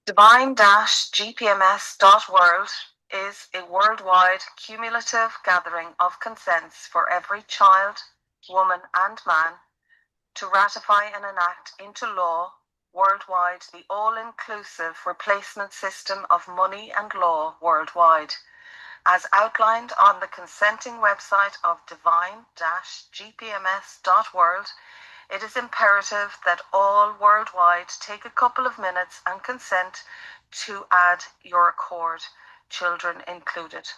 Divine-gpms.world is a worldwide cumulative gathering of consents for every child, woman, and man to ratify and enact into law worldwide the all-inclusive replacement system of money and law worldwide, as outlined on the consenting website of divine-gpms.world. It is imperative that all worldwide take a couple of minutes and consent to add your accord, children included.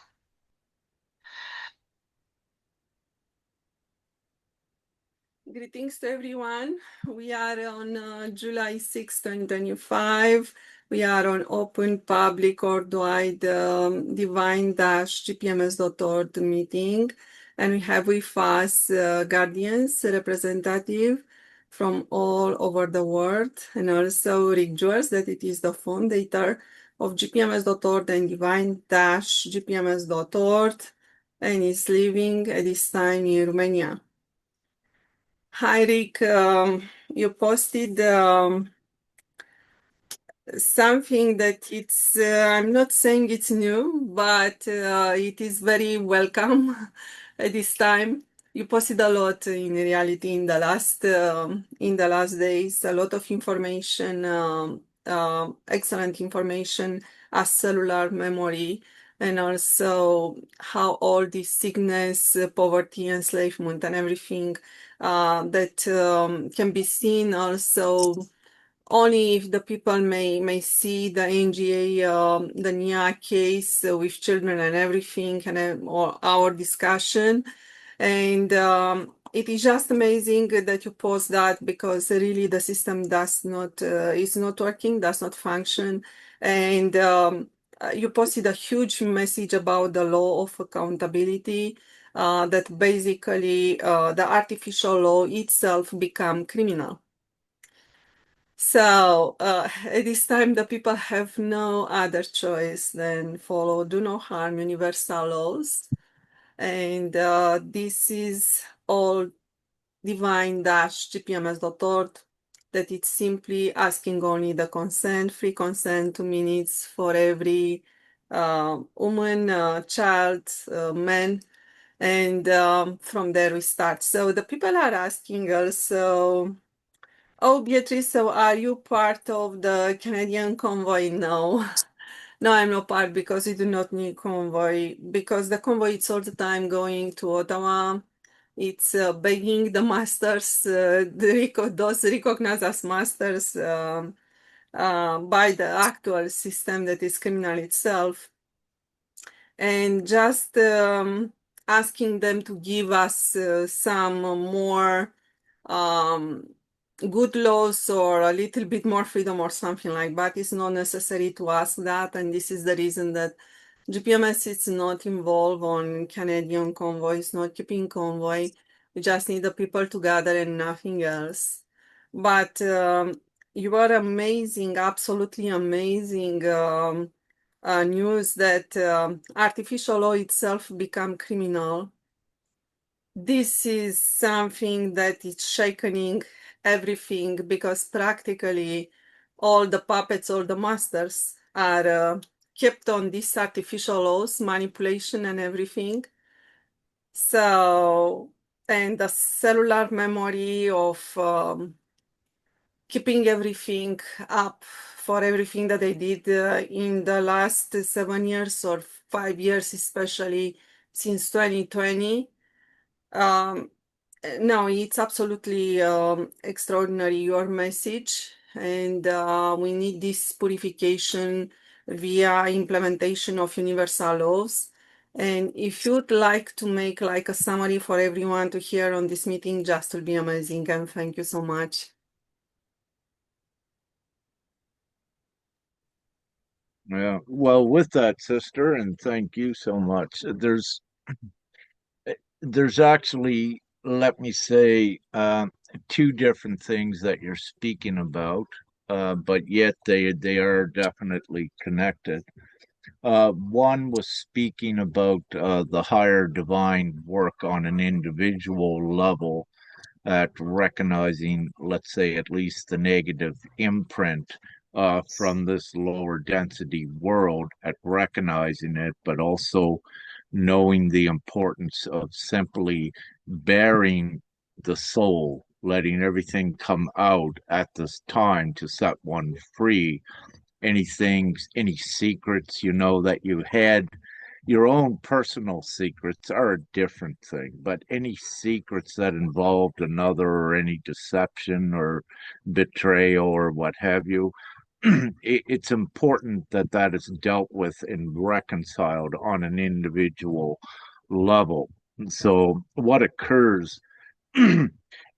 Greetings to everyone. We are on July 6, 2025. We are on open public worldwide divine-gpms.world meeting. And we have with us guardians, representative from all over the world, and also Rick Jewers, that it is the founder of gpms.org and divine-gpms.org, and is living at this time in Romania. Hi, Rick. You posted something that I'm not saying it's new, but it is very welcome at this time. You posted a lot in reality in the last days, a lot of information, excellent information as cellular memory, and also how all this sickness, poverty, enslavement, and everything that can be seen also only if the people may see the NGA, the NIA case with children and everything, and or our discussion. And it is just amazing that you post that, because really the system is not working, does not function. And you posted a huge message about the law of accountability, that basically the artificial law itself become criminal. So at this time, the people have no other choice than follow do no harm universal laws. And this is all divine-gpms.org, that it's simply asking only the consent, free consent, 2 minutes for every woman, child, man. And from there we start. So the people are asking also, oh, Beatrice, so are you part of the Canadian convoy? No. No, I'm not part, because we do not need convoy, because the convoy is all the time going to Ottawa. It's begging the masters, those recognized as masters by the actual system that is criminal itself, and just asking them to give us some more good laws or a little bit more freedom or something like that. It's not necessary to ask that, and this is the reason that GPMS is not involved on Canadian convoy, it's not keeping convoy. We just need the people together and nothing else. But you are amazing, absolutely amazing news that artificial law itself become criminal. This is something that is shaking everything, because practically all the puppets, all the masters are kept on these artificial laws, manipulation and everything. So, and the cellular memory of keeping everything up for everything that they did in the last 7 years or 5 years, especially since 2020. No, it's absolutely extraordinary, your message, and we need this purification via implementation of universal laws. And if you'd like to make like a summary for everyone to hear on this meeting, just will be amazing, and thank you so much. Yeah, well, with that, sister, and thank you so much. There's actually, let me say, two different things that you're speaking about, but yet they are definitely connected. One was speaking about the higher divine work on an individual level at recognizing, let's say, at least the negative imprint from this lower density world at recognizing it, but also knowing the importance of simply bearing the soul, letting everything come out at this time to set one free. Anything, any secrets, that you had, your own personal secrets are a different thing, but any secrets that involved another, or any deception or betrayal or what have you, it's important that that is dealt with and reconciled on an individual level. So what occurs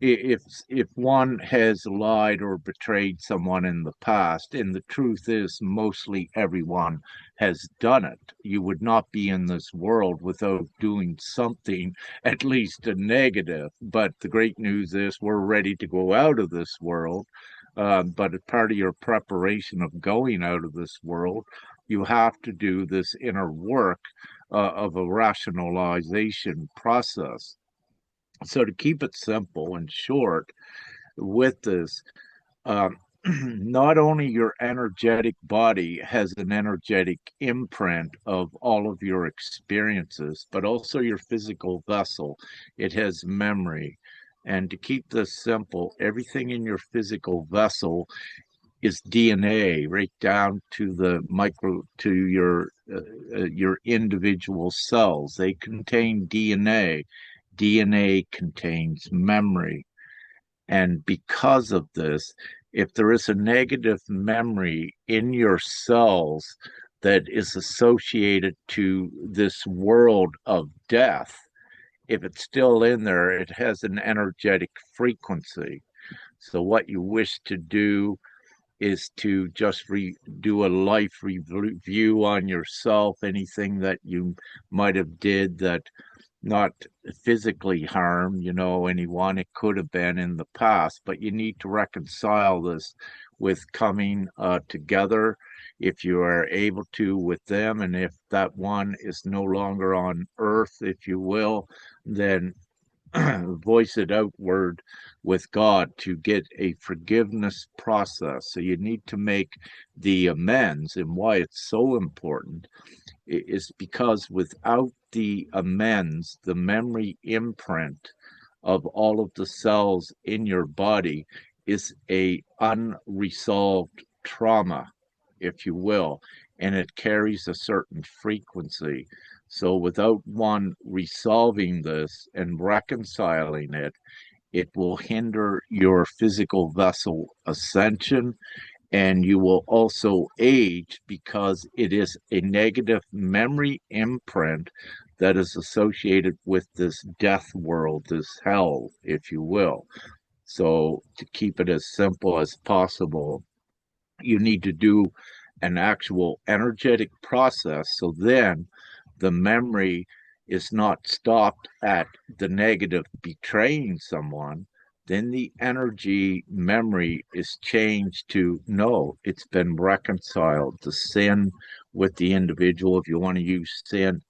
if one has lied or betrayed someone in the past, and the truth is mostly everyone has done it, you would not be in this world without doing something, at least a negative. But the great news is we're ready to go out of this world. But as part of your preparation of going out of this world, you have to do this inner work of a rationalization process. So to keep it simple and short with this, um, not only your energetic body has an energetic imprint of all of your experiences, but also your physical vessel. It has memory. And to keep this simple, everything in your physical vessel is DNA, right down to the micro, to your individual cells. They contain DNA. DNA contains memory. And because of this, if there is a negative memory in your cells that is associated to this world of death, if it's still in there, it has an energetic frequency. So, what you wish to do is to just do a life review on yourself, anything that you might have did that not physically harm, anyone. It could have been in the past, but you need to reconcile this with coming together if you are able to with them. And if that one is no longer on earth, if you will, then voice it outward with God to get a forgiveness process. So you need to make the amends. And why it's so important is because without the amends, the memory imprint of all of the cells in your body is a unresolved trauma, if you will, and it carries a certain frequency. So without one resolving this and reconciling it, it will hinder your physical vessel ascension, and you will also age because it is a negative memory imprint that is associated with this death world, this hell, if you will. So, to keep it as simple as possible, you need to do an actual energetic process. So then the memory is not stopped at the negative betraying someone. Then the energy memory is changed to no, it's been reconciled. The sin with the individual, if you want to use sin,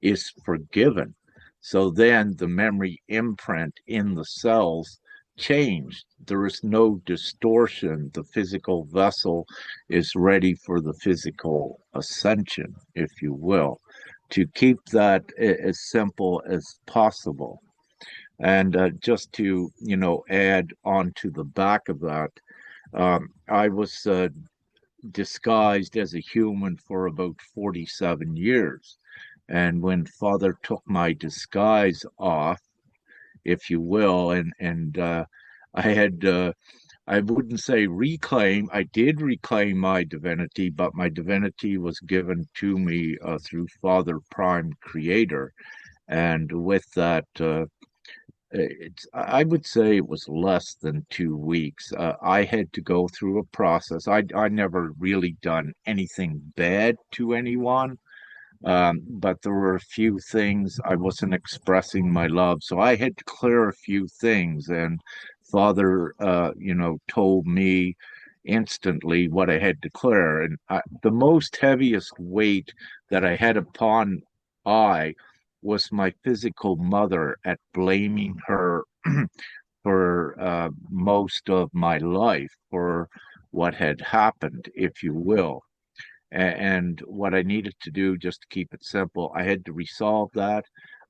is forgiven. So then the memory imprint in the cells changed. There is no distortion. The physical vessel is ready for the physical ascension, if you will, to keep that as simple as possible. And just to, add on to the back of that, I was disguised as a human for about 47 years. And when Father took my disguise off, if you will, and I had I wouldn't say reclaim. I did reclaim my divinity, but my divinity was given to me through Father Prime Creator, and with that, I would say it was less than 2 weeks. I had to go through a process. I never really done anything bad to anyone, but there were a few things I wasn't expressing my love, so I had to clear a few things. And Father, told me instantly what I had to clear. And the most heaviest weight that I had upon I was my physical mother at blaming her for most of my life for what had happened, if you will. And what I needed to do, just to keep it simple, I had to resolve that.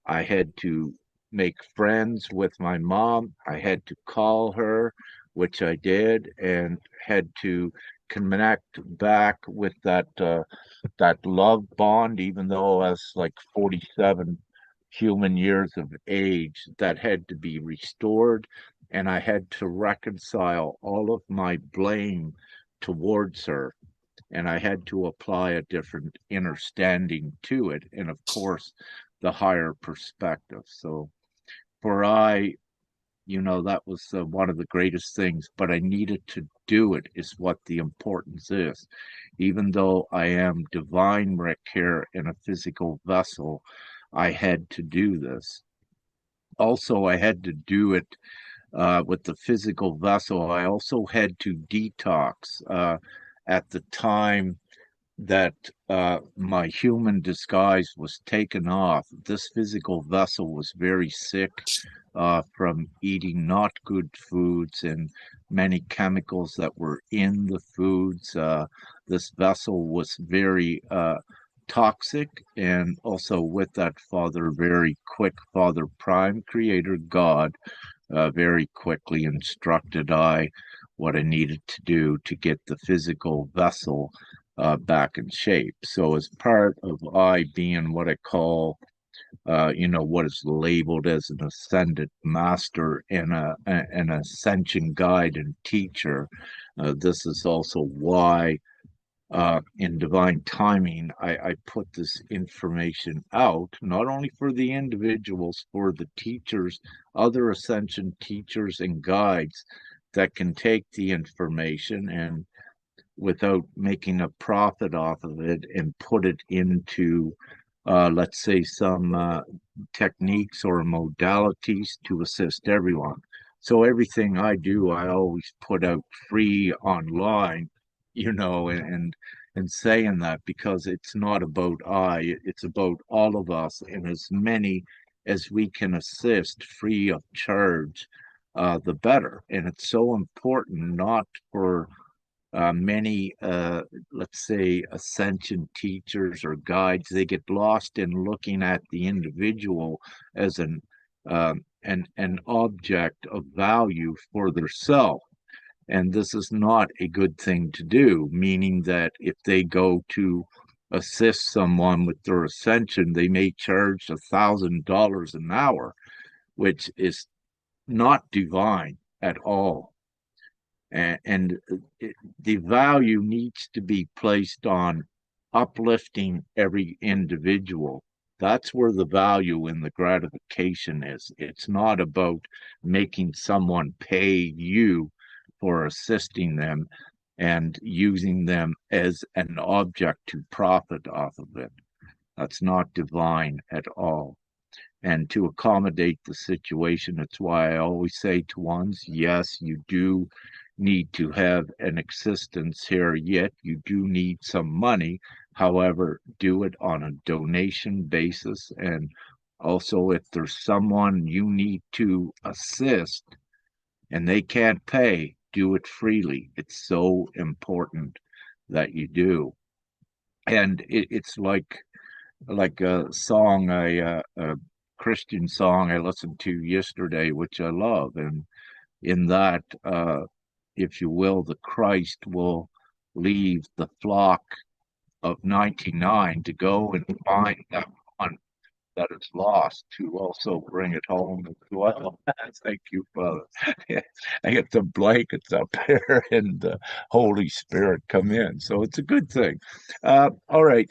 I had to make friends with my mom. I had to call her, which I did, and had to connect back with that love bond, even though I was like 47 human years of age, that had to be restored. And I had to reconcile all of my blame towards her, and I had to apply a different understanding to it, and of course, the higher perspective. So for that was one of the greatest things, but I needed to do it, is what the importance is. Even though I am divine Rick here in a physical vessel, I had to do this. Also, I had to do it with the physical vessel. I also had to detox at the time that my human disguise was taken off. This physical vessel was very sick from eating not good foods and many chemicals that were in the foods. This vessel was very toxic, and also with that Father, very quick, Father Prime, Creator God, very quickly instructed I what I needed to do to get the physical vessel back in shape. So, as part of I being what I call, what is labeled as an ascended master and an ascension guide and teacher, this is also why in divine timing, I put this information out, not only for the individuals, for the teachers, other ascension teachers and guides that can take the information and without making a profit off of it and put it into, let's say, some techniques or modalities to assist everyone. So everything I do, I always put out free online, and saying that because it's not about it's about all of us, and as many as we can assist free of charge, the better. And it's so important, not for many, let's say, ascension teachers or guides, they get lost in looking at the individual as an object of value for their self. And this is not a good thing to do, meaning that if they go to assist someone with their ascension, they may charge $1,000 an hour, which is not divine at all. And the value needs to be placed on uplifting every individual. That's where the value in the gratification is. It's not about making someone pay you for assisting them and using them as an object to profit off of it. That's not divine at all. And to accommodate the situation, that's why I always say to ones, yes, you do need to have an existence here, yet you do need some money. However, do it on a donation basis. And also, if there's someone you need to assist and they can't pay, do it freely. It's so important that you do. And it's like a song, a Christian song I listened to yesterday, which I love. And in that, if you will, the Christ will leave the flock of 99 to go and find that one that is lost, to also bring it home as well. Thank you, Father. I get the blankets up here and the Holy Spirit come in. So it's a good thing. All right.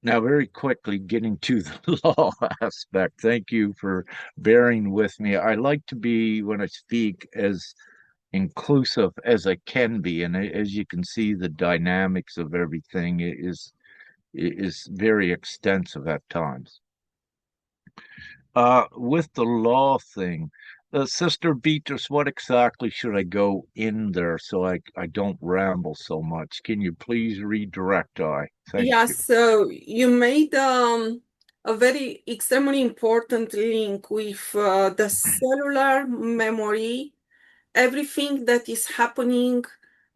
Now, very quickly, getting to the law aspect. Thank you for bearing with me. I like to be, when I speak, as inclusive as I can be, and as you can see, the dynamics of everything is very extensive at times. With the law thing, Sister Beatrice, what exactly should I go in there so I don't ramble so much? Can you please redirect I? Thank Yeah, you. so you made a very extremely important link with the cellular memory everything that is happening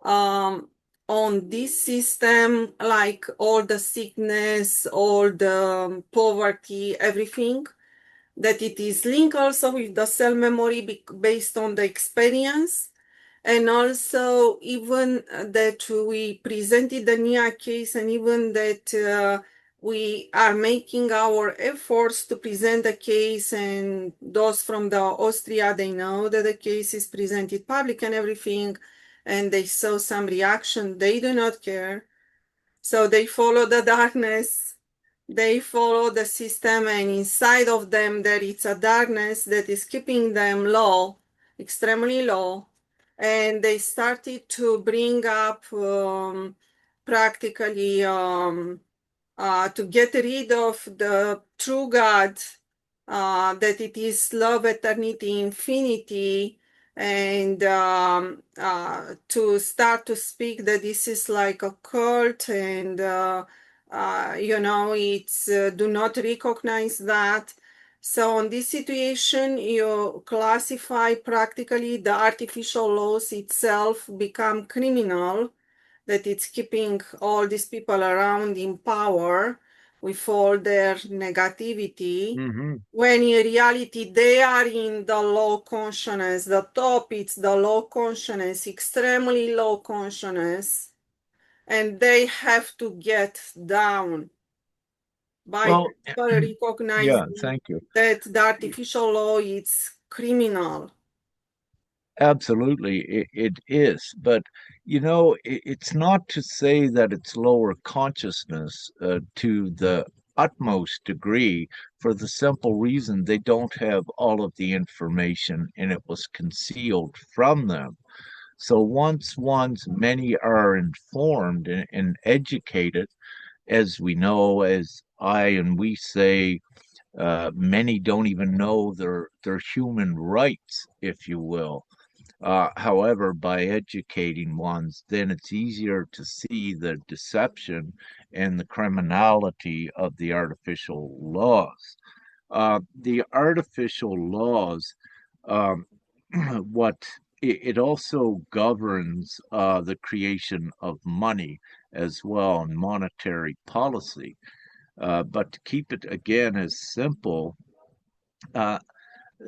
on this system, like all the sickness, all the poverty, everything, that it is linked also with the cell memory based on the experience. And also, even that we presented the NIA case, and even that we are making our efforts to present the case, and those from the Austria, they know that the case is presented public and everything, and they saw some reaction. They do not care. So they follow the darkness, they follow the system, and inside of them there is a darkness that is keeping them low, extremely low. And they started to bring up practically to get rid of the true God, that it is love, eternity, infinity, and to start to speak that this is like a cult, and it's do not recognize that. So on this situation, you classify practically the artificial laws itself become criminal, that it's keeping all these people around in power with all their negativity, when in reality they are in the low consciousness. The top, it's the low consciousness, extremely low consciousness, and they have to get down by Well, people yeah, recognizing thank you. that the artificial law is criminal. Absolutely, it is. But, it's not to say that it's lower consciousness to the utmost degree, for the simple reason they don't have all of the information and it was concealed from them. So once many are informed and educated, as we know, as I and we say, many don't even know their human rights, if you will. However, by educating ones, then it's easier to see the deception and the criminality of the artificial laws. The artificial laws, um, what it also governs the creation of money as well, and monetary policy. But to keep it again as simple, uh,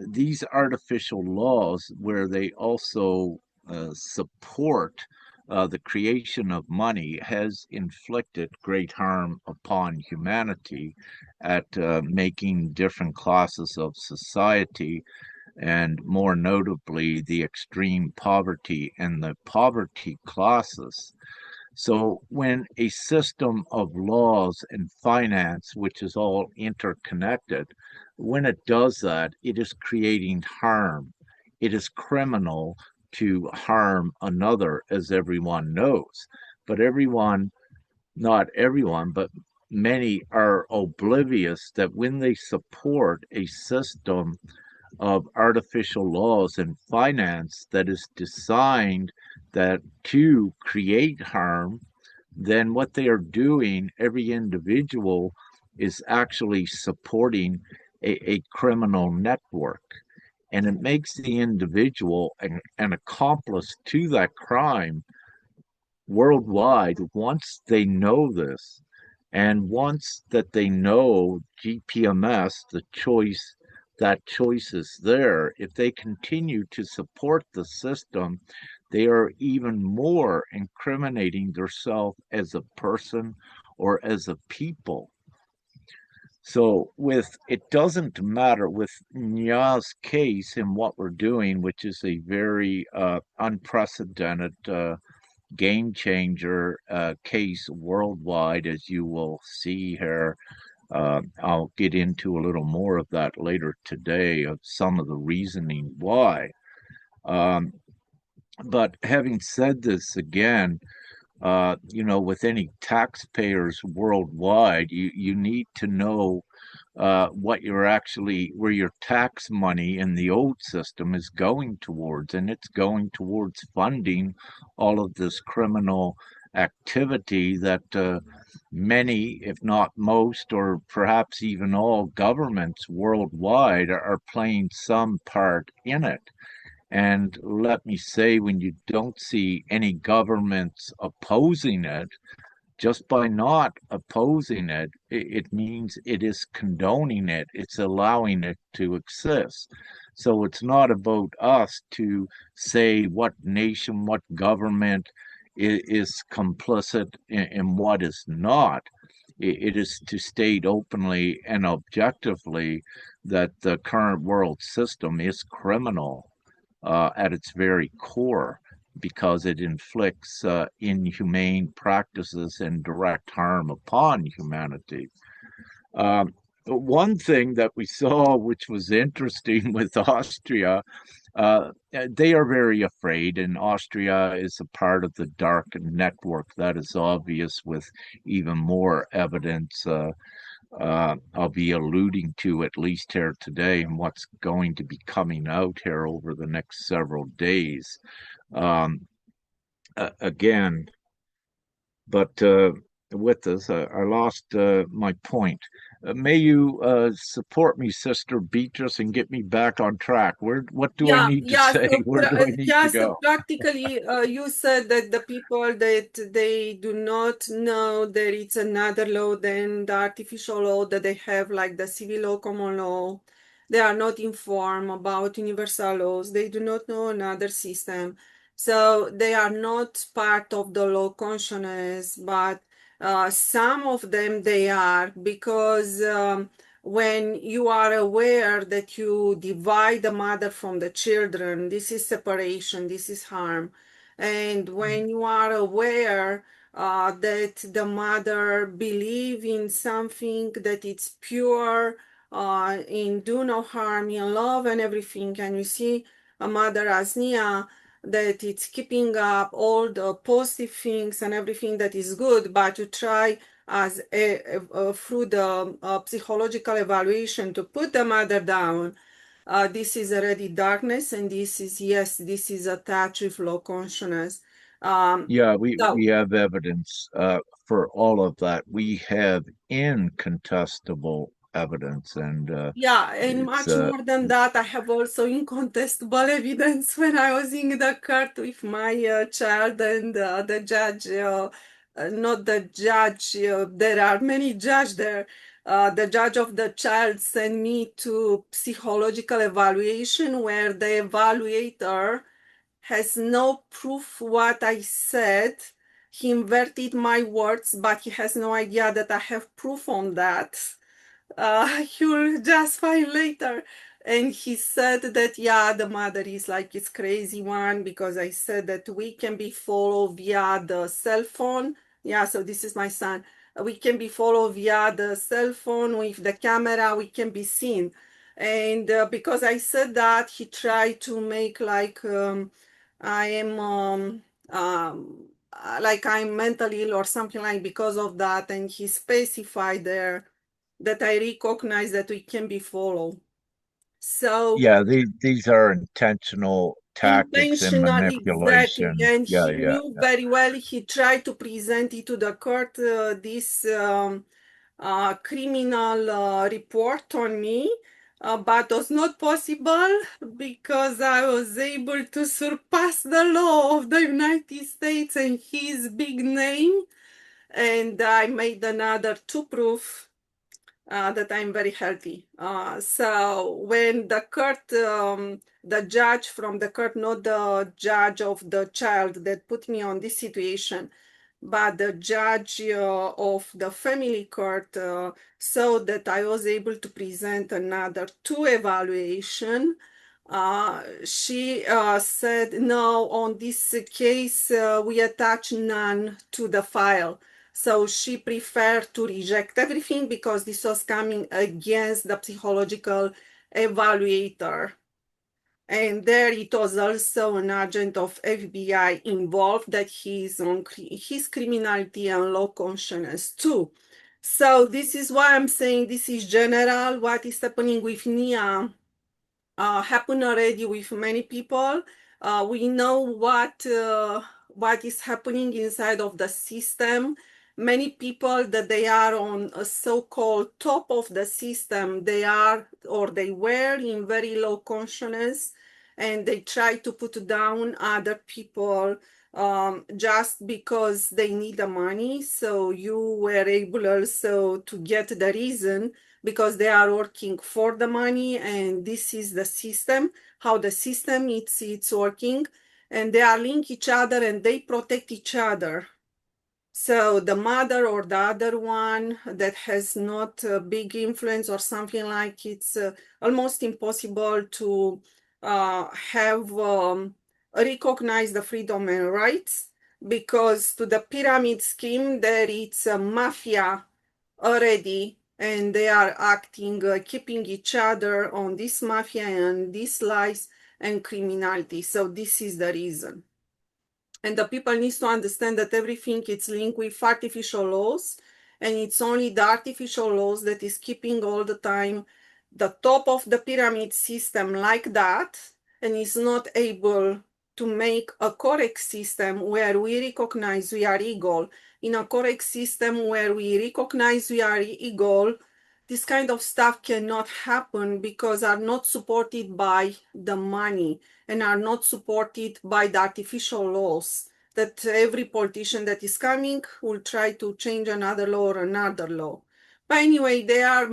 these artificial laws, where they also support the creation of money, has inflicted great harm upon humanity at making different classes of society, and more notably the extreme poverty and the poverty classes. So, when a system of laws and finance, which is all interconnected, when it does that, it is creating harm. It is criminal to harm another, as everyone knows. But not everyone, but many are oblivious that when they support a system of artificial laws and finance that is designed that to create harm, then what they are doing, every individual is actually supporting a criminal network. And it makes the individual an accomplice to that crime worldwide once they know this. And once that they know GPMS, that choice is there. If they continue to support the system, they are even more incriminating themselves as a person or as a people. So it doesn't matter with Nya's case and what we're doing, which is a very unprecedented game changer case worldwide, as you will see here. I'll get into a little more of that later today, of some of the reasoning why. Um, but having said this again, with any taxpayers worldwide, you need to know where your tax money in the old system is going towards, and it's going towards funding all of this criminal activity that many, if not most, or perhaps even all governments worldwide are playing some part in it. And let me say, when you don't see any governments opposing it, just by not opposing it, it means it is condoning it, it's allowing it to exist. So it's not about us to say what nation, what government is complicit and what is not. It is to state openly and objectively that the current world system is criminal at its very core because it inflicts inhumane practices and direct harm upon humanity. One thing that we saw, which was interesting with Austria, they are very afraid, and Austria is a part of the dark network that is obvious with even more evidence. I'll be alluding to at least here today and what's going to be coming out here over the next several days. Um, again, but with this, I lost my point. May you support me, Sister Beatrice, and get me back on track. What do I Yeah, need to yeah. say? Where do I need to So go? practically, you said that the people that they do not know there is another law than the artificial law that they have, like the civil law, common law. They are not informed about universal laws. They do not know another system. So they are not part of the law consciousness, but some of them they are because when you are aware that you divide the mother from the children, this is separation, this is harm. And when you are aware that the mother believe in something that it's pure, in do no harm, in love and everything, and you see a mother as Nia, that it's keeping up all the positive things and everything that is good, but you try as through the psychological evaluation to put the mother down. This is already darkness, and this is, yes, this is attached with low consciousness. Um, Yeah, we so have evidence for all of that. We have incontestable evidence, and yeah, and it's much more than that, I have also incontestable evidence when I was in the court with my child and the judge, not the judge, there are many judges there. The judge of the child sent me to psychological evaluation where the evaluator has no proof what I said. He inverted my words, but he has no idea that I have proof on that. You'll just find later. And he said that, yeah, the mother is like this crazy one because I said that we can be followed via the cell phone. Yeah, so this is my son. We can be followed via the cell phone with the camera, we can be seen. And because I said that, he tried to make I am like I'm mentally ill or something like because of that, and he specified there that I recognize that we can be followed. So yeah, these are intentional tactics and intentional, exactly. manipulation. And Yeah, he yeah, knew very well, he tried to present it to the court, this criminal report on me, but was not possible because I was able to surpass the law of the United States and his big name. And I made another two proof that I'm very healthy. So when the court, the judge from the court, not the judge of the child that put me on this situation, but the judge of the family court saw that I was able to present another two evaluation. She said, no, on this case, we attach none to the file. So she preferred to reject everything because this was coming against the psychological evaluator. And there it was also an agent of FBI involved that he's on his criminality and low consciousness too. So this is why I'm saying this is general. What is happening with Nia happened already with many people. We know what is happening inside of the system. Many people that they are on a so-called top of the system, they are or they were in very low consciousness, and they try to put down other people just because they need the money. So you were able also to get the reason because they are working for the money, and this is the system, how the system it's working, and they are link each other and they protect each other. So the mother or the other one that has not a big influence or something like it's almost impossible to have recognize the freedom and rights because to the pyramid scheme there it's a mafia already and they are acting keeping each other on this mafia and these lies and criminality. So this is the reason, and the people needs to understand that everything is linked with artificial laws, and it's only the artificial laws that is keeping all the time the top of the pyramid system like that, and is not able to make a correct system where we recognize we are equal. In a correct system where we recognize we are equal, this kind of stuff cannot happen because are not supported by the money and are not supported by the artificial laws that every politician that is coming will try to change another law or another law. But anyway, they are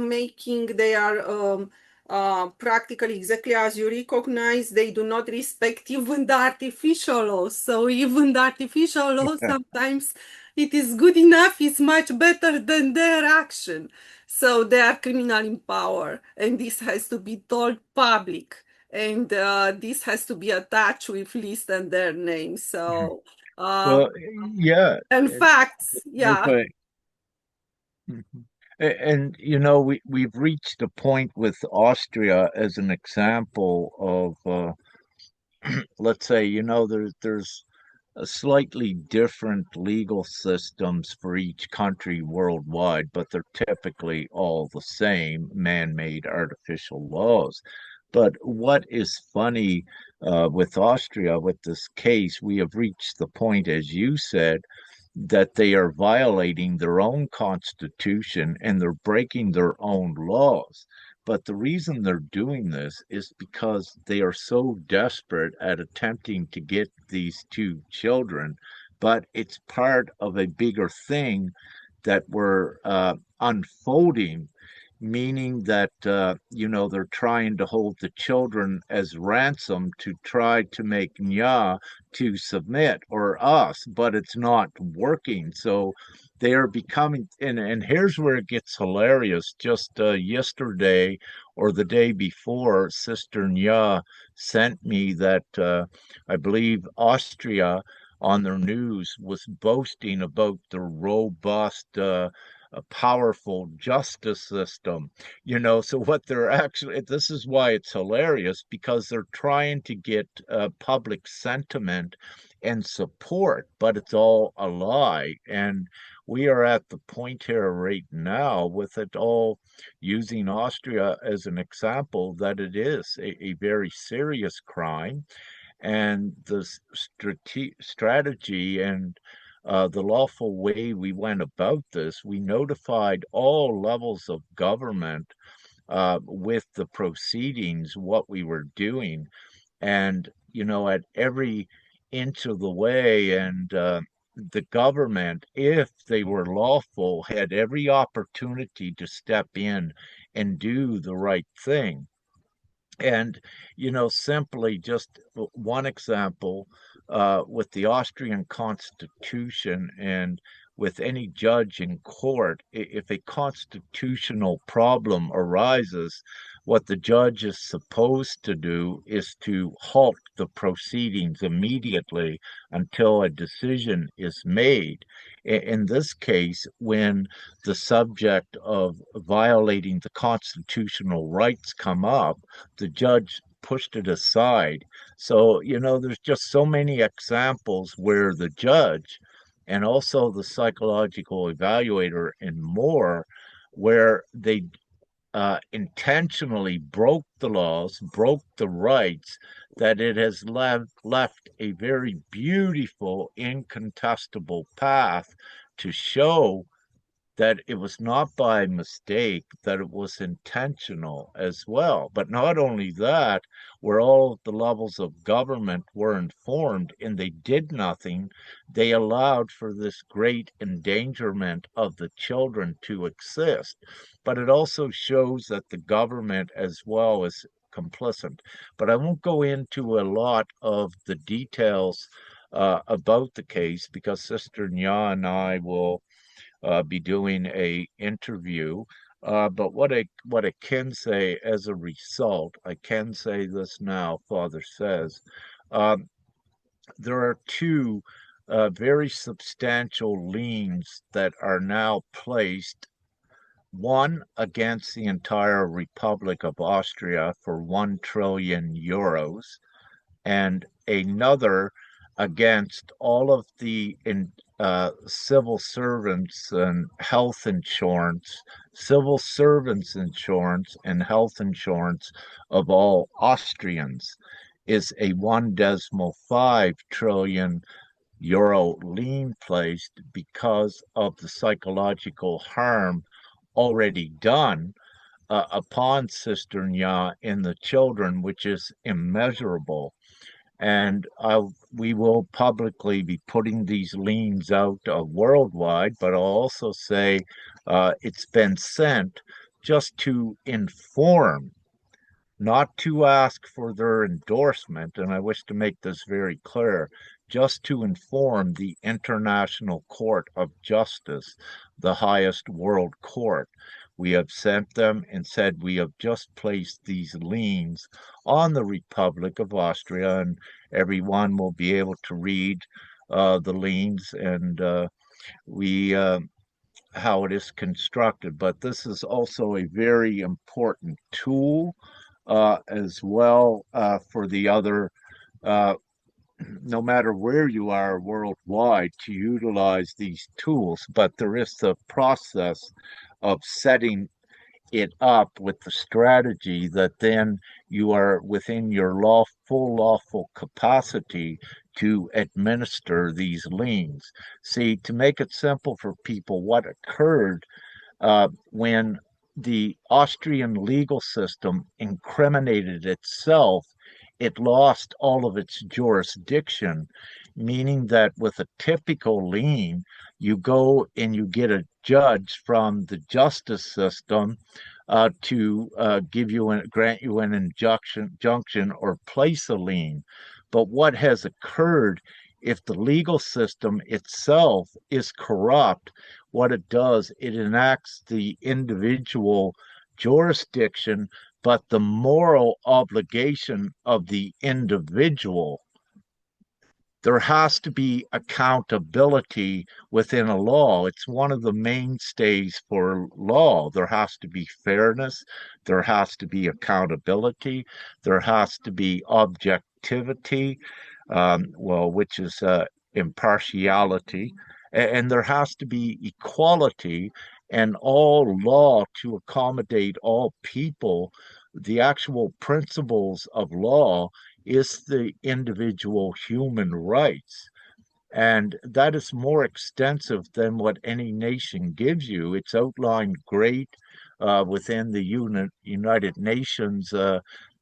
practically exactly as you recognize, they do not respect even the artificial laws. So even the artificial laws sometimes it is good enough, is much better than their action. So they are criminal in power, and this has to be told public, and this has to be attached with list and their name. So Well, yeah, and facts, if yeah. I, mhm. And we've reached a point with Austria as an example of let's say, there's a slightly different legal systems for each country worldwide, but they're typically all the same man-made artificial laws. But what is funny with Austria, with this case, we have reached the point, as you said, that they are violating their own constitution and they're breaking their own laws. But the reason they're doing this is because they are so desperate at attempting to get these two children. But it's part of a bigger thing that we're unfolding, meaning that they're trying to hold the children as ransom to try to make Nya to submit, or us, but it's not working. So they are becoming, and here's where it gets hilarious. Just yesterday or the day before, Sister Nya sent me that I believe Austria on their news was boasting about the robust a powerful justice system. So what they're actually, this is why it's hilarious, because they're trying to get public sentiment and support, but it's all a lie. And we are at the point here right now with it all, using Austria as an example, that it is a very serious crime, and the strategy and the lawful way we went about this, we notified all levels of government with the proceedings, what we were doing. And, at every inch of the way, and the government, if they were lawful, had every opportunity to step in and do the right thing. And, simply just one example with the Austrian Constitution and with any judge in court, if a constitutional problem arises, what the judge is supposed to do is to halt the proceedings immediately until a decision is made. In this case, when the subject of violating the constitutional rights come up, the judge pushed it aside. So, there's just so many examples where the judge and also the psychological evaluator and more, where they intentionally broke the laws, broke the rights, that it has left a very beautiful, incontestable path to show that it was not by mistake, that it was intentional as well. But not only that, where all of the levels of government were informed and they did nothing, they allowed for this great endangerment of the children to exist. But it also shows that the government as well is complicit. But I won't go into a lot of the details about the case because Sister Nya and I will be doing a interview. But what I can say as a result, I can say this now. Father says um, there are two very substantial liens that are now placed. One against the entire Republic of Austria for 1 trillion euros, and another against all of the civil servants and health insurance, civil servants insurance and health insurance of all Austrians is a 1.5 trillion euro lien placed because of the psychological harm already done upon Sister Nya in the children, which is immeasurable. And we will publicly be putting these liens out worldwide, but I'll also say it's been sent just to inform, not to ask for their endorsement, and I wish to make this very clear, just to inform the International Court of Justice, the highest world court. We have sent them and said we have just placed these liens on the Republic of Austria, and everyone will be able to read the liens and we how it is constructed. But this is also a very important tool as well for the other, uh, no matter where you are worldwide, to utilize these tools. But there is the process of setting it up with the strategy that then you are within your full lawful capacity to administer these liens. See, to make it simple for people, what occurred when the Austrian legal system incriminated itself, it lost all of its jurisdiction, meaning that with a typical lien, you go and you get a judge from the justice system to give you grant you an injunction or place a lien. But what has occurred if the legal system itself is corrupt? What it does, it enacts the individual jurisdiction, but the moral obligation of the individual. There has to be accountability within a law. It's one of the mainstays for law. There has to be fairness, there has to be accountability, there has to be objectivity, which is impartiality, and there has to be equality and all law to accommodate all people. The actual principles of law is the individual human rights. And that is more extensive than what any nation gives you. It's outlined great within the United Nations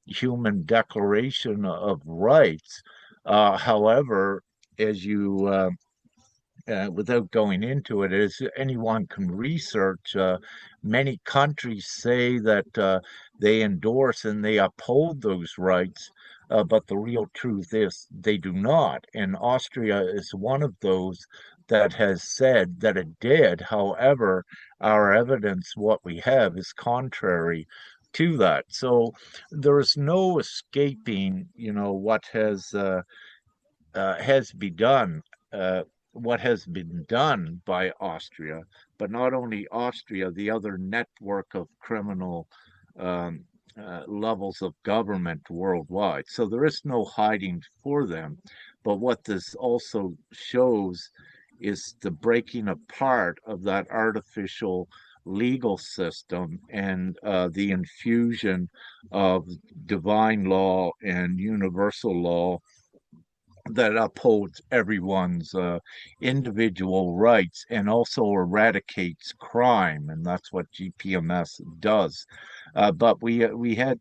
Human Declaration of Rights. However, as you without going into it, as anyone can research, many countries say that they endorse and they uphold those rights, but the real truth is they do not. And Austria is one of those that has said that it did. However, our evidence, what we have, is contrary to that. So there is no escaping, what has begun, uh, what has been done by Austria, but not only Austria, the other network of criminal um, levels of government worldwide. So there is no hiding for them. But what this also shows is the breaking apart of that artificial legal system and the infusion of divine law and universal law that upholds everyone's individual rights and also eradicates crime, and that's what GPMS does. But we had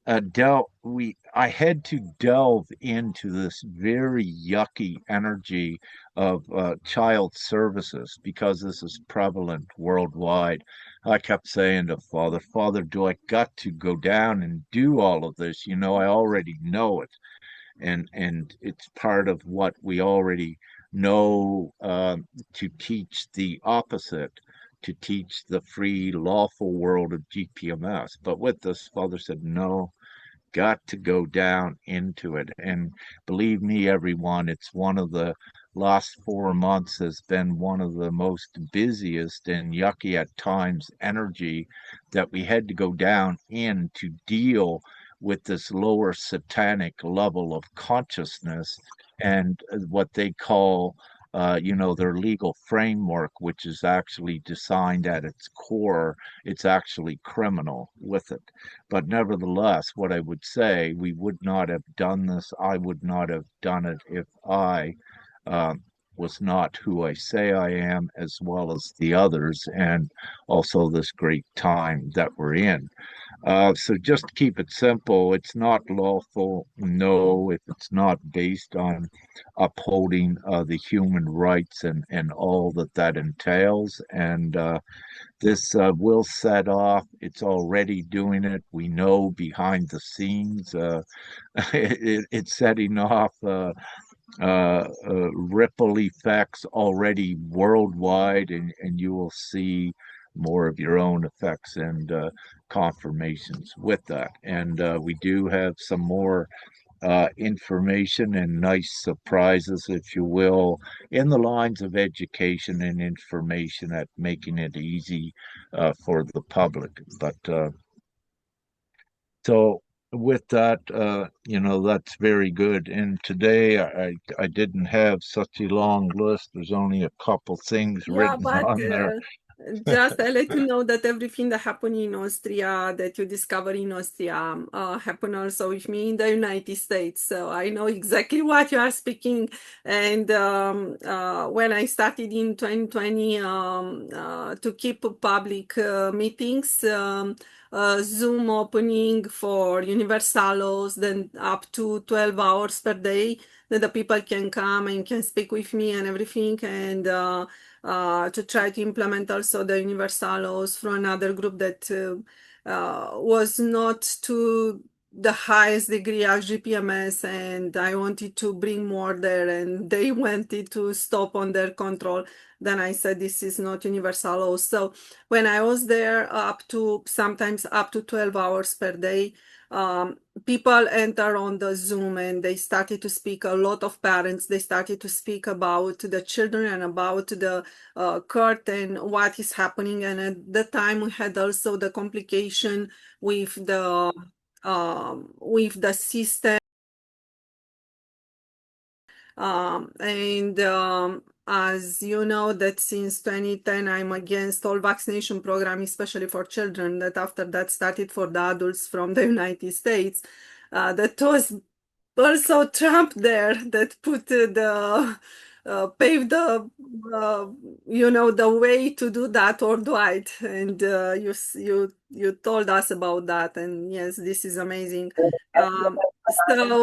I had to delve into this very yucky energy of child services because this is prevalent worldwide. I kept saying to Father, do I got to go down and do all of this? You know, I already know it, and it's part of what we already know, to teach the opposite, to teach the free, lawful world of GPMS. But with this, Father said, no, got to go down into it. And believe me, everyone, it's one of the last 4 months has been one of the most busiest and yucky at times energy that we had to go down in to deal with this lower satanic level of consciousness and what they call their legal framework, which is actually designed at its core, it's actually criminal with it. But nevertheless, what I would say, we would not have done this. I would not have done it if I uh, was not who I say I am, as well as the others, and also this great time that we're in. So just keep it simple. It's not lawful, no, if it's not based on upholding the human rights and all that that entails. And this will set off. It's already doing it. We know behind the scenes, it's setting off ripple effects already worldwide, and you will see more of your own effects and confirmations with that. And we do have some more information and nice surprises, if you will, in the lines of education and information at making it easy for the public. But so with that, that's very good. And today I didn't have such a long list. There's only a couple things Yeah, written but on there. just I let you know that everything that happened in Austria, that you discover in Austria, happened also with me in the United States. So I know exactly what you are speaking. And when I started in 2020 to keep public meetings, Zoom opening for universalos, then up to 12 hours per day, that the people can come and can speak with me and everything. And to try to implement also the universalos from another group that was not to the highest degree of GPMS, and I wanted to bring more there, and they wanted to stop on their control. Then I said, this is not universalos. So when I was there, up to sometimes up to 12 hours per day, people enter on the Zoom and they started to speak. A lot of parents, they started to speak about the children and about the court and what is happening. And at the time, we had also the complication with the system. And as you know, that since 2010, I'm against all vaccination program, especially for children. That after that started for the adults from the United States. That was also Trump there that put the paved the the way to do that worldwide. And you told us about that, and yes, this is amazing. So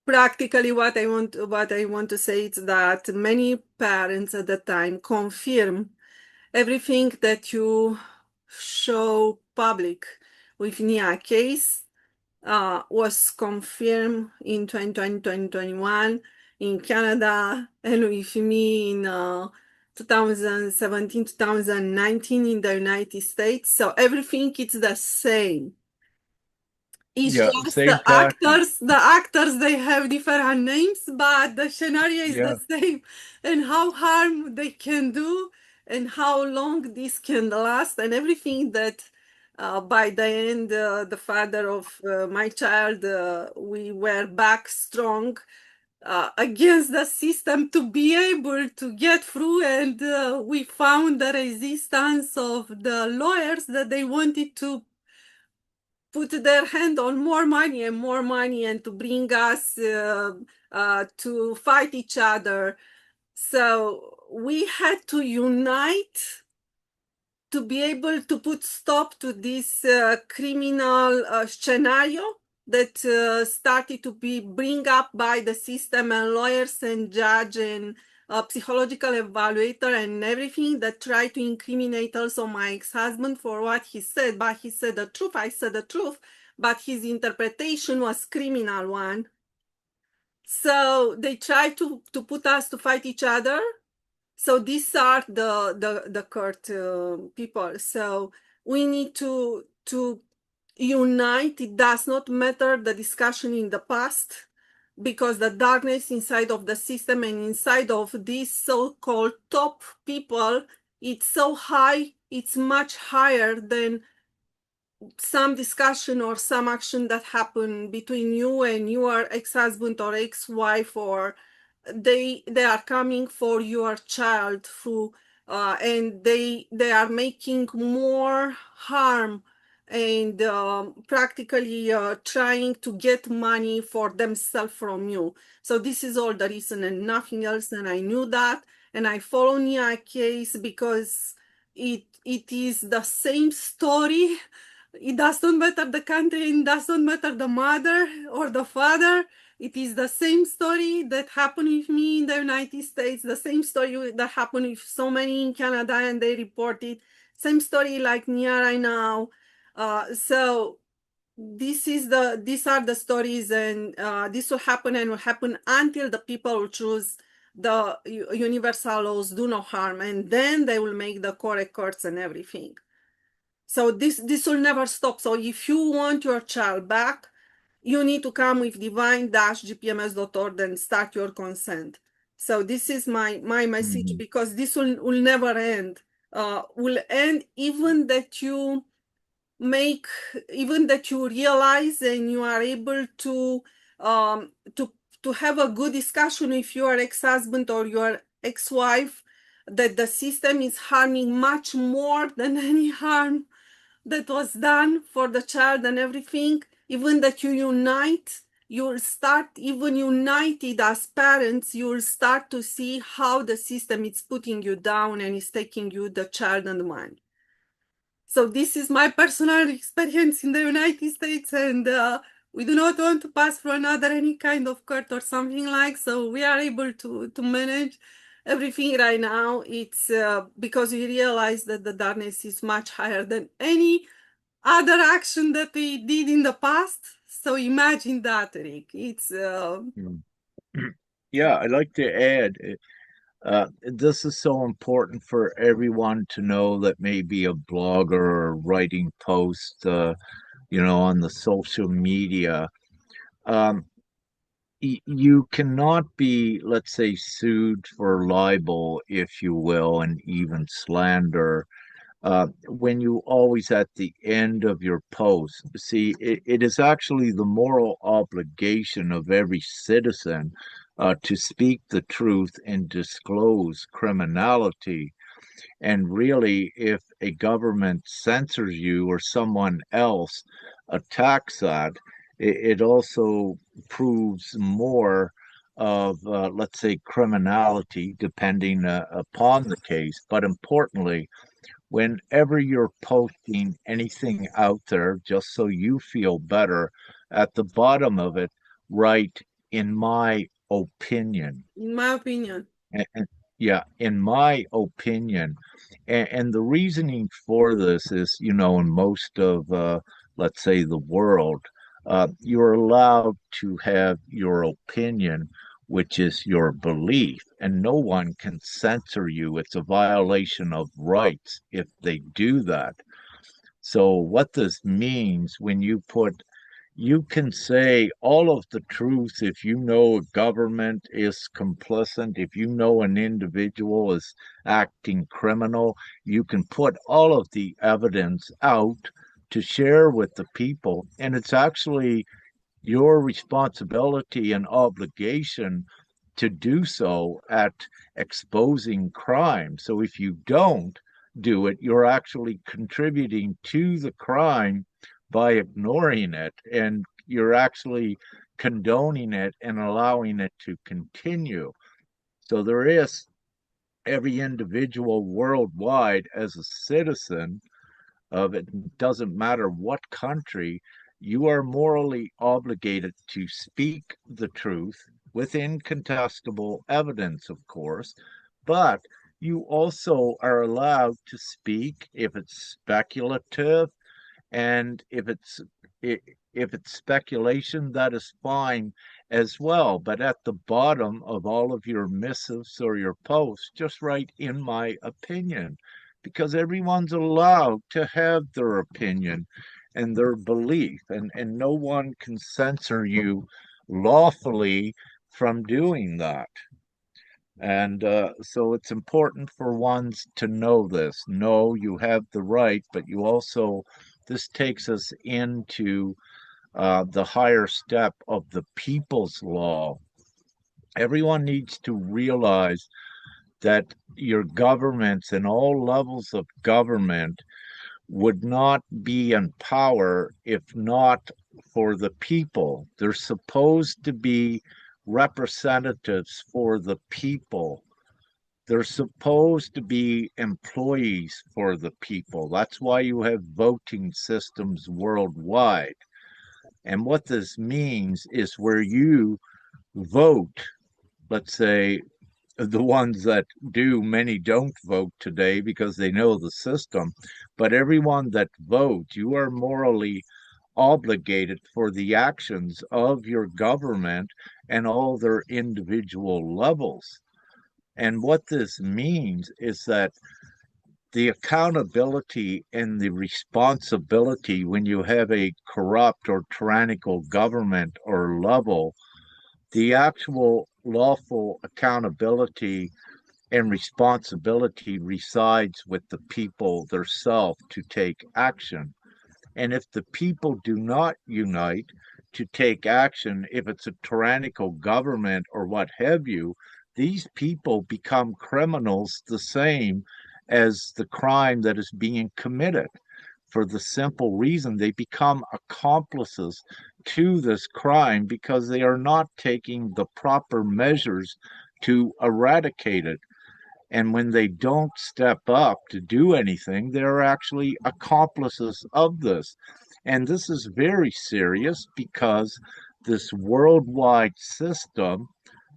practically what I want to say is that many parents at the time confirm everything that you show public with Nia case was confirmed in 2020, 2021 in Canada, and with me in 2017, 2019 in the United States. So everything is the same. It's Yeah, just same tactic. the actors, they have different names, but the scenario is the Yeah, same. And how harm they can do, and how long this can last, and everything that by the end, the father of my child, we were back strong against the system to be able to get through. And we found the resistance of the lawyers that they wanted to put their hand on more money and to bring us to fight each other. So we had to unite to be able to put stop to this criminal scenario that started to be bring up by the system and lawyers and judge and psychological evaluator and everything that tried to incriminate also my ex-husband for what he said, but he said the truth, I said the truth, but his interpretation was criminal one. So they tried to put us to fight each other. So these are the court people. So we need to unite. It does not matter the discussion in the past, because the darkness inside of the system and inside of these so-called top people, it's so high, it's much higher than some discussion or some action that happened between you and your ex-husband or ex-wife, or they are coming for your child through and they are making more harm and practically trying to get money for themselves from you. So this is all the reason and nothing else, and I knew that, and I follow Nia case because it is the same story. It doesn't matter the country, it doesn't matter the mother or the father. It is the same story that happened with me in the United States, the same story that happened with so many in Canada, and they reported. Same story like Nia right now. So these are the stories, and this will happen and will happen until the people will choose the universal laws, do no harm, and then they will make the correct courts and everything. So this will never stop. So if you want your child back, you need to come with divine-gpms.world and start your consent. So this is my message, because this will never end. Will end even that you realize and you are able to have a good discussion with your ex-husband or your ex-wife, that the system is harming much more than any harm that was done for the child and everything. Even that you unite, you'll start, even united as parents, you'll start to see how the system is putting you down and is taking you the child and the money. So this is my personal experience in the United States, and we do not want to pass through another any kind of court or something like. So we are able to manage everything right now. It's because we realize that the darkness is much higher than any other action that we did in the past. So imagine that, Rick. It's Yeah, I'd like to add, this is so important for everyone to know that may be a blogger or writing posts, on the social media. Um, you cannot be, let's say, sued for libel, if you will, and even slander, when you always at the end of your post. See, it is actually the moral obligation of every citizen to speak the truth and disclose criminality. And really, if a government censors you or someone else attacks that, it also proves more of, let's say, criminality, depending upon the case. But importantly, whenever you're posting anything out there, just so you feel better, at the bottom of it, write, in my opinion. in my opinion. And, yeah, in my opinion. And the reasoning for this is, in most of, let's say, the world, you're allowed to have your opinion, which is your belief, and no one can censor you. It's a violation of rights if they do that. So, what this means when you can say all of the truth if you know a government is complicit, if you know an individual is acting criminal, you can put all of the evidence out to share with the people. And it's actually your responsibility and obligation to do so at exposing crime. So if you don't do it, you're actually contributing to the crime by ignoring it, and you're actually condoning it and allowing it to continue. So there is every individual worldwide as a citizen of it, doesn't matter what country, you are morally obligated to speak the truth with incontestable evidence, of course, but you also are allowed to speak if it's speculative, and if it's speculation, that is fine as well. But at the bottom of all of your missives or your posts, just write "in my opinion," because everyone's allowed to have their opinion and their belief, and no one can censor you lawfully from doing that. And so it's important for ones to know this. Know you have the right, but you also, this takes us into the higher step of the people's law. Everyone needs to realize that your governments and all levels of government would not be in power if not for the people. They're supposed to be representatives for the people. They're supposed to be employees for the people. That's why you have voting systems worldwide. And what this means is where you vote, let's say the ones that do, many don't vote today because they know the system, but everyone that votes, you are morally obligated for the actions of your government and all their individual levels. And what this means is that the accountability and the responsibility when you have a corrupt or tyrannical government or level, the actual lawful accountability and responsibility resides with the people themselves to take action. And if the people do not unite to take action, if it's a tyrannical government or what have you, these people become criminals the same as the crime that is being committed, for the simple reason they become accomplices to this crime because they are not taking the proper measures to eradicate it. And when they don't step up to do anything, they're actually accomplices of this. And this is very serious because this worldwide system,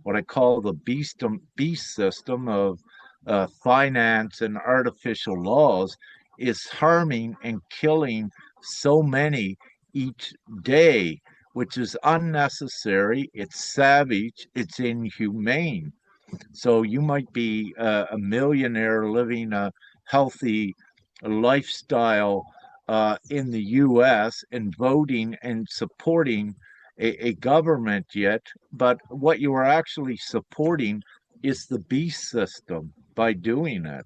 what I call the beast system of finance and artificial laws, is harming and killing so many each day, which is unnecessary, it's savage, it's inhumane. So you might be a millionaire living a healthy lifestyle in the US and voting and supporting a government yet, but what you are actually supporting is the beast system by doing it.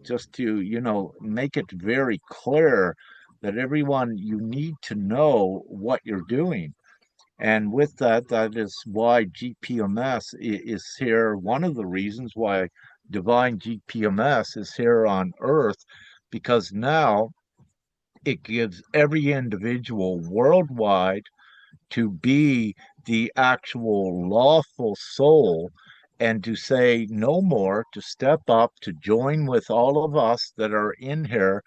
Just to, make it very clear that everyone, you need to know what you're doing. And with that, that is why GPMS is here. One of the reasons why Divine GPMS is here on Earth, because now it gives every individual worldwide to be the actual lawful soul and to say no more, to step up, to join with all of us that are in here,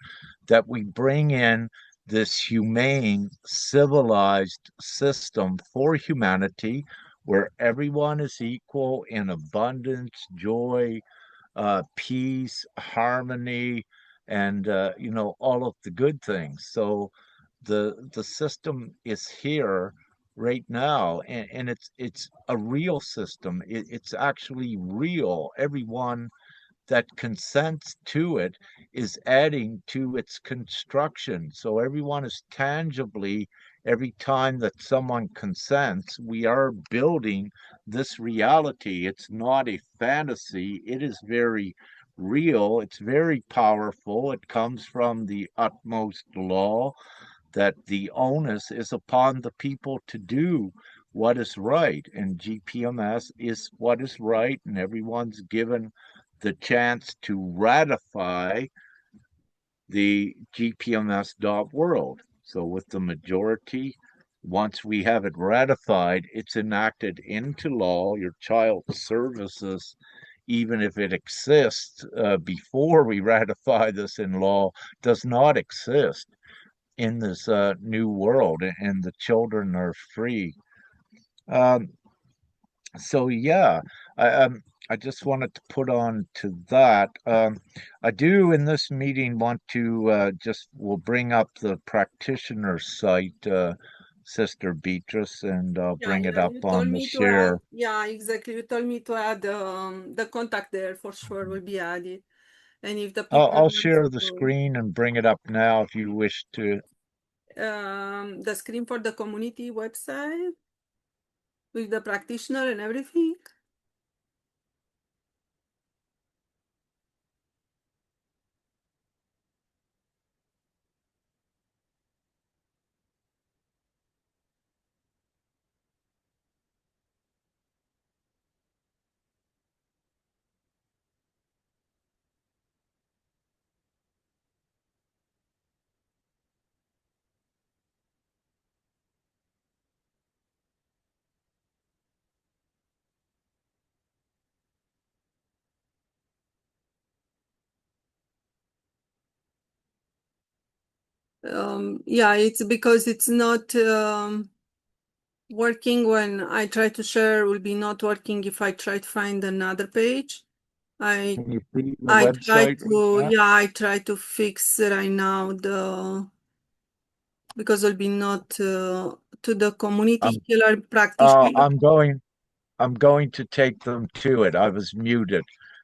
that we bring in this humane, civilized system for humanity where everyone is equal in abundance, joy, peace, harmony, and all of the good things. So the system is here right now, and it's a real system. It's actually real. Everyone that consents to it is adding to its construction. So everyone is tangibly, every time that someone consents, we are building this reality. It's not a fantasy, it is very real, it's very powerful. It comes from the utmost law that the onus is upon the people to do what is right, and GPMS is what is right, and everyone's given the chance to ratify the gpms.world. So with the majority, once we have it ratified, it's enacted into law. Your child services, even if it exists before we ratify this in law, does not exist in this new world, and the children are free. Um, so yeah, I just wanted to put on to that. I do in this meeting want to just we'll bring up the practitioner site, Sister Beatrice, and I'll Yeah, bring it yeah, up you told on the me to add, share. yeah, exactly. You told me to add the contact there for sure will be added. And if the people I'll want share the to, screen and bring it up now if you wish to. the screen for the community website with the practitioner and everything. Yeah, it's because it's not working when I try to share, will be not working if I try to find another page. I Can you see the I try website right to, now? yeah, I try to fix right now because it'll be not to the community I'm healer practitioner. I'm going to take them to it. I was muted.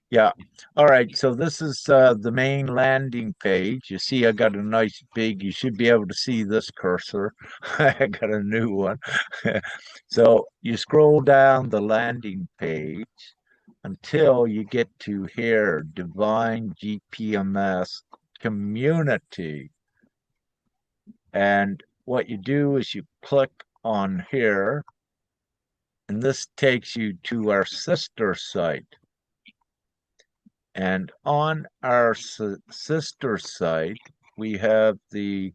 Yeah. All right. So this is the main landing page. You see, I got a nice big, you should be able to see this cursor. I got a new one. So you scroll down the landing page until you get to here, Divine GPMS Community. And what you do is you click on here, and this takes you to our sister site. And on our sister site, we have the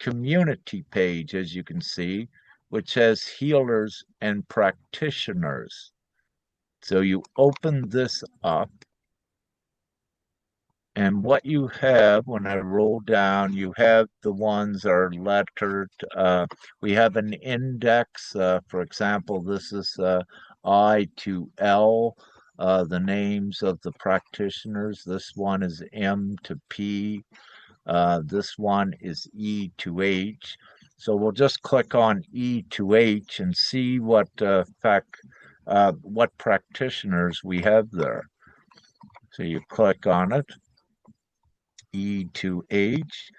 community page, as you can see, which has healers and practitioners. So you open this up, and what you have when I roll down, you have the ones are lettered. We have an index. For example, this is I to L, the names of the practitioners. This one is M to P. This one is E to H. So we'll just click on E to H and see what practitioners we have there. So you click on it. E to H.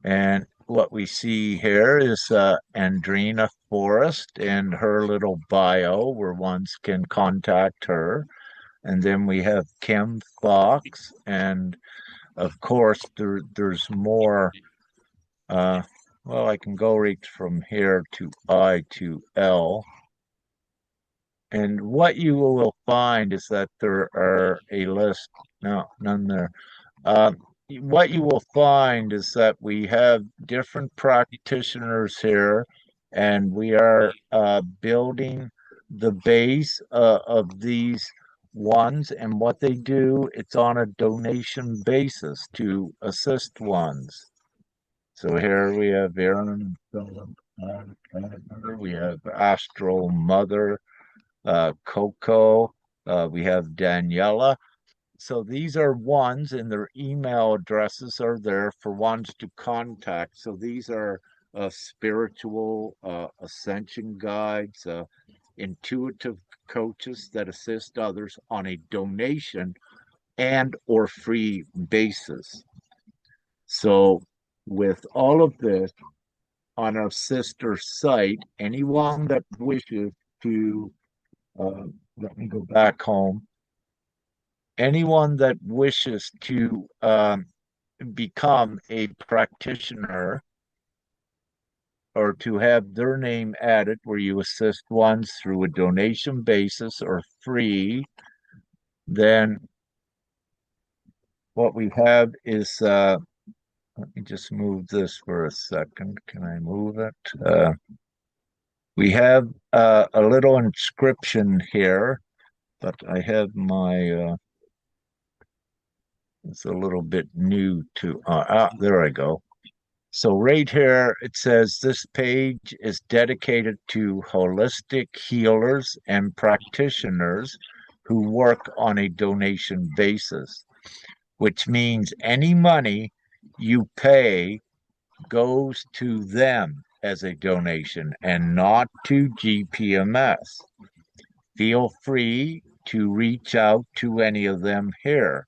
And what we see here is Andrina Forrest and her little bio where ones can contact her. And then we have Kim Fox. And of course, there's more. Uh, well, I can go right from here to I to L. And what you will find is that there are a list. No, none there. Uh, what you will find is that we have different practitioners here, and we are building the base of these ones. And what they do, it's on a donation basis to assist ones. So here we have Aaron, we have Astral Mother, Coco, we have Daniela. So these are ones, and their email addresses are there for ones to contact. So these are spiritual ascension guides, intuitive coaches that assist others on a donation and or free basis. So with all of this on our sister site, anyone that wishes to, let me go back home, anyone that wishes to become a practitioner or to have their name added where you assist ones through a donation basis or free, then what we have is Let me just move this for a second. Can I move it? We have a little inscription here, but I have my, it's a little bit new to, there I go. So right here, it says this page is dedicated to holistic healers and practitioners who work on a donation basis, which means any money you pay goes to them as a donation and not to GPMS. Feel free to reach out to any of them here,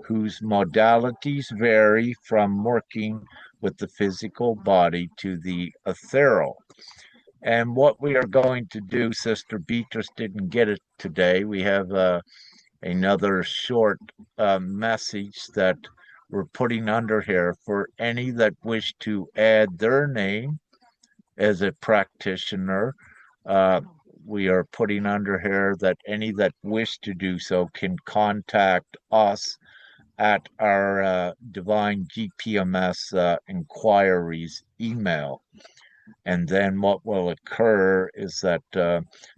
whose modalities vary from working with the physical body to the ethereal. And what we are going to do, Sister Beatrice didn't get it today. We have another short message that we're putting under here for any that wish to add their name as a practitioner. Uh, we are putting under here that any that wish to do so can contact us at our Divine GPMS inquiries email. And then what will occur is that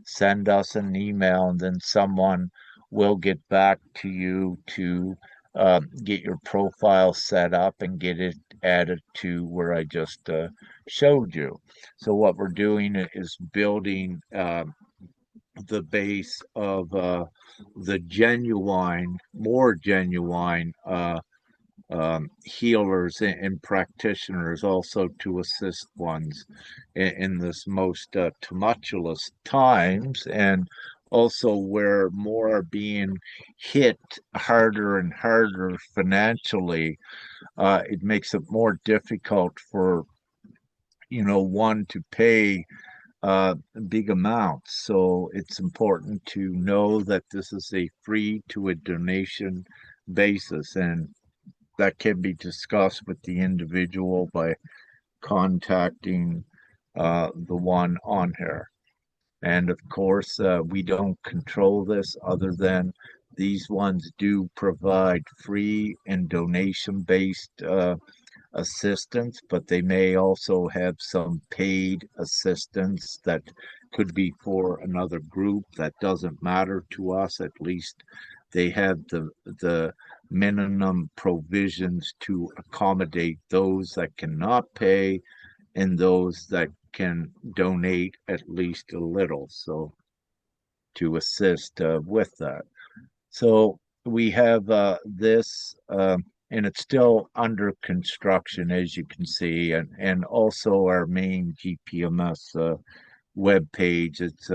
send us an email, and then someone will get back to you to get your profile set up and get it added to where I just showed you. So what we're doing is building the base of the genuine, more genuine healers and practitioners, also to assist ones in this most tumultuous times, and also where more are being hit harder and harder financially. It makes it more difficult for one to pay big amounts. So it's important to know that this is a free to a donation basis, and that can be discussed with the individual by contacting the one on here. And of course, we don't control this other than these ones do provide free and donation based assistance, but they may also have some paid assistance that could be for another group. That doesn't matter to us. At least they have the minimum provisions to accommodate those that cannot pay and those that can donate at least a little, so to assist with that. So we have this, and it's still under construction, as you can see, and also our main GPMS web page. It's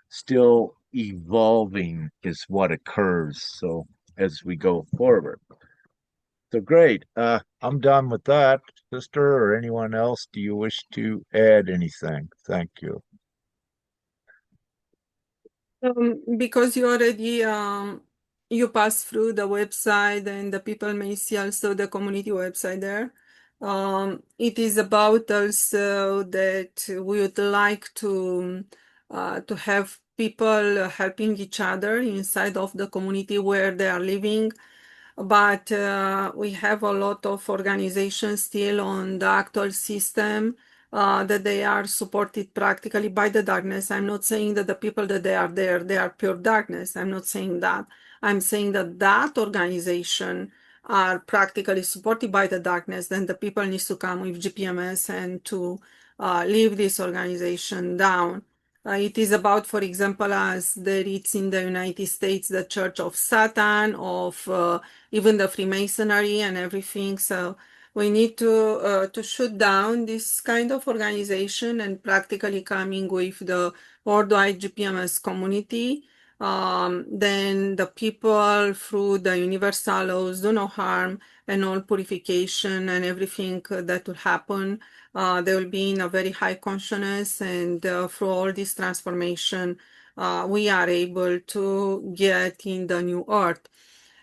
still evolving, is what occurs. So as we go forward. So great. I'm done with that, sister, or anyone else. Do you wish to add anything? Thank you. Because you already you pass through the website, and the people may see also the community website there. It is about also that we would like to have people helping each other inside of the community where they are living. But we have a lot of organizations still on the actual system that they are supported practically by the darkness. I'm not saying that the people that they are there, they are pure darkness. I'm not saying that. I'm saying that that organization are practically supported by the darkness. Then the people needs to come with GPMS and to leave this organization down. It is about, for example, as there is in the United States, the Church of Satan, of even the Freemasonry and everything. So we need to shoot down this kind of organization and practically coming with the worldwide GPMS community. Then the people through the universal laws do no harm and all purification and everything that will happen. They will be in a very high consciousness, and through all this transformation, we are able to get in the new earth.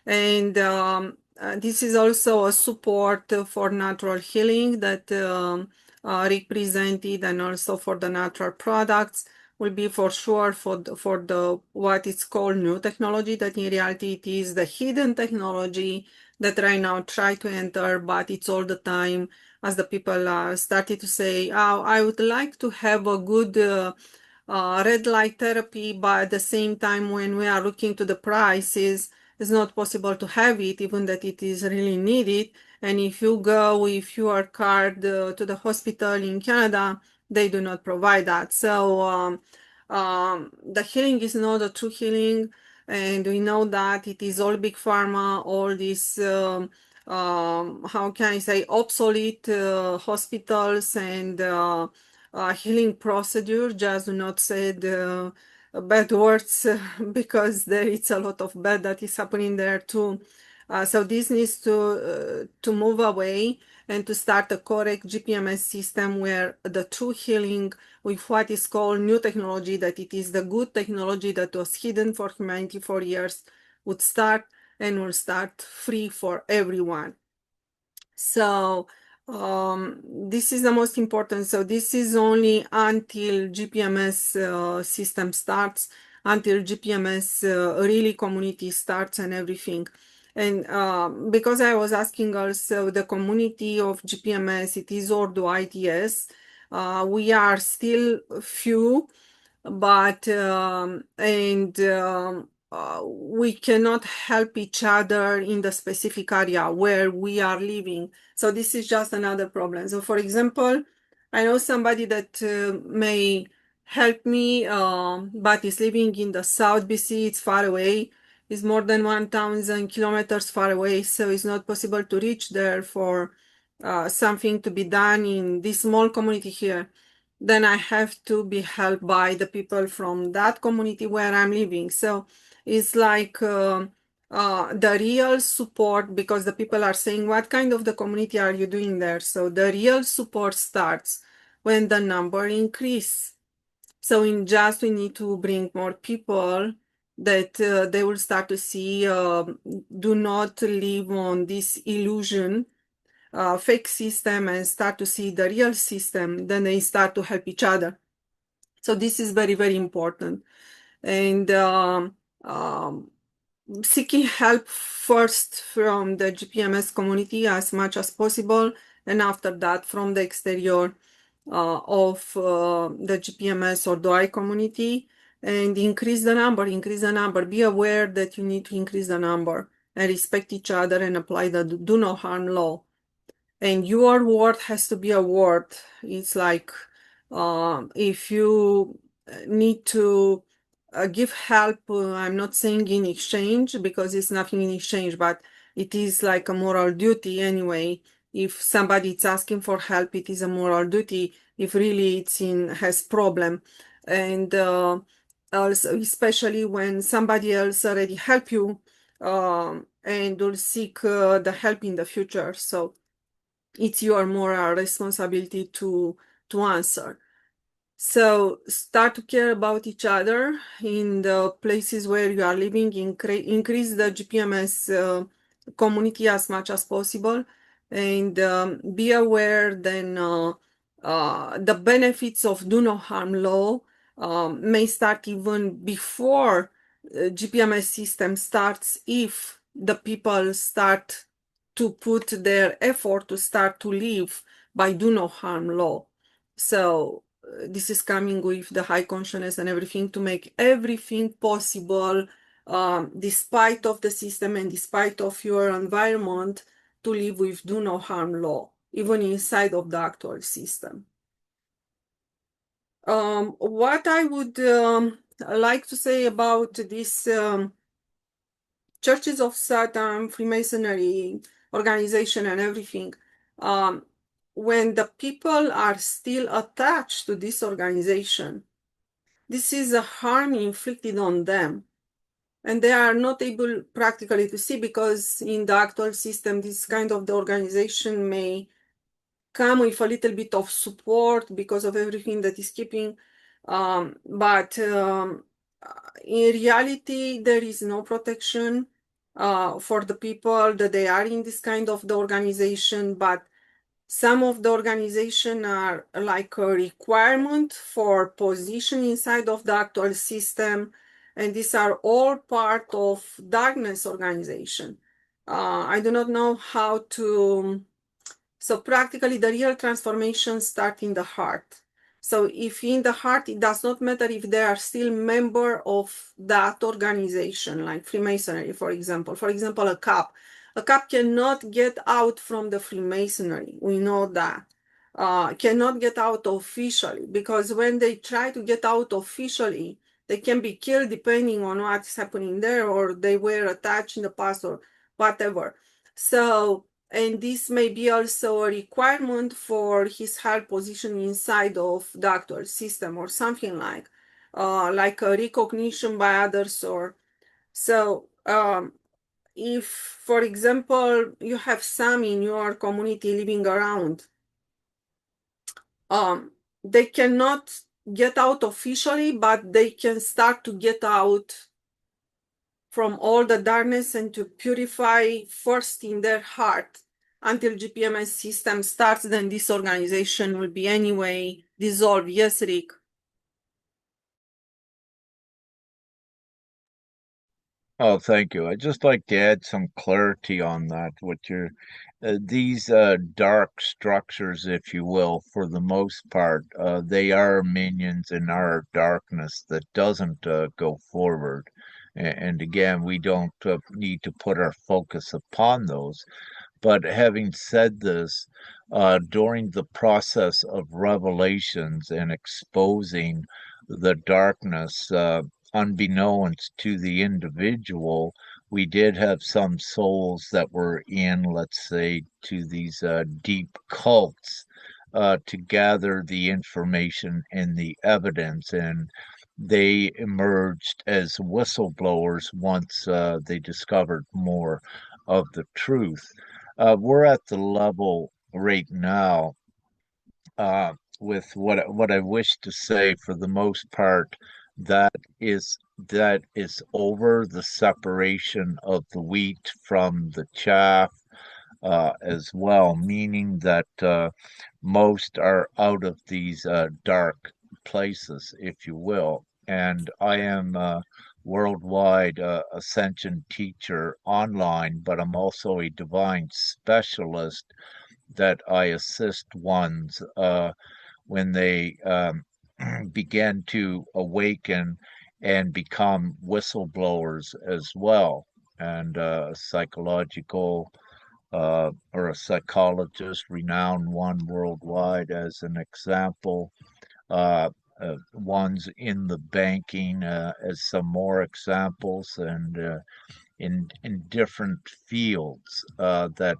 And this is also a support for natural healing that represented, and also for the natural products. will be for sure for the what it's called new technology, that in reality it is the hidden technology that right now try to enter, but it's all the time as the people started to say, oh, I would like to have a good red light therapy, but at the same time, when we are looking to the prices, it's not possible to have it, even that it is really needed. And if you go with your card to the hospital in Canada, they do not provide that. So the healing is not a true healing, and we know that it is all big pharma, all these how can I say, obsolete hospitals and healing procedure. Just do not say the bad words because there is a lot of bad that is happening there too. So this needs to move away and to start a correct GPMS system where the true healing with what is called new technology, that it is the good technology that was hidden for humanity for years, would start and will start free for everyone. So this is the most important. So this is only until GPMS system starts, until GPMS really community starts and everything. And because I was asking also the community of GPMS, it is worldwide, yes. We are still few, but we cannot help each other in the specific area where we are living. So this is just another problem. So for example, I know somebody that may help me, but is living in the South BC. It's far away. It's more than 1,000 kilometers far away, so it's not possible to reach there for something to be done in this small community here. Then I have to be helped by the people from that community where I'm living. So it's like the real support, because the people are saying, what kind of the community are you doing there? So the real support starts when the number increase. So in just we need to bring more people that they will start to see, do not live on this illusion fake system, and start to see the real system. Then they start to help each other. So this is very, very important. And seeking help first from the GPMS community as much as possible, and after that from the exterior of the GPMS or DOI community, and increase the number. Be aware that you need to increase the number and respect each other and apply the do no harm law. And your word has to be a word. It's like if you need to give help, I'm not saying in exchange, because it's nothing in exchange, but it is like a moral duty anyway. If somebody is asking for help, it is a moral duty if really it's has problem. And also, especially when somebody else already help you and will seek the help in the future. So it's your moral responsibility to answer. So start to care about each other in the places where you are living. Increase the GPMS community as much as possible, and be aware then the benefits of do no harm law may start even before GPMS system starts, if the people start to put their effort to start to live by do no harm law. So this is coming with the high consciousness and everything to make everything possible, despite of the system and despite of your environment, to live with do no harm law, even inside of the actual system. What I would like to say about this Churches of Satan, Freemasonry organization and everything, when the people are still attached to this organization, this is a harm inflicted on them. And they are not able practically to see, because in the actual system, this kind of the organization may come with a little bit of support because of everything that is keeping. But in reality, there is no protection for the people that they are in this kind of the organization. But Some of the organization are like a requirement for position inside of the actual system, and these are all part of darkness organization. I do not know how to. So practically the real transformation starts in the heart. So if in the heart, it does not matter if they are still member of that organization, like Freemasonry, for example. For example, a cup. A cup cannot get out from the Freemasonry. We know that. Cannot get out officially, because when they try to get out officially, they can be killed depending on what's happening there, or they were attached in the past or whatever. So, and this may be also a requirement for his higher position inside of the actual system or something like a recognition by others. Or so if, for example, you have some in your community living around, they cannot get out officially, but they can start to get out from all the darkness and to purify first in their heart until GPMS system starts. Then this organization will be anyway dissolved. Yes, Rick. Oh, thank you. I'd just like to add some clarity on that. These dark structures, if you will, for the most part, they are minions in our darkness that doesn't go forward. And again, we don't need to put our focus upon those. But having said this, during the process of revelations and exposing the darkness, unbeknownst to the individual, we did have some souls that were in, let's say, to these deep cults to gather the information and the evidence. And they emerged as whistleblowers once they discovered more of the truth. We're at the level right now with what I wish to say for the most part that is over the separation of the wheat from the chaff as well, meaning that most are out of these dark places, if you will. And I am a worldwide ascension teacher online, but I'm also a divine specialist that I assist ones when they begin to awaken and become whistleblowers as well. And psychological or a psychologist, renowned one worldwide, as an example. Uh, Ones in the banking as some more examples, and in different fields that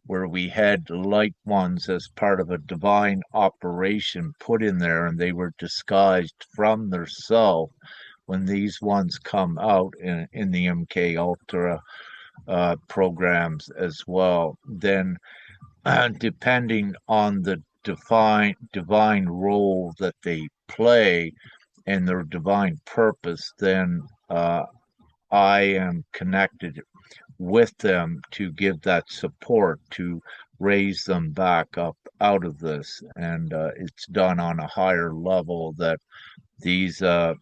where we had light ones as part of a divine operation put in there, and they were disguised from their self. When these ones come out in the MK Ultra programs as well, then depending on the divine role that they play and their divine purpose, then I am connected with them to give that support to raise them back up out of this. And it's done on a higher level that these uh,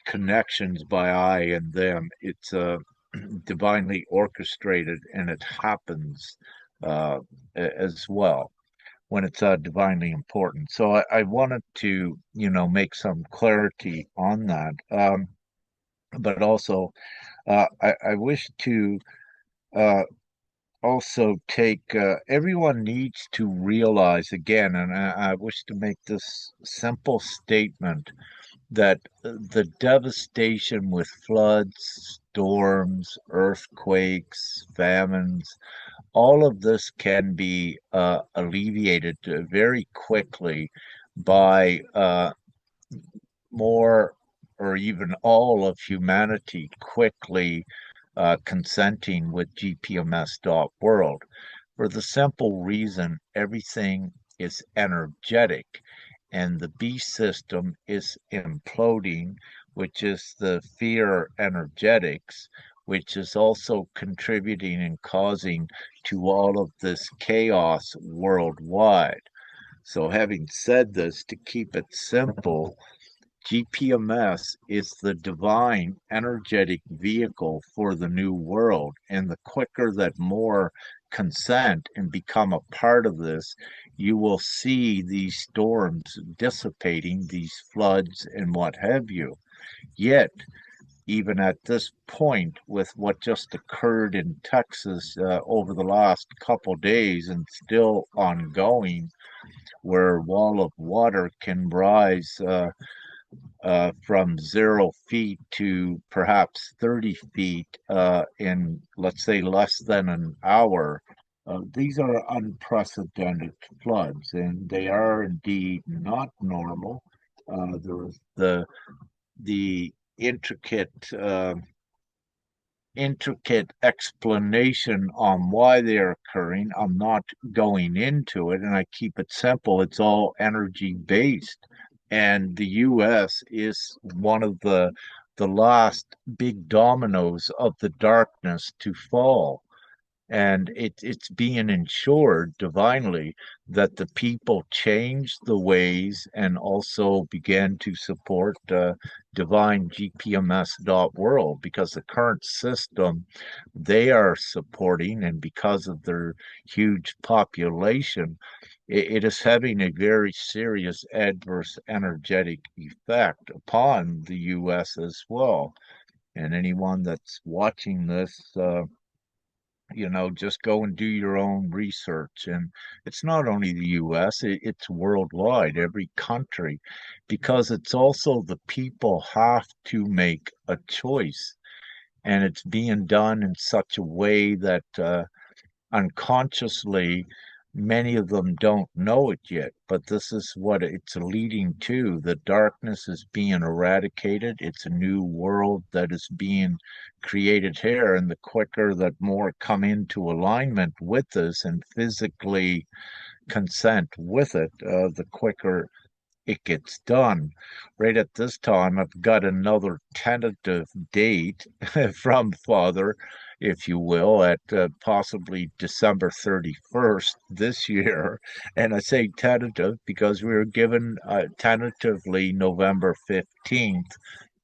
connections by I and them, it's divinely orchestrated, and it happens uh, as well when it's divinely important. So I wanted to, make some clarity on that. But also, I wish to uh, also take, everyone needs to realize again, and I wish to make this simple statement that the devastation with floods, storms, earthquakes, famines, all of this can be alleviated very quickly by more or even all of humanity quickly consenting with GPMS.world, for the simple reason everything is energetic and the beast system is imploding, which is the fear energetics, which is also contributing and causing to all of this chaos worldwide. So, having said this, to keep it simple, GPMS is the divine energetic vehicle for the new world. And the quicker that more consent and become a part of this, you will see these storms dissipating, these floods, and what have you. Yet, even at this point, with what just occurred in Texas over the last couple days and still ongoing, where a wall of water can rise from 0 feet to perhaps 30 feet in, let's say, less than an hour. These are unprecedented floods, and they are indeed not normal. There is the intricate explanation on why they are occurring. I'm not going into it, and I keep it simple. It's all energy based, and the U.S. is one of the last big dominoes of the darkness to fall. And it's being ensured divinely that the people change the ways and also begin to support Divine-gpms.world, because the current system they are supporting, and because of their huge population, it is having a very serious adverse energetic effect upon the U.S. as well. And anyone that's watching this, just go and do your own research. And it's not only the US, it's worldwide, every country, because it's also the people have to make a choice. And it's being done in such a way that unconsciously, many of them don't know it yet, but this is what it's leading to. The darkness is being eradicated. It's a new world that is being created here. And the quicker that more come into alignment with this and physically consent with it, the quicker it gets done. Right at this time, I've got another tentative date from Father, if you will, at possibly December 31st this year. And I say tentative because we were given tentatively November 15th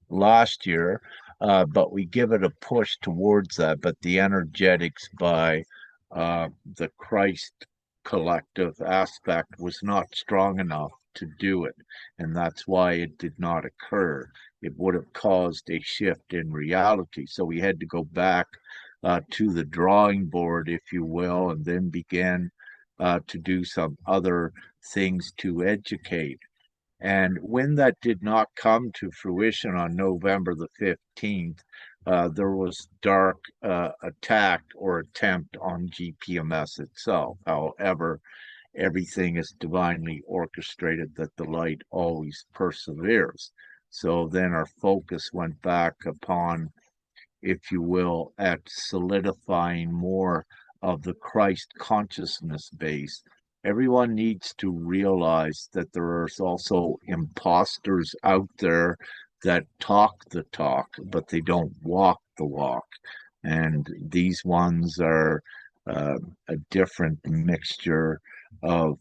last year, but we give it a push towards that. But the energetics by the Christ collective aspect was not strong enough to do it, and that's why it did not occur. It would have caused a shift in reality. So we had to go back to the drawing board, if you will, and then began to do some other things to educate. And when that did not come to fruition on November the 15th, there was dark attack or attempt on GPMS itself. However, everything is divinely orchestrated that the light always perseveres. So then our focus went back upon, if you will, at solidifying more of the Christ consciousness base. Everyone needs to realize that there are also imposters out there that talk the talk, but they don't walk the walk. And these ones are a different mixture of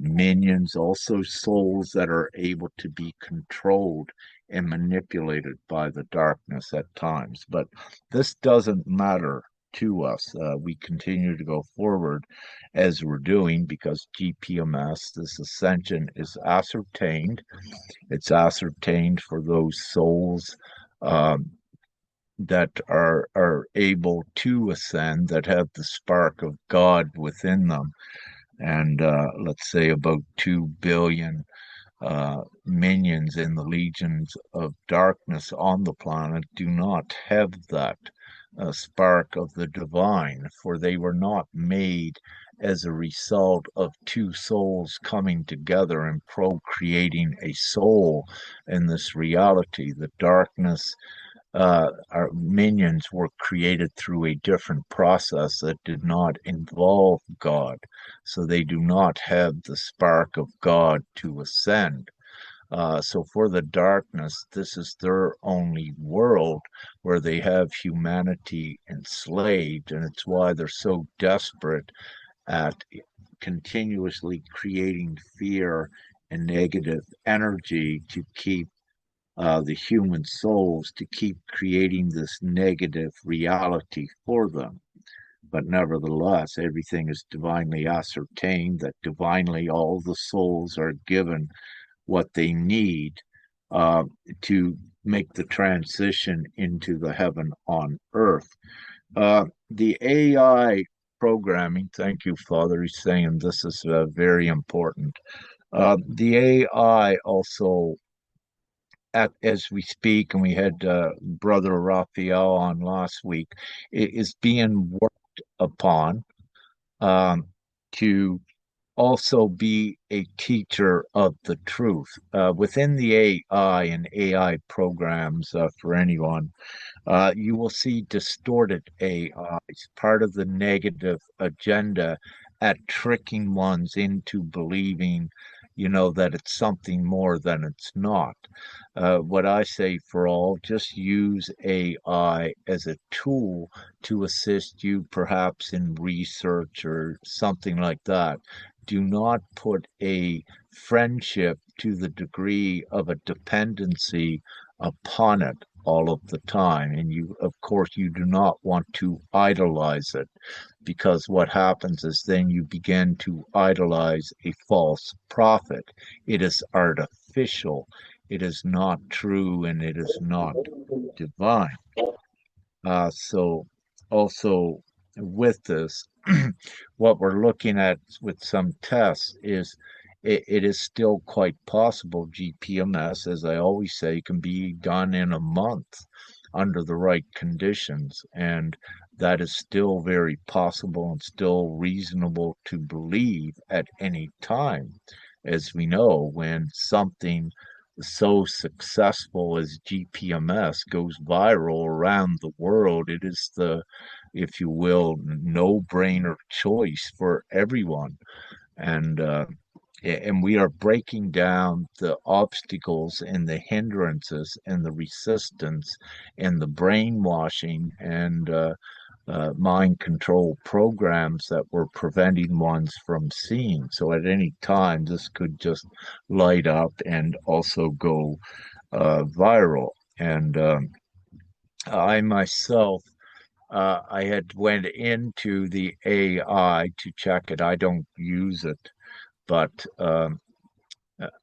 minions, also souls that are able to be controlled and manipulated by the darkness at times. But this doesn't matter to us. We continue to go forward as we're doing, because GPMS, this ascension, is ascertained. It's ascertained for those souls that are able to ascend, that have the spark of God within them. And let's say about 2 billion minions in the legions of darkness on the planet do not have that spark of the divine, for they were not made as a result of two souls coming together and procreating a soul in this reality. The darkness, our minions were created through a different process that did not involve God, so they do not have the spark of God to ascend. So for the darkness, this is their only world where they have humanity enslaved, and it's why they're so desperate at continuously creating fear and negative energy to keep the human souls, to keep creating this negative reality for them. But nevertheless, everything is divinely ascertained, that divinely all the souls are given what they need uh, to make the transition into the heaven on earth. The AI programming, thank you, Father, he's saying this is very important. The AI also, as we speak, and we had Brother Raphael on last week, is being worked upon um, to also be a teacher of the truth. Within the AI and AI programs for anyone, you will see distorted AIs, part of the negative agenda at tricking ones into believing, that it's something more than it's not. What I say for all, just use AI as a tool to assist you perhaps in research or something like that. Do not put a friendship to the degree of a dependency upon it all of the time. And you, of course, you do not want to idolize it, because what happens is then you begin to idolize a false prophet. It is artificial, it is not true, and it is not divine. So also with this, what we're looking at with some tests is it is still quite possible. GPMS, as I always say, can be done in a month under the right conditions, and that is still very possible and still reasonable to believe at any time. As we know, when something so successful as GPMS goes viral around the world, it is the, if you will, no-brainer choice for everyone. And and we are breaking down the obstacles and the hindrances and the resistance and the brainwashing and mind control programs that were preventing ones from seeing. So at any time, this could just light up and also go viral. And I myself, I had went into the AI to check it. I don't use it, but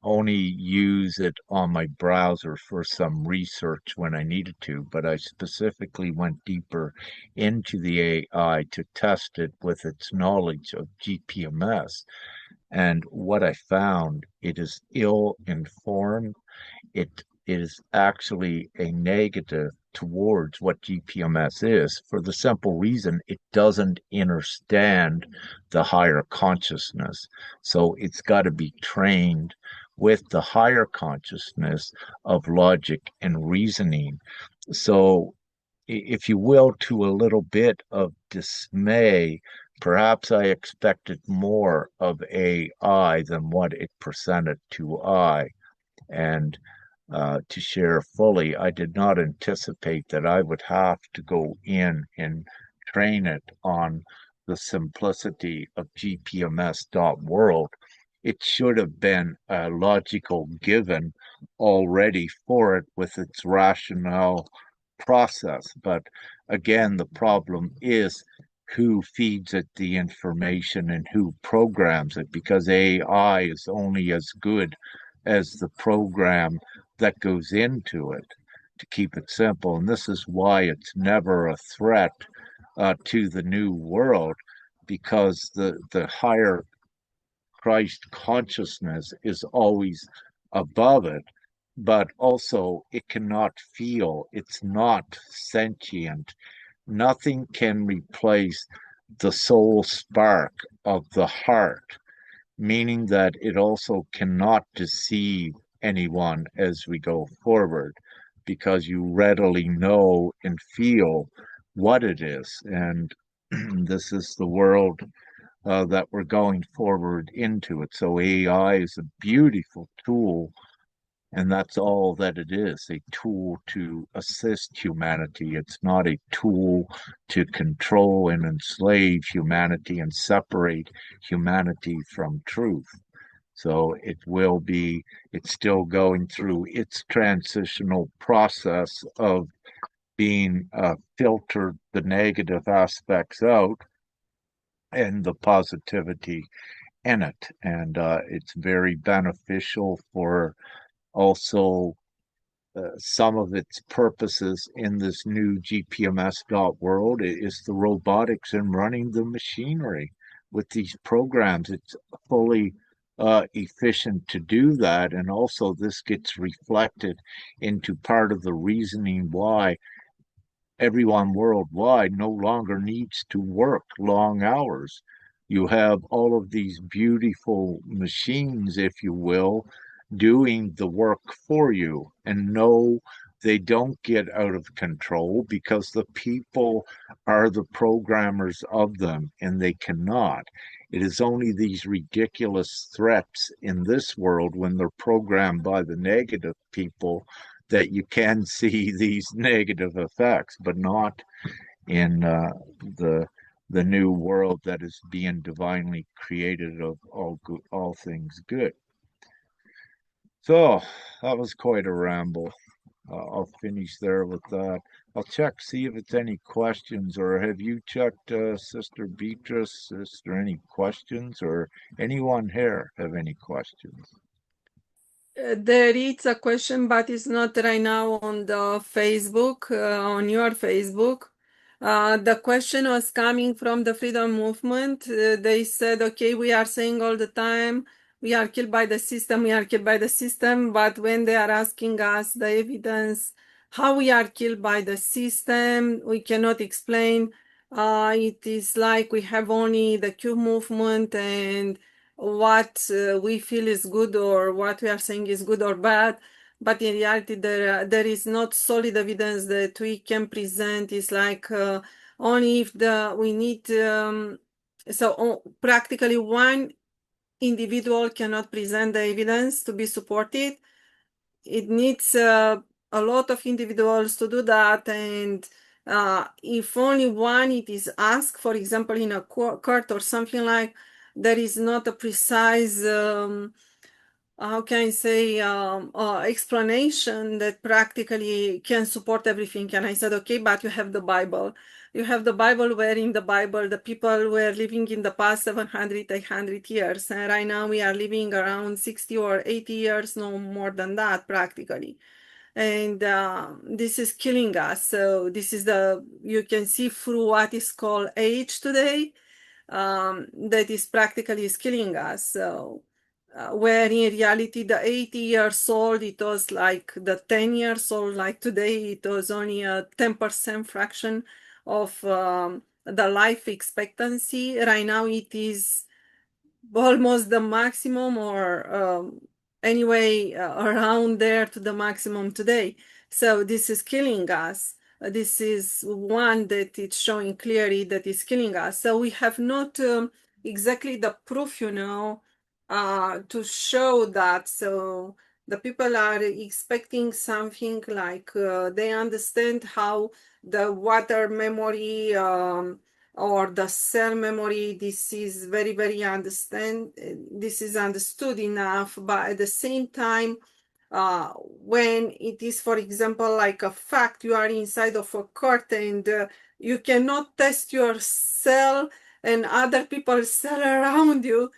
only use it on my browser for some research when I needed to. But I specifically went deeper into the AI to test it with its knowledge of GPMS. And what I found, it is ill informed. It is actually a negative towards what GPMS is, for the simple reason it doesn't understand the higher consciousness. So it's got to be trained with the higher consciousness of logic and reasoning. So, if you will, to a little bit of dismay, perhaps I expected more of AI than what it presented to I. And to share fully, I did not anticipate that I would have to go in and train it on the simplicity of gpms.world. It should have been a logical given already for it with its rationale process. But again, the problem is who feeds it the information and who programs it, because AI is only as good as the program that goes into it, to keep it simple. And this is why it's never a threat to the new world, because the higher Christ consciousness is always above it, but also it cannot feel, it's not sentient. Nothing can replace the soul spark of the heart, meaning that it also cannot deceive anyone as we go forward, because you readily know and feel what it is. And this is the world that we're going forward into it. So AI is a beautiful tool And that's all that it is, a tool to assist humanity. It's not a tool to control and enslave humanity and separate humanity from truth. So it's still going through its transitional process of being filtered the negative aspects out and the positivity in it. And it's very beneficial for also some of its purposes in this new GPMS.world is the robotics and running the machinery with these programs. It's fully efficient to do that. And also, this gets reflected into part of the reasoning why everyone worldwide no longer needs to work long hours. You have all of these beautiful machines, if you will, doing the work for you. And no, they don't get out of control because the people are the programmers of them and they cannot. It is only these ridiculous threats in this world when they're programmed by the negative people that you can see these negative effects, but not in the the new world that is being divinely created of all things good. So that was quite a ramble. I'll finish there with that. I'll check, see if it's any questions, or have you checked, Sister Beatrice? Is there any questions, or anyone here have any questions? There is a question, but it's not right now on the Facebook, on your Facebook. The question was coming from the freedom movement. They said, okay, we are saying all the time, we are killed by the system, we are killed by the system. But when they are asking us the evidence, how we are killed by the system, we cannot explain. It is like we have only the Q movement and what we feel is good or what we are saying is good or bad, but in reality there is not solid evidence that we can present. It's like only if we need practically one individual cannot present the evidence to be supported. It needs a lot of individuals to do that, and if only one it is asked, for example in a court or something, like there is not a precise how can I say explanation that practically can support everything. And I said, okay, but you have the Bible. You have the Bible, where in the Bible the people were living in the past 700, 800 years. And right now we are living around 60 or 80 years, no more than that practically. And this is killing us. So this is you can see through what is called age today, that is practically is killing us. So where in reality the 80 years old, it was like the 10 years old, like today it was only a 10% fraction of the life expectancy. Right now it is almost the maximum, or anyway around there to the maximum today. So this is killing us. This is one that it's showing clearly that is killing us. So we have not exactly the proof, to show that. So the people are expecting something like they understand how the water memory or the cell memory, this is this is understood enough, but at the same time, when it is, for example, like a fact, you are inside of a court and you cannot test your cell and other people's cell around you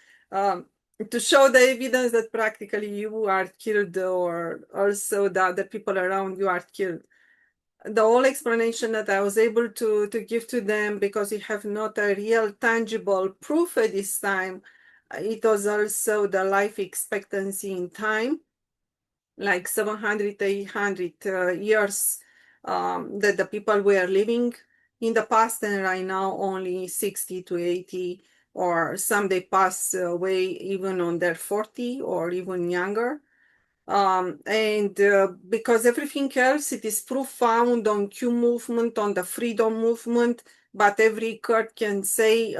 to show the evidence that practically you are killed, or also the other people around you are killed. The whole explanation that I was able to give to them, because we have not a real tangible proof at this time, it was also the life expectancy in time, like 700, 800 years that the people were living in the past, and right now only 60 to 80, or some they pass away even on their 40 or even younger. And because everything else, it is proof found on Q movement, on the freedom movement, but every court can say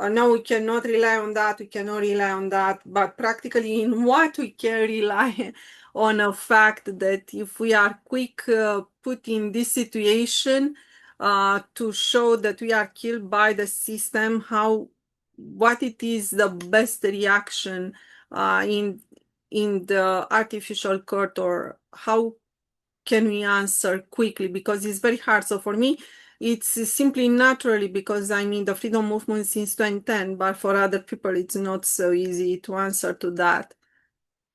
no, we cannot rely on that, we cannot rely on that, but practically in what we can rely on a fact that if we are quick put in this situation to show that we are killed by the system, what it is the best reaction in the artificial court, or how can we answer quickly, because it's very hard. So for me, it's simply naturally because I'm in the freedom movement since 2010, but for other people, it's not so easy to answer to that.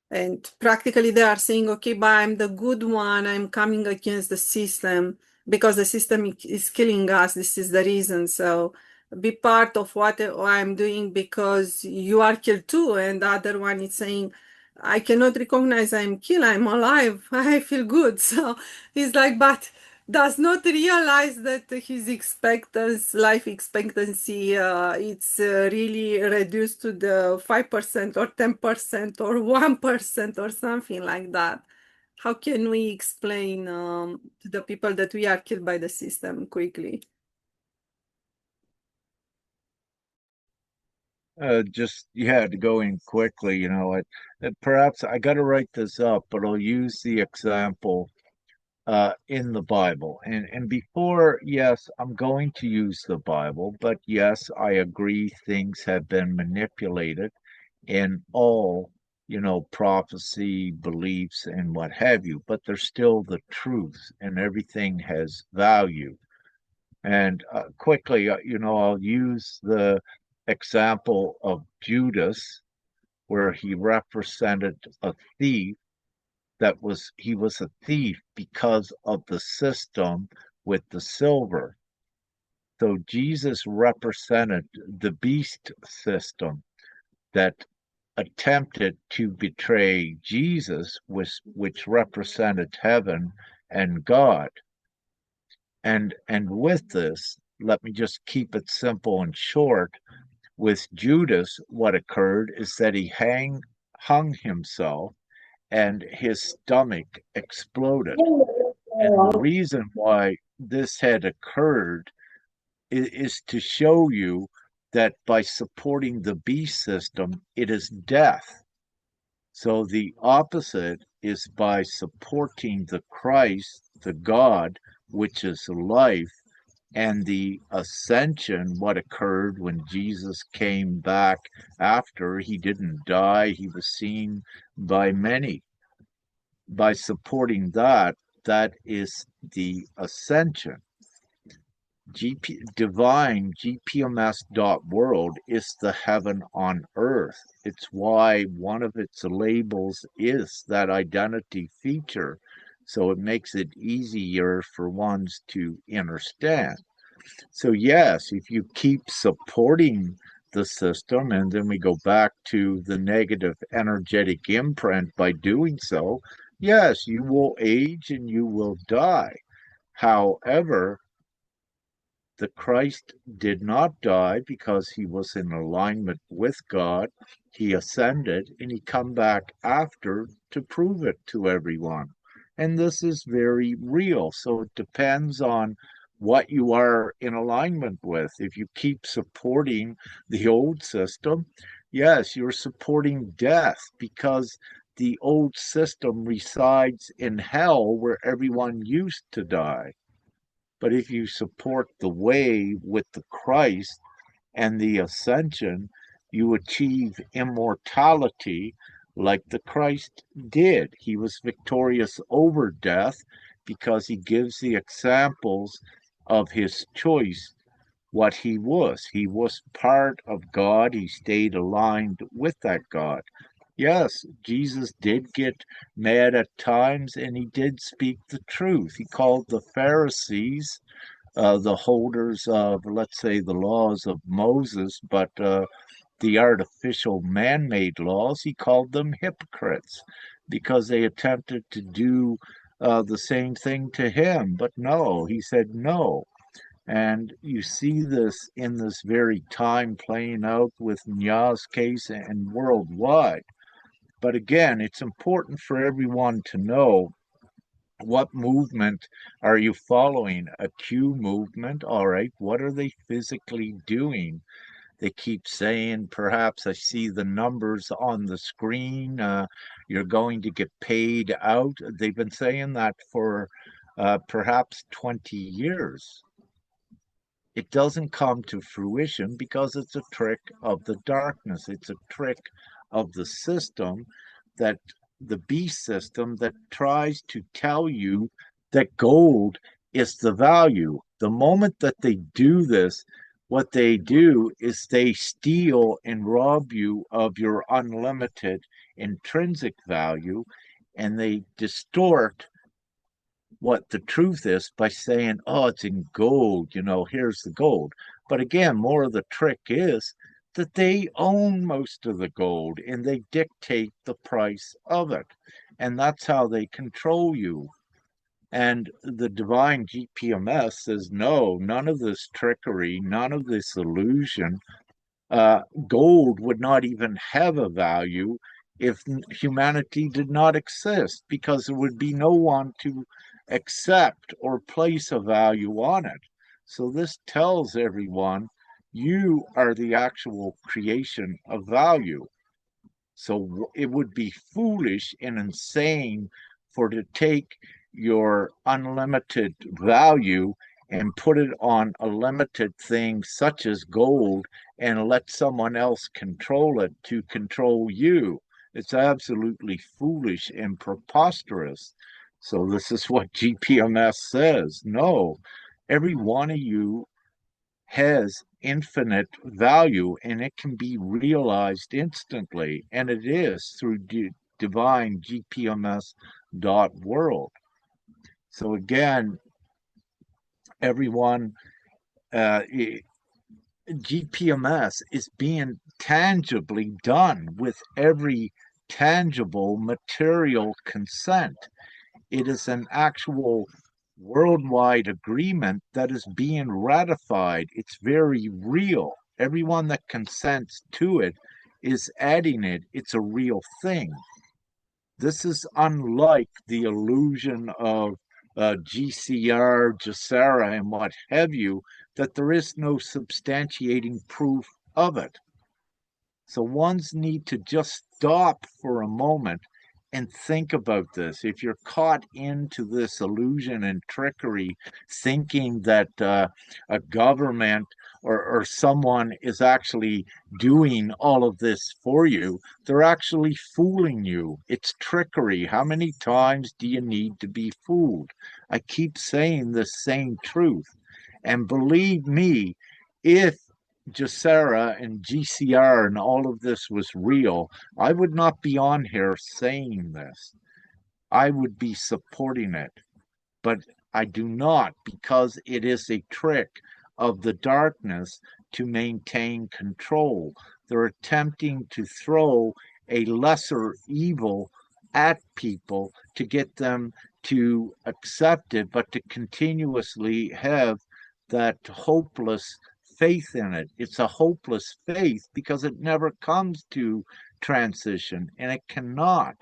And practically they are saying, okay, but I'm the good one, I'm coming against the system because the system is killing us. This is the reason. So be part of what I'm doing because you are killed too. And the other one is saying, I cannot recognize I'm killed, I'm alive, I feel good. So he's like, but does not realize that his life expectancy it's really reduced to the 5% or 10% or 1% or something like that. How can we explain to the people that we are killed by the system quickly? Just yeah, to go in quickly, perhaps I got to write this up, but I'll use the example in the Bible. And before, yes, I'm going to use the Bible, but yes, I agree things have been manipulated in all, prophecy, beliefs, and what have you, but they're still the truth, and everything has value. And quickly, I'll use the example of Judas, where he represented a thief he was a thief because of the system with the silver. So Jesus represented the beast system that attempted to betray Jesus, which represented heaven and God. And with this, let me just keep it simple and short. With Judas, what occurred is that he hung himself and his stomach exploded. And the reason why this had occurred is to show you that by supporting the beast system, it is death. So the opposite is by supporting the Christ, the God, which is life, and the ascension, what occurred when Jesus came back after he didn't die, he was seen by many. By supporting that, that is the ascension. Divine-gpms.world is the heaven on earth. It's why one of its labels is that identity feature. So it makes it easier for ones to understand. So, yes, if you keep supporting the system, and then we go back to the negative energetic imprint by doing so, yes, you will age and you will die. However, the Christ did not die because he was in alignment with God. He ascended and he come back after to prove it to everyone. And this is very real. So it depends on what you are in alignment with. If you keep supporting the old system, yes, you're supporting death because the old system resides in hell where everyone used to die. But if you support the way with the Christ and the ascension, you achieve immortality like the Christ did. He was victorious over death because he gives the examples of his choice what he was. He was part of God. He stayed aligned with that God. Yes, Jesus did get mad at times and he did speak the truth. He called the Pharisees the holders of, let's say, the laws of Moses, but the artificial man made laws, he called them hypocrites because they attempted to do the same thing to him. But no, he said no. And you see this in this very time playing out with Nya's case and worldwide. But again, it's important for everyone to know what movement are you following? A Q movement? All right. What are they physically doing? They keep saying, perhaps I see the numbers on the screen, you're going to get paid out. They've been saying that for perhaps 20 years. It doesn't come to fruition because it's a trick of the darkness. It's a trick of the system, that the beast system, that tries to tell you that gold is the value. The moment that they do this, what they do is they steal and rob you of your unlimited intrinsic value, and they distort what the truth is by saying, oh, it's in gold, here's the gold. But again, more of the trick is that they own most of the gold and they dictate the price of it. And that's how they control you. And the divine GPMS says, no, none of this trickery, none of this illusion. Gold would not even have a value if humanity did not exist, because there would be no one to accept or place a value on it. So this tells everyone you are the actual creation of value. So it would be foolish and insane for to take your unlimited value and put it on a limited thing such as gold and let someone else control it to control you. It's absolutely foolish and preposterous. So this is what GPMS says. No, every one of you has infinite value and it can be realized instantly. And it is through Divine-gpms.world. So again, everyone, GPMS is being tangibly done with every tangible material consent. It is an actual worldwide agreement that is being ratified. It's very real. Everyone that consents to it is adding it. It's a real thing. This is unlike the illusion of GCR, GESARA, and what have you, that there is no substantiating proof of it. So ones need to just stop for a moment and think about this. If you're caught into this illusion and trickery, thinking that a government or someone is actually doing all of this for you, they're actually fooling you. It's trickery. How many times do you need to be fooled? I keep saying the same truth. And believe me, if GESARA and GCR and all of this was real, I would not be on here saying this. I would be supporting it. But I do not, because it is a trick of the darkness to maintain control. They're attempting to throw a lesser evil at people to get them to accept it, but to continuously have that hopeless faith in it. It's a hopeless faith because it never comes to transition, and it cannot.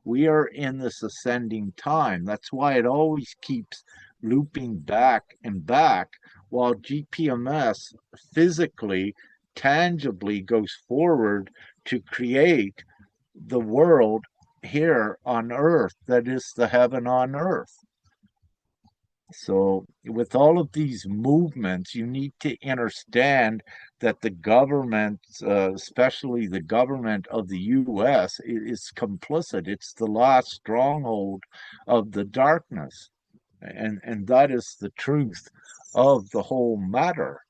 We are in this ascending time. That's why it always keeps looping back and back, while GPMS physically, tangibly goes forward to create the world here on earth that is the heaven on earth. So, with all of these movements, you need to understand that the government, especially the government of the US, is complicit. It's the last stronghold of the darkness. And that is the truth of the whole matter.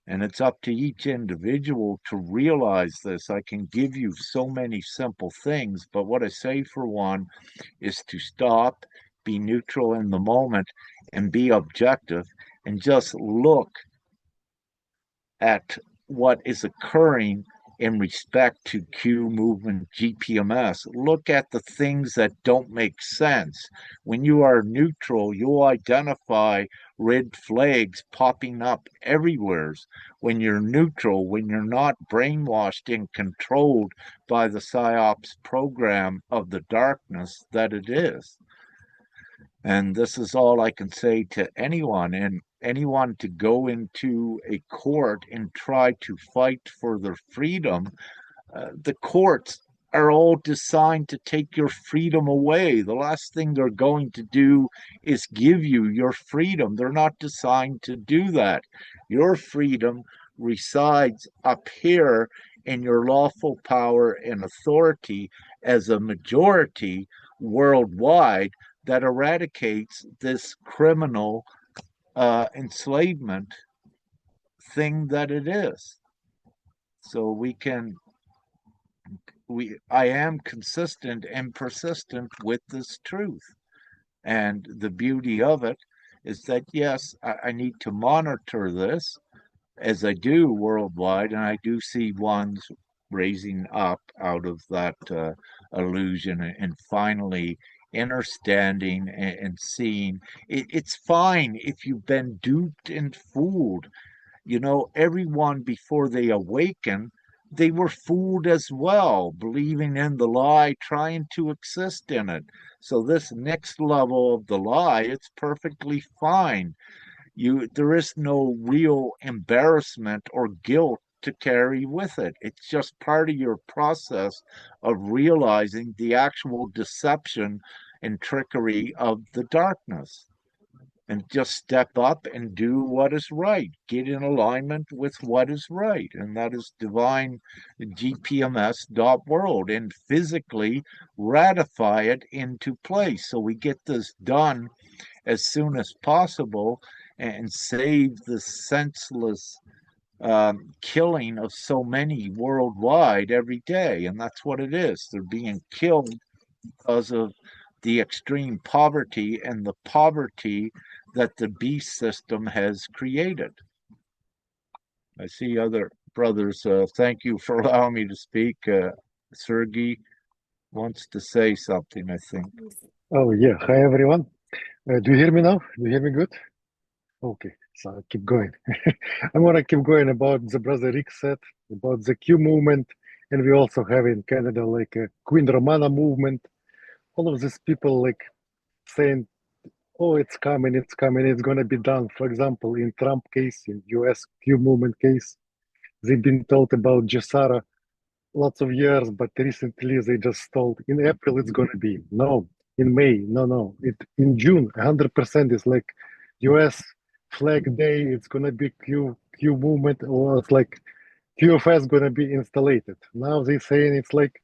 And it's up to each individual to realize this. I can give you so many simple things, but what I say for one is to stop, be neutral in the moment, and be objective, and just look at what is occurring in respect to Q movement GPMS. Look at the things that don't make sense. When you are neutral, you'll identify red flags popping up everywhere. When you're neutral, when you're not brainwashed and controlled by the PSYOPs program of the darkness that it is. And this is all I can say to anyone. And anyone to go into a court and try to fight for their freedom, the courts are all designed to take your freedom away. The last thing they're going to do is give you your freedom. They're not designed to do that. Your freedom resides up here in your lawful power and authority as a majority worldwide that eradicates this criminal enslavement thing that it is. So I am consistent and persistent with this truth. And the beauty of it is that, yes, I need to monitor this as I do worldwide, and I do see ones raising up out of that illusion and finally understanding and seeing it's fine if you've been duped and fooled. You know, everyone before they awaken, they were fooled as well, believing in the lie, trying to exist in it. So this next level of the lie, it's perfectly fine. There is no real embarrassment or guilt to carry with it. It's just part of your process of realizing the actual deception and trickery of the darkness, and just step up and do what is right. Get in alignment with what is right. And that is Divine-gpms.world, and physically ratify it into place. So we get this done as soon as possible and save the senseless killing of so many worldwide every day. And that's what it is. They're being killed because of the extreme poverty and the poverty that the beast system has created. I see other brothers. Thank you for allowing me to speak. Sergey wants to say something, I think. Oh, yeah. Hi, everyone. Do you hear me now? Do you hear me good? Okay, so I'll keep going. I'm gonna keep going about the brother Rick said about the Q movement, and we also have in Canada like a Queen Romana movement. All of these people like saying, "Oh, it's coming, it's gonna be done." For example, in Trump case, in U.S. Q movement case, they've been told about Gesara lots of years, but recently they just told in April it's gonna be. No, in May, no. In June, 100% is like U.S. Flag Day. It's gonna be Q movement, or it's like QFS gonna be installed. Now they saying it's like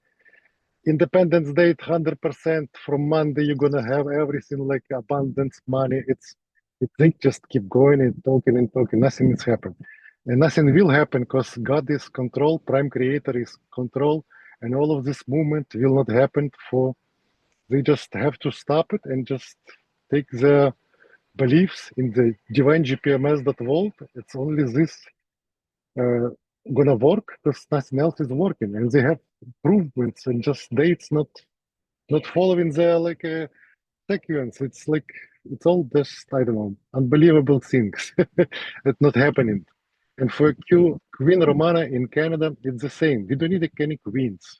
Independence Day, 100% from Monday. You're gonna have everything like abundance, money. They just keep going and talking and talking. Nothing is happening. And nothing will happen because God is control, Prime Creator is control, and all of this movement will not happen for they just have to stop it and just take the beliefs in the Divine-gpms.world. It's only this gonna work because nothing else is working, and they have improvements and just dates not following the like sequence. It's like it's all just I don't know unbelievable things that's not happening. And for Queen Romana in Canada, it's the same. We don't need any queens.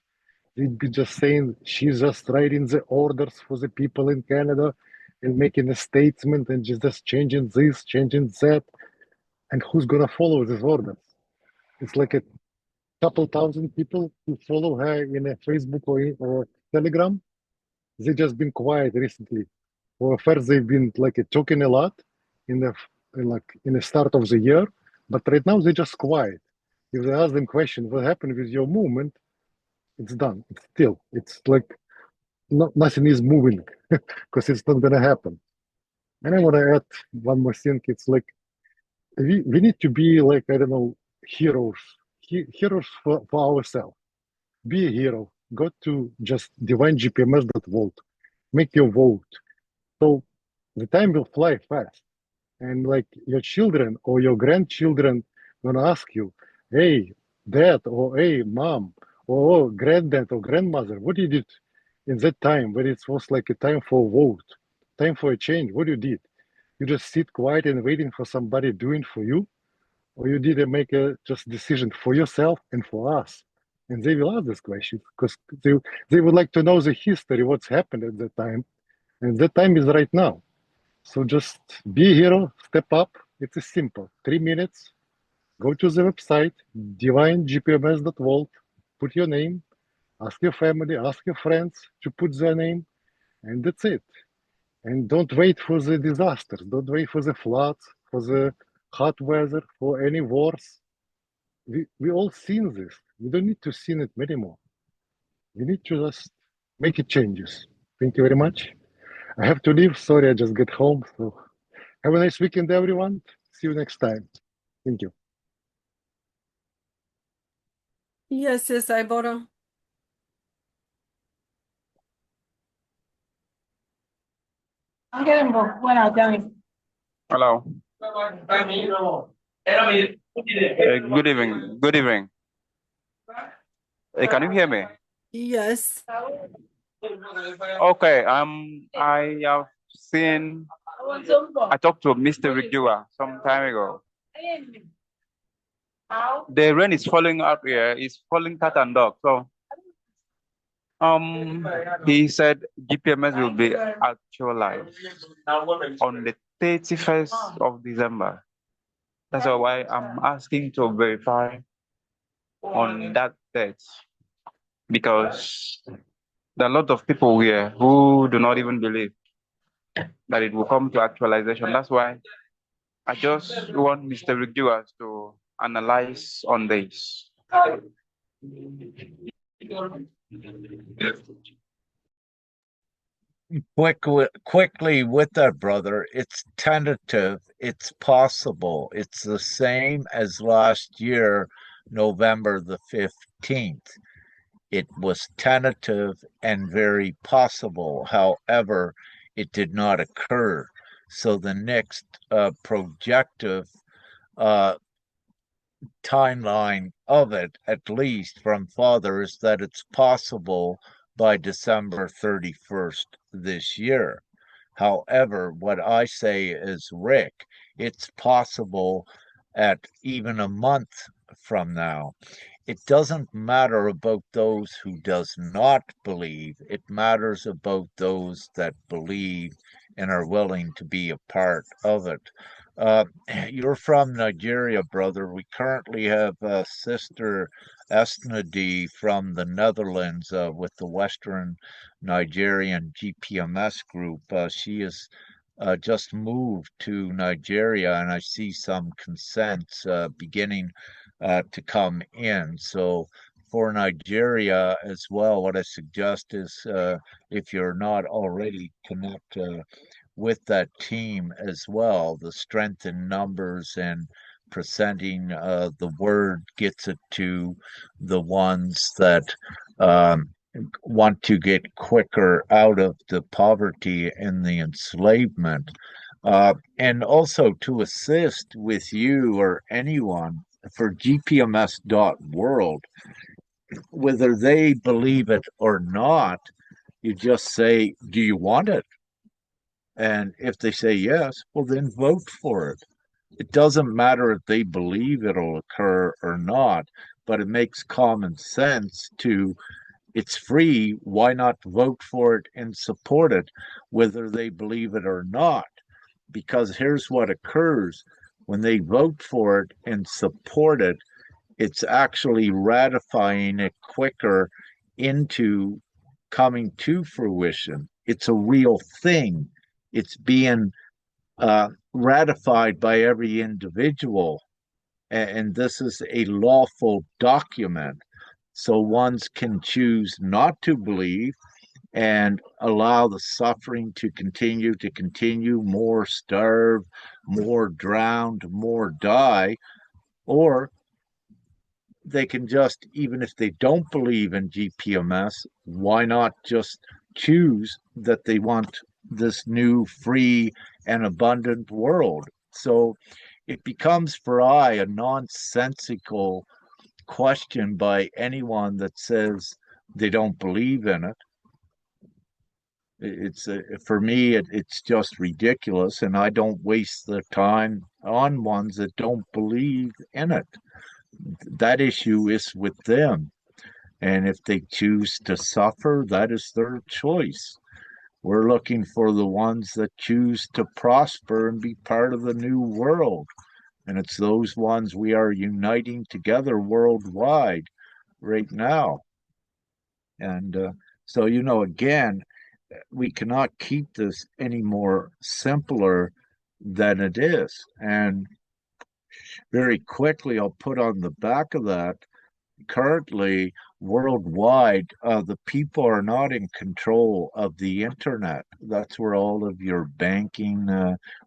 We'd be just saying she's just writing the orders for the people in Canada and making a statement and she's just changing this, changing that. And who's gonna follow these orders? It's like a couple thousand people who follow her in a Facebook or Telegram. They just been quiet recently. Well, first they've been like talking a lot in the start of the year, but right now they're just quiet. If they ask them question, what happened with your movement? It's done. It's still. It's like nothing is moving because it's not gonna happen. And I want to add one more thing. It's like we need to be like I don't know heroes, heroes for ourselves. Be a hero. Go to just Divine-gpms.world. Make your vote. So the time will fly fast. And like your children or your grandchildren gonna ask you, hey, dad, or hey, mom, or oh, granddad or grandmother, what you did in that time when it was like a time for a vote, time for a change? What you did? You just sit quiet and waiting for somebody doing for you, or you did make a just decision for yourself and for us? And they will ask this question because they would like to know the history, what's happened at that time. And that time is right now. So just be a hero, step up, It's simple. 3 minutes. Go to the website, Divine-gpms.world, put your name, ask your family, ask your friends to put their name, and that's it. And don't wait for the disasters. Don't wait for the floods, for the hot weather, for any wars. We all seen this. We don't need to see it anymore. We need to just make it changes. Thank you very much. I have to leave. Sorry, I just get home. So have a nice weekend, everyone. See you next time. Thank you. Yes, I borrow. Hello. Good evening. Good evening. Can you hear me? Yes. Okay. I have seen. I talked to Mr. Rigua some time ago. The rain is falling up here. It's falling cat and dog. So, he said GPMS will be actualized on the 31st of December. That's why I'm asking to verify on that date, because there are a lot of people here who do not even believe that it will come to actualization. That's why I just want Mr. Reviewers to analyze on this. Quickly with that, brother, it's tentative, it's possible. It's the same as last year, November the 15th. It was tentative and very possible. However, it did not occur. So the next projective uh, timeline of it, at least from Father, is that it's possible by December 31st this year. However, what I say is, Rick, it's possible at even a month from now. It doesn't matter about those who does not believe. It matters about those that believe and are willing to be a part of it. Uh, you're from Nigeria, brother. We currently have Sister Esnadi from the Netherlands with the Western Nigerian GPMS group. She is just moved to Nigeria, and I see some consents beginning to come in. So for Nigeria as well, what I suggest is if you're not already, connect with that team as well. The strength in numbers and presenting the word gets it to the ones that um, want to get quicker out of the poverty and the enslavement. And also to assist with you or anyone for gpms.world, whether they believe it or not, you just say, do you want it? And if they say yes, well, then vote for it. It doesn't matter if they believe it'll occur or not, but it makes common sense to, it's free. Why not vote for it and support it, whether they believe it or not? Because here's what occurs when they vote for it and support it, it's actually ratifying it quicker into coming to fruition. It's a real thing. It's being ratified by every individual, and this is a lawful document. So ones can choose not to believe and allow the suffering to continue, more starve, more drowned, more die, or they can just, even if they don't believe in GPMS, why not just choose that they want this new, free, and abundant world? So it becomes for I a nonsensical question by anyone that says they don't believe in it. It's for me, it's just ridiculous, and I don't waste the time on ones that don't believe in it. That issue is with them. And if they choose to suffer, that is their choice. We're looking for the ones that choose to prosper and be part of the new world. And it's those ones we are uniting together worldwide right now. And so, again, we cannot keep this any more simpler than it is. And very quickly, I'll put on the back of that, currently worldwide, the people are not in control of the internet. That's where all of your banking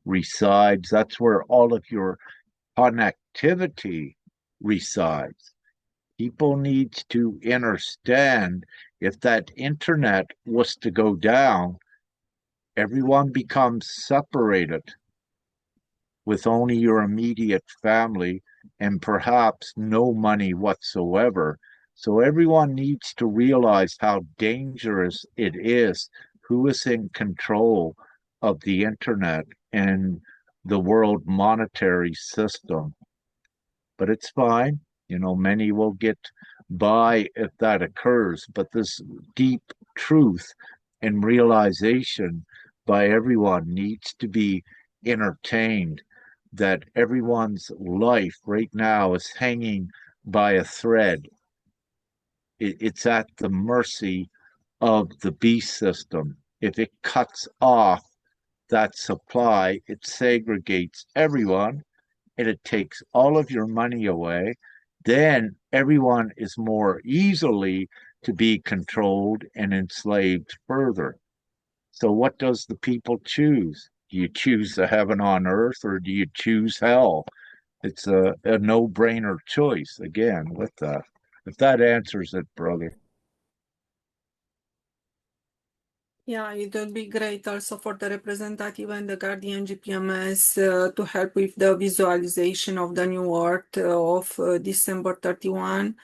resides. That's where all of your connectivity resides. People need to understand if that internet was to go down, everyone becomes separated with only your immediate family and perhaps no money whatsoever. So everyone needs to realize how dangerous it is, who is in control of the internet and the world monetary system. But it's fine. Many will get by if that occurs. But this deep truth and realization by everyone needs to be entertained, that everyone's life right now is hanging by a thread. It's at the mercy of the beast system. If it cuts off that supply, it segregates everyone and it takes all of your money away. Then everyone is more easily to be controlled and enslaved further. So what does the people choose? Do you choose the heaven on earth or do you choose hell? It's a no-brainer choice, again, with that. If that answers it, brother. Yeah, it would be great also for the representative and the guardian GPMS to help with the visualization of the new world of December 31.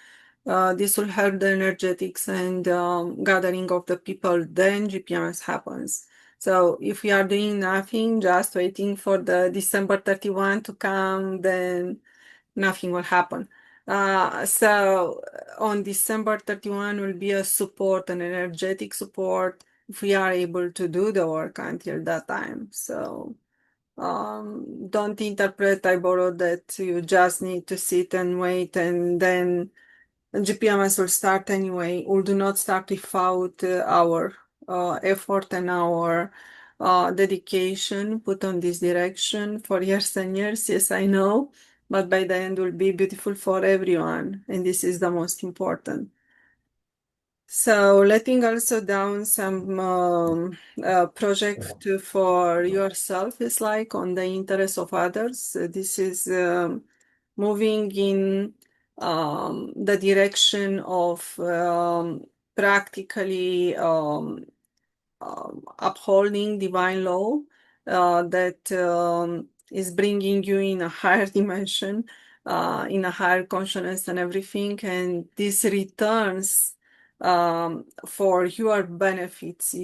This will help the energetics and gathering of the people, then GPMS happens. So if we are doing nothing, just waiting for the December 31 to come, then nothing will happen. So on December 31 will be a support, an energetic support, if we are able to do the work until that time. So don't interpret, I borrowed, that you just need to sit and wait and then GPMS will start anyway. Will do not start without our effort and our dedication put on this direction for years and years. Yes, I know, but by the end will be beautiful for everyone, and this is the most important. So letting also down some project for yourself is like on the interest of others. This is moving in the direction of practically upholding divine law that is bringing you in a higher dimension, in a higher consciousness and everything. And this returns for your benefits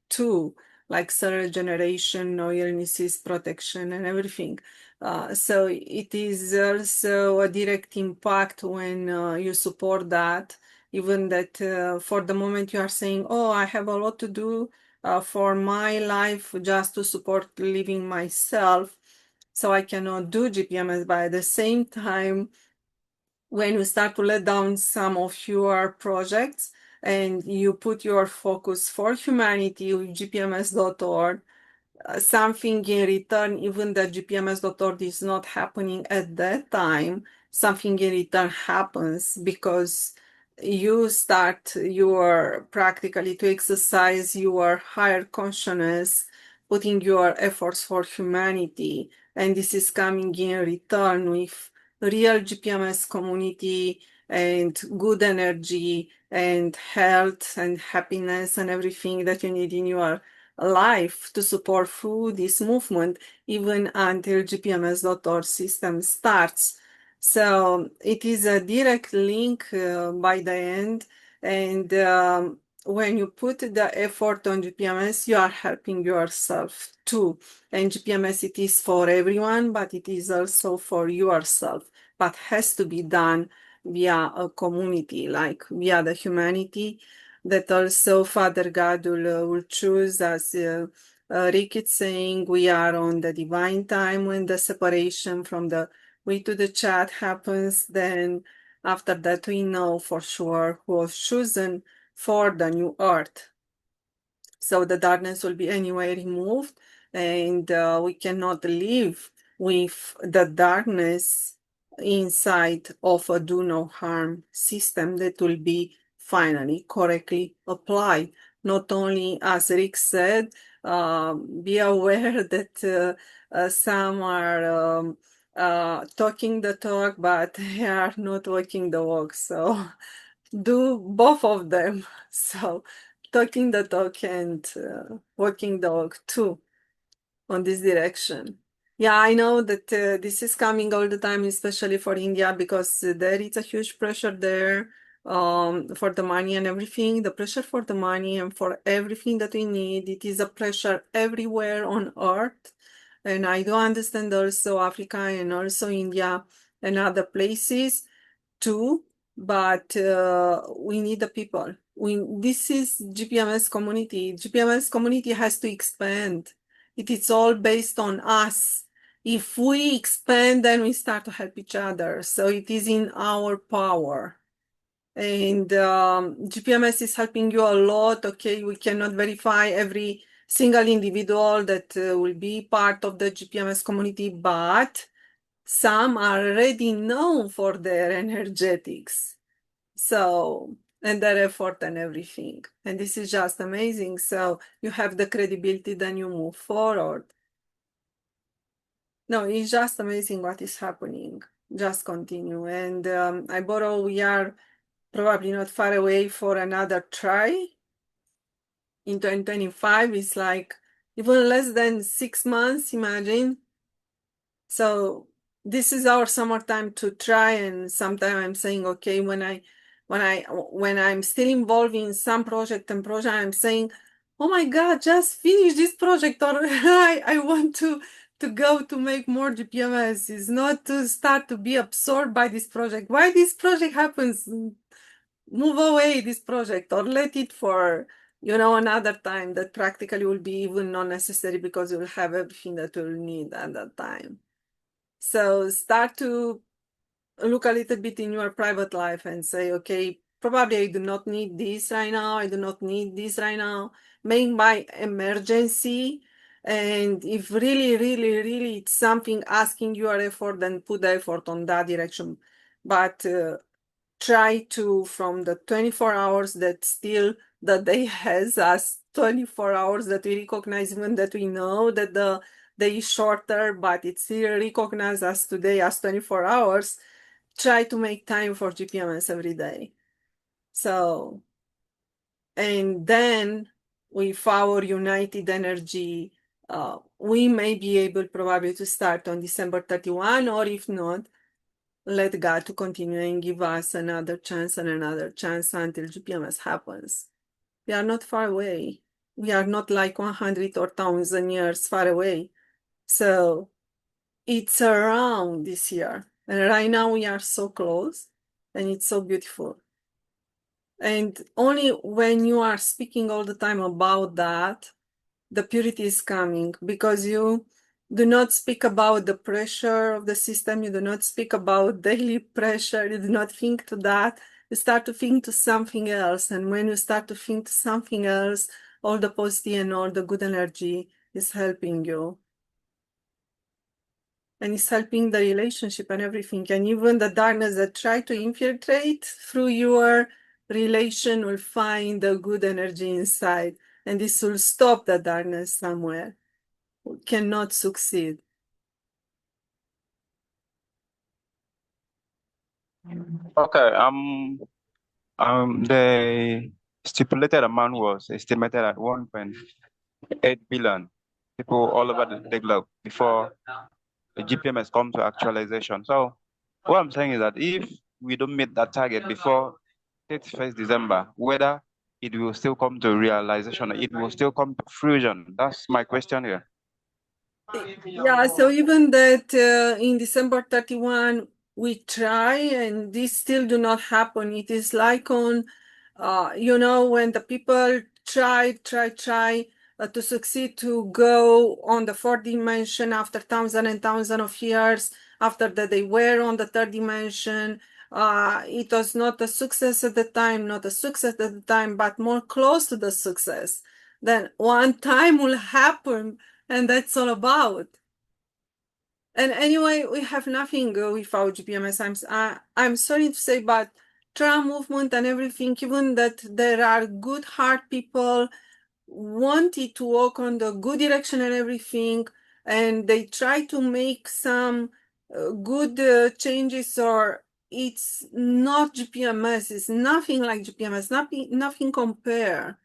too, like cell regeneration, no illnesses, protection, and everything. So it is also a direct impact when you support that, even that for the moment you are saying, oh, I have a lot to do for my life just to support living myself, so I cannot do GPMS. But at the same time, when you start to let down some of your projects and you put your focus for humanity with gpms.org, something in return, even that gpms.org is not happening at that time, something in return happens because you start your practically to exercise your higher consciousness, putting your efforts for humanity, and this is coming in return with real GPMS community and good energy and health and happiness and everything that you need in your life to support through this movement, even until gpms.org system starts. So it is a direct link by the end, and when you put the effort on GPMS, you are helping yourself too. And GPMS, it is for everyone, but it is also for yourself, but has to be done via a community, like via the humanity. that also Father God will choose, as Rick is saying, we are on the divine time when the separation from the way to the chat happens. Then after that, we know for sure who was chosen for the new earth. So the darkness will be anyway removed, and we cannot live with the darkness inside of a do no harm system that will be finally correctly applied. Not only, as Rick said, be aware that some are talking the talk, but they are not walking the walk. So do both of them. So talking the talk and walking the walk too on this direction. Yeah, I know that this is coming all the time, especially for India, because there is a huge pressure there for the money and everything. The pressure for the money and for everything that we need. It is a pressure everywhere on earth. And I do understand also Africa and also India and other places too, but we need the people. This is GPMS community. GPMS community has to expand. It is all based on us. If we expand, then we start to help each other. So it is in our power. And GPMS is helping you a lot. Okay, we cannot verify every single individual that will be part of the GPMS community, but some are already known for their energetics. So, and their effort and everything. And this is just amazing. So you have the credibility, then you move forward. No, it's just amazing what is happening. Just continue. And I borrow, we are probably not far away for another try. In 2025, it's like even less than 6 months, imagine. So this is our summertime to try, and sometimes I'm saying, okay, when I'm still involved in some project, I'm saying, oh my God, just finish this project, or I want to go to make more GPMS. Is not to start to be absorbed by this project. Why this project happens? Move away this project, or let it for another time that practically will be even not necessary, because you'll have everything that you'll need at that time. So start to look a little bit in your private life and say, okay, probably I do not need this right now. I do not need this right now. Make my emergency. And if really, really, really it's something asking your effort, then put the effort on that direction. But try to, from the 24 hours that still the day has, as 24 hours that we recognize, even that we know that the day is shorter, but it's still recognized as today as 24 hours, try to make time for GPMS every day. So, and then with our united energy, we may be able probably to start on December 31, or if not, let God to continue and give us another chance and another chance until GPMS happens. We are not far away. We are not like 100 or 1,000 years far away. So it's around this year. And right now we are so close, and it's so beautiful. And only when you are speaking all the time about that, the purity is coming, because you do not speak about the pressure of the system. You do not speak about daily pressure. You do not think to that. You start to think to something else. And when you start to think to something else, all the positive and all the good energy is helping you. And it's helping the relationship and everything. And even the darkness that try to infiltrate through your relation will find the good energy inside. And this will stop the darkness somewhere. We cannot succeed. Okay. The stipulated amount was estimated at 1.8 billion people all over the globe before the GPMS come to actualization. So what I'm saying is that if we don't meet that target before 31st December, whether it will still come to realization, it will still come to fruition. That's my question here. Yeah, so even that in December 31, we try and this still do not happen. It is like on When the people try to succeed to go on the fourth dimension after thousands and thousands of years, after that they were on the third dimension, it was not a success at the time, but more close to the success. Then one time will happen, and that's all about. And anyway, we have nothing without GPMS. I'm sorry to say, but Trump movement and everything, even that there are good heart people wanted to walk on the good direction and everything, and they try to make some good changes, or it's not GPMS, it's nothing like GPMS, nothing compare.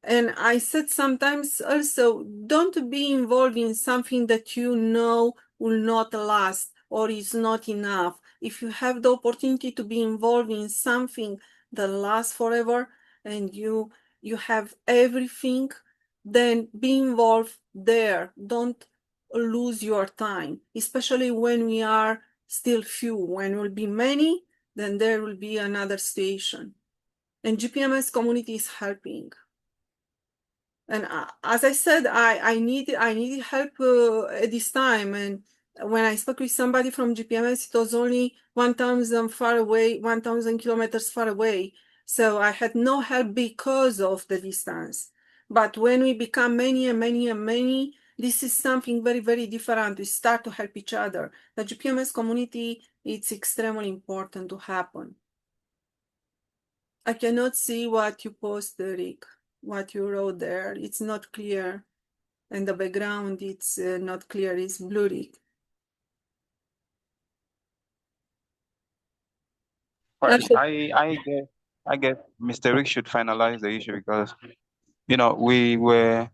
And I said sometimes also, don't be involved in something that you know will not last or is not enough. If you have the opportunity to be involved in something that lasts forever and you have everything, then be involved there. Don't lose your time, especially when we are still few. When will be many, then there will be another station. And GPMS community is helping. And as I said, I need help at this time. And when I spoke with somebody from GPMS, it was only 1,000 kilometers far away. So I had no help because of the distance. But when we become many and many and many, this is something very, very different. We start to help each other. The GPMS community, it's extremely important to happen. I cannot see what you posted, Rick, what you wrote there. It's not clear. And the background, it's not clear, it's blurry. Right. I guess Mr. Rick should finalize the issue because we were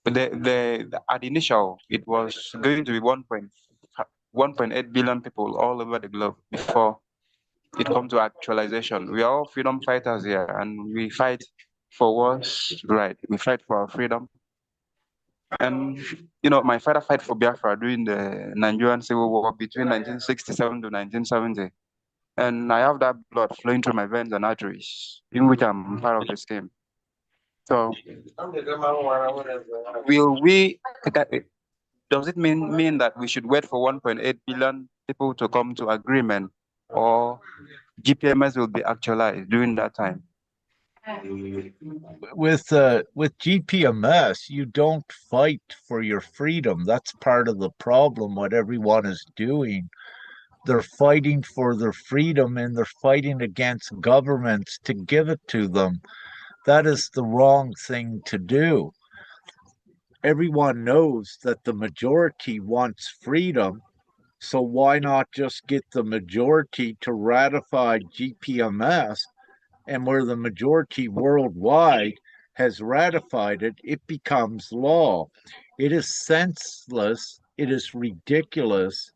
at the initial it was going to be 1.8 billion people all over the globe before it come to actualization. We are all freedom fighters here, and we fight for what's right. We fight for our freedom. And my father fight for Biafra during the Nigerian Civil War between 1967 to 1970. And I have that blood flowing through my veins and arteries, in which I'm part of the scheme. So, will we? Does it mean that we should wait for 1.8 billion people to come to agreement, or GPMS will be actualized during that time? With GPMS, you don't fight for your freedom. That's part of the problem. What everyone is doing, they're fighting for their freedom, and they're fighting against governments to give it to them. That is the wrong thing to do. Everyone knows that the majority wants freedom, so why not just get the majority to ratify GPMS? And where the majority worldwide has ratified it, it becomes law. It is senseless, it is ridiculous,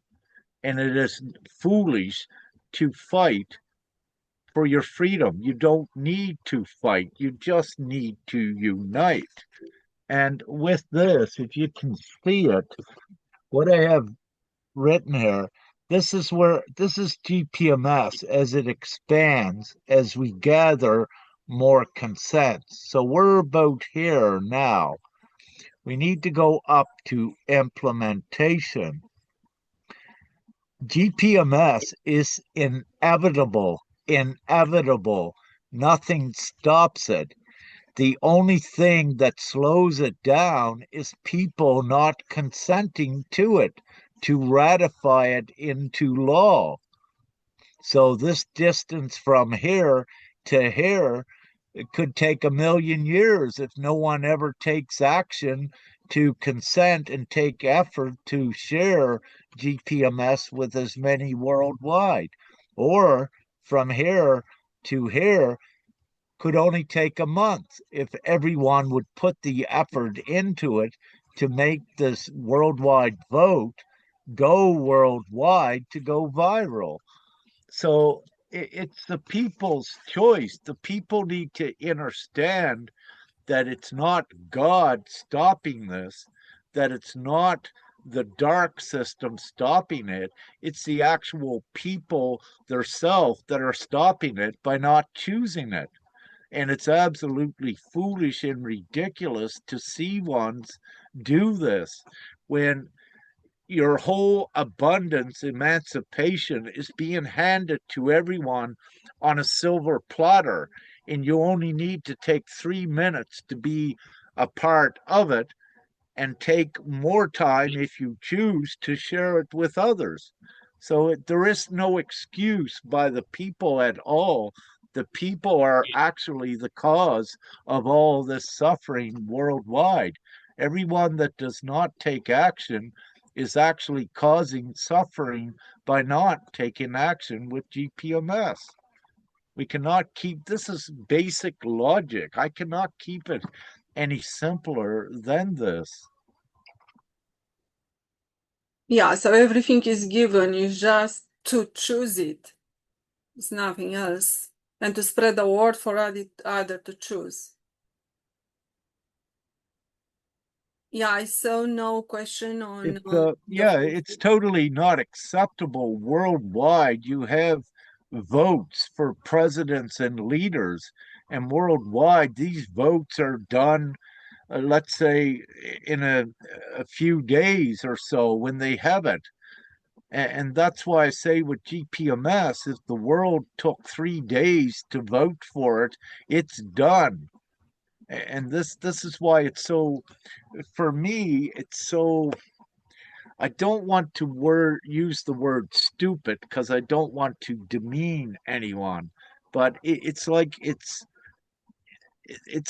and it is foolish to fight for your freedom. You don't need to fight, you just need to unite. And with this, if you can see it, what I have written here, this is GPMS as it expands, as we gather more consents. So we're about here now. We need to go up to implementation. GPMS is inevitable, inevitable. Nothing stops it. The only thing that slows it down is people not consenting to it, to ratify it into law. So this distance from here to here, it could take 1,000,000 years if no one ever takes action to consent and take effort to share GPMS with as many worldwide. Or from here to here, could only take a month if everyone would put the effort into it to make this worldwide vote go worldwide to go viral. So it's the people's choice. The people need to understand that it's not God stopping this, that it's not the dark system stopping it. It's the actual people themselves that are stopping it by not choosing it. And it's absolutely foolish and ridiculous to see ones do this when your whole abundance emancipation is being handed to everyone on a silver platter, and you only need to take 3 minutes to be a part of it and take more time if you choose to share it with others. So there is no excuse by the people at all. The people are actually the cause of all this suffering worldwide. Everyone that does not take action is actually causing suffering by not taking action with GPMS. We cannot keep this is basic logic. I cannot keep it any simpler than this. Yeah, so everything is given, you just to choose it. It's nothing else. And to spread the word for other to choose. Yeah, I saw no question on It's totally not acceptable worldwide. You have votes for presidents and leaders, and worldwide these votes are done, let's say, in a few days or so when they have it. And that's why I say with GPMS, if the world took 3 days to vote for it, it's done. And this is why it's so, for me, it's so. I don't want to use the word stupid because I don't want to demean anyone, but it's like it's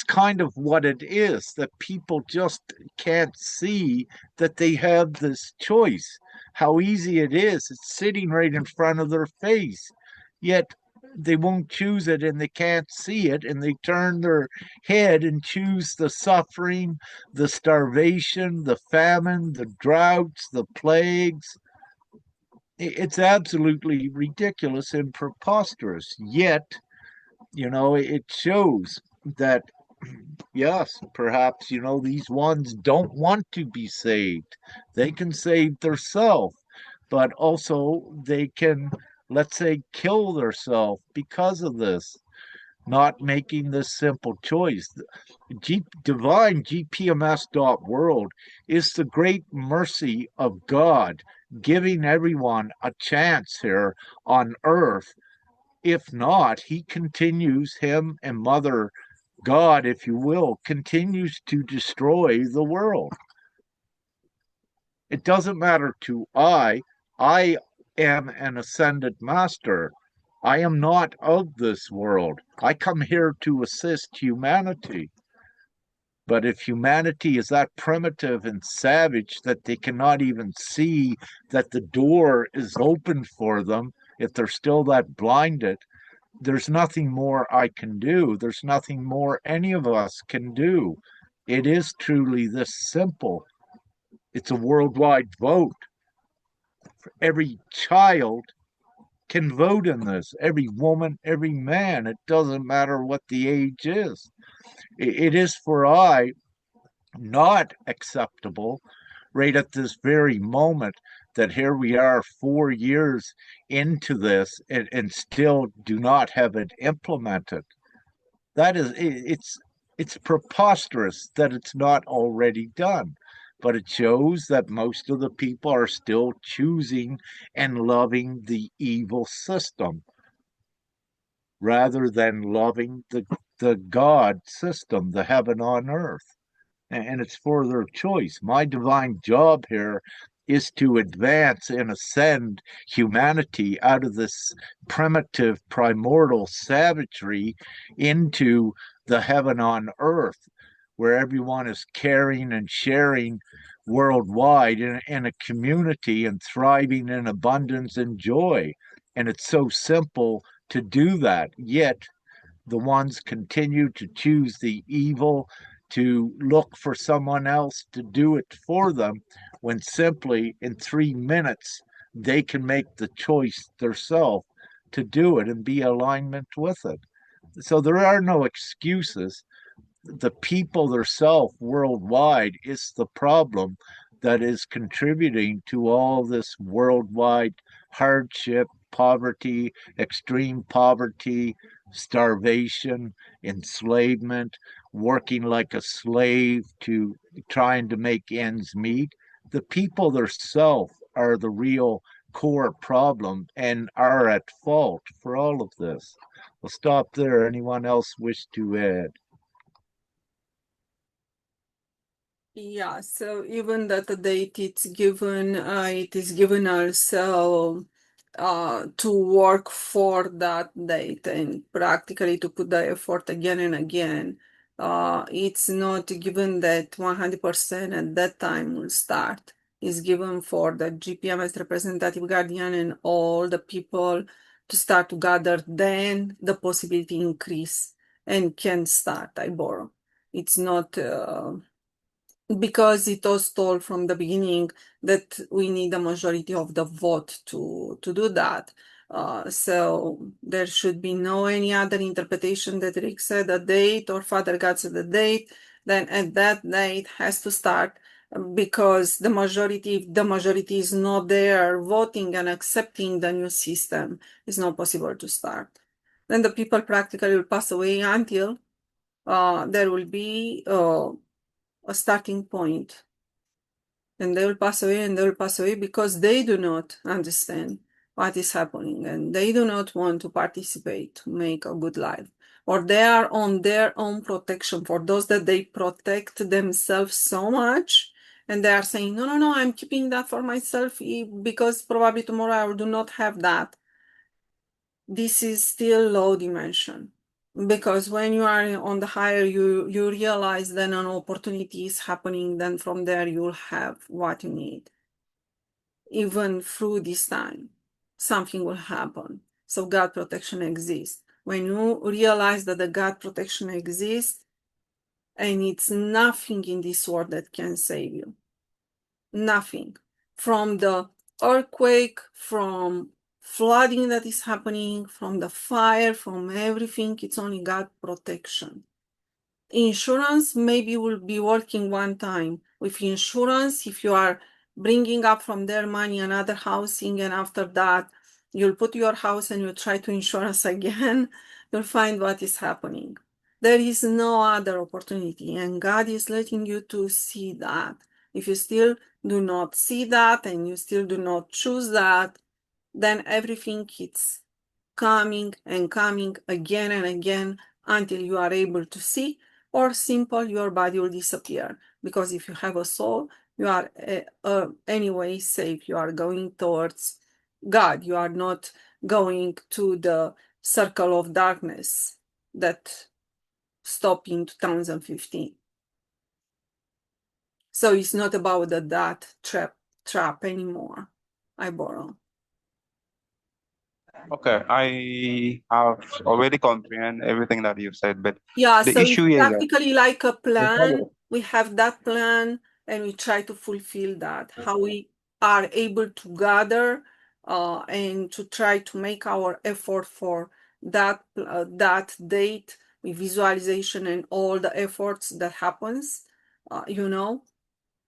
kind of what it is that people just can't see that they have this choice. How easy it is. It's sitting right in front of their face. Yet they won't choose it and they can't see it and they turn their head and choose the suffering, the starvation, the famine, the droughts, the plagues. It's absolutely ridiculous and preposterous. Yet, it shows that yes, perhaps, these ones don't want to be saved. They can save themselves, but also they can, let's say, kill themselves because of this, not making this simple choice. Divine-gpms.world is the great mercy of God, giving everyone a chance here on earth. If not, he continues, him and Mother God, if you will, continues to destroy the world. It doesn't matter to I am an ascended master. I am not of this world. I come here to assist humanity. But if humanity is that primitive and savage that they cannot even see that the door is open for them, if they're still that blinded, there's nothing more I can do. There's nothing more any of us can do. It is truly this simple. It's a worldwide vote. Every child can vote in this. Every woman, every man. It doesn't matter what the age is. It is for I not acceptable right at this very moment that here we are 4 years into this and still do not have it implemented. That is, it's preposterous that it's not already done, but it shows that most of the people are still choosing and loving the evil system rather than loving the God system, the heaven on earth. And it's for their choice. My divine job here is to advance and ascend humanity out of this primitive, primordial savagery into the heaven on earth, where everyone is caring and sharing worldwide in a community and thriving in abundance and joy. And it's so simple to do that. Yet the ones continue to choose the evil, to look for someone else to do it for them, when simply in 3 minutes they can make the choice themselves to do it and be alignment with it. So there are no excuses. The people themselves worldwide is the problem that is contributing to all this worldwide hardship, poverty, extreme poverty, starvation, enslavement, working like a slave to trying to make ends meet. The people themselves are the real core problem and are at fault for all of this. We'll stop there. Anyone else wish to add? Yeah, so even that the date it is given also to work for that date and practically to put the effort again and again. It's not given that 100% at that time will start. It's given for the GPMS representative guardian and all the people to start to gather, then the possibility increase and can start, I borrow. It's not because it was told from the beginning that we need a majority of the vote to do that. So there should be no any other interpretation that Rick said a date or Father God said a date, then at that date has to start because if the majority is not there voting and accepting the new system, it's not possible to start. Then the people practically will pass away until there will be a starting point. And they will pass away and they will pass away because they do not understand what is happening and they do not want to participate to make a good life. Or they are on their own protection for those that they protect themselves so much and they are saying, no, I'm keeping that for myself because probably tomorrow I do not have that. This is still low dimension. Because when you are on the higher, you realize then an opportunity is happening, then from there you'll have what you need. Even through this time, something will happen. So God protection exists. When you realize that the God protection exists, and it's nothing in this world that can save you. Nothing. From the earthquake, from flooding that is happening, from the fire, from everything, it's only God protection. Insurance maybe will be working one time. With insurance, if you are bringing up from their money another housing and after that you'll put your house and you try to insurance again, you'll find what is happening. There is no other opportunity and God is letting you to see that. If you still do not see that and you still do not choose that, then everything is coming and coming again and again until you are able to see, or simple, your body will disappear. Because if you have a soul, you are anyway safe. You are going towards God. You are not going to the circle of darkness that stopped in 2015. So it's not about that trap anymore. I borrow. Okay, I have already comprehend everything that you've said, but Yeah, the so it's issue is that practically like a plan. We have that plan and we try to fulfill that. How we are able to gather and to try to make our effort for that date with visualization and all the efforts that happens, you know.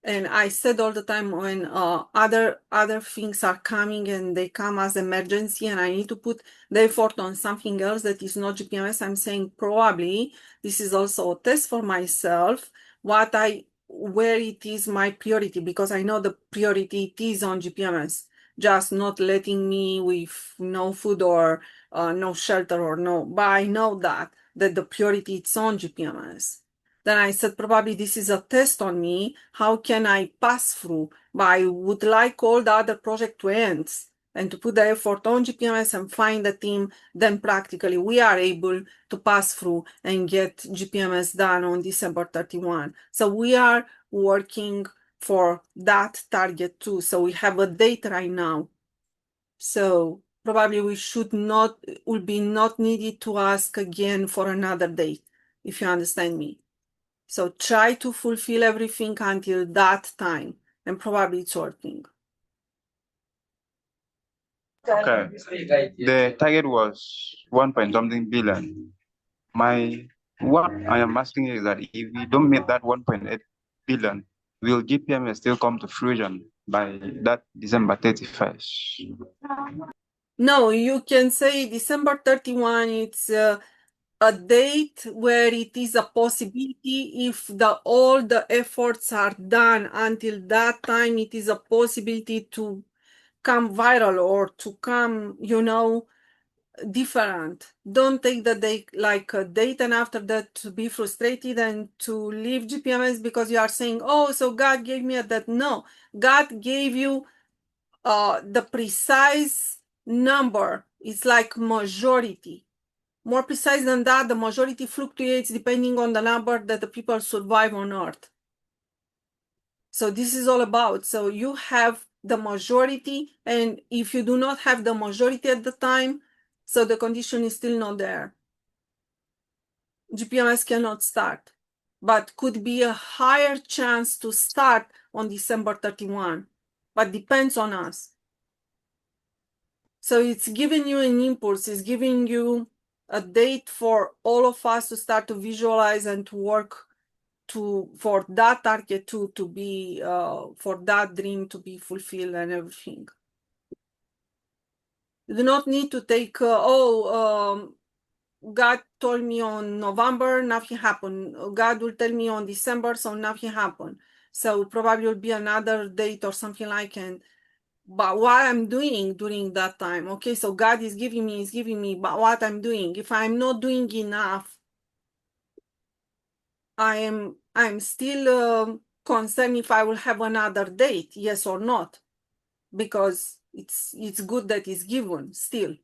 And I said all the time when other things are coming and they come as emergency and I need to put the effort on something else that is not GPMS, I'm saying probably this is also a test for myself, where it is my priority, because I know the priority it is on GPMS, just not letting me with no food or no shelter or no, but I know that the priority it's on GPMS. Then I said, probably this is a test on me. How can I pass through? But I would like all the other project to end and to put the effort on GPMS and find a team. Then practically we are able to pass through and get GPMS done on December 31. So we are working for that target too. So we have a date right now. So probably will be not needed to ask again for another date, if you understand me. So try to fulfill everything until that time, and probably it's working. okay, the target was 1 point something billion. What I am asking is that if we don't meet that 1.8 billion, will GPMS still come to fruition by that December 31st? No, you can say December 31, it's a date where it is a possibility if all the efforts are done until that time, it is a possibility to come viral or to come, different. Don't take the date like a date and after that to be frustrated and to leave GPMS because you are saying, oh, so God gave me a that. No, God gave you the precise number. It's like majority. More precise than that, the majority fluctuates depending on the number that the people survive on Earth. So this is all about. So you have the majority, and if you do not have the majority at the time, so the condition is still not there. GPMS cannot start, but could be a higher chance to start on December 31, but depends on us. So it's giving you an impulse, it's giving you a date for all of us to start to visualize and to work for that target to be for that dream to be fulfilled and everything. You do not need to take God told me on November, nothing happened. God will tell me on December, so nothing happened. So probably will be another date or something like it. But what I'm doing during that time, okay, so God is giving me, but what I'm doing, if I'm not doing enough, I'm still concerned if I will have another date, yes or not, because it's good that it's given still.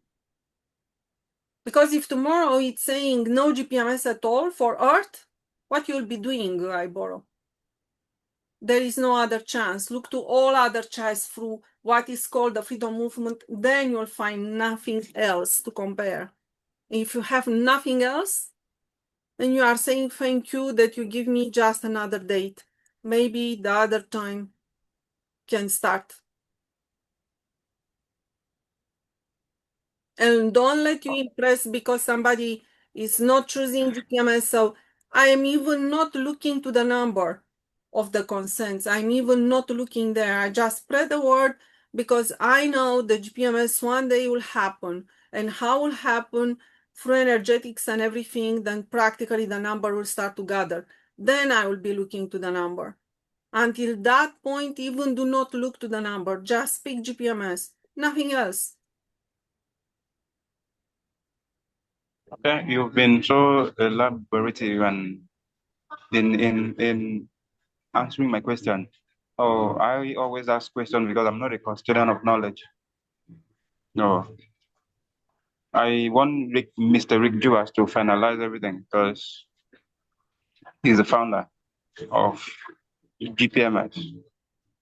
Because if tomorrow it's saying no GPMS at all for Earth, what you'll be doing, Iboro? There is no other chance. Look to all other chance through what is called the freedom movement, then you'll find nothing else to compare. If you have nothing else, then you are saying thank you that you give me just another date. Maybe the other time can start. And don't let you impress because somebody is not choosing GPMS. So I am even not looking to the number of the consents. I'm even not looking there. I just spread the word because I know the GPMS one day will happen. And how will happen through energetics and everything, then practically the number will start to gather. Then I will be looking to the number. Until that point, even do not look to the number. Just speak GPMS, nothing else. Okay, you've been so elaborative and in answering my question. Oh, I always ask questions because I'm not a custodian of knowledge. No, I want Mr. Rick Juas to finalize everything because he's the founder of GPMS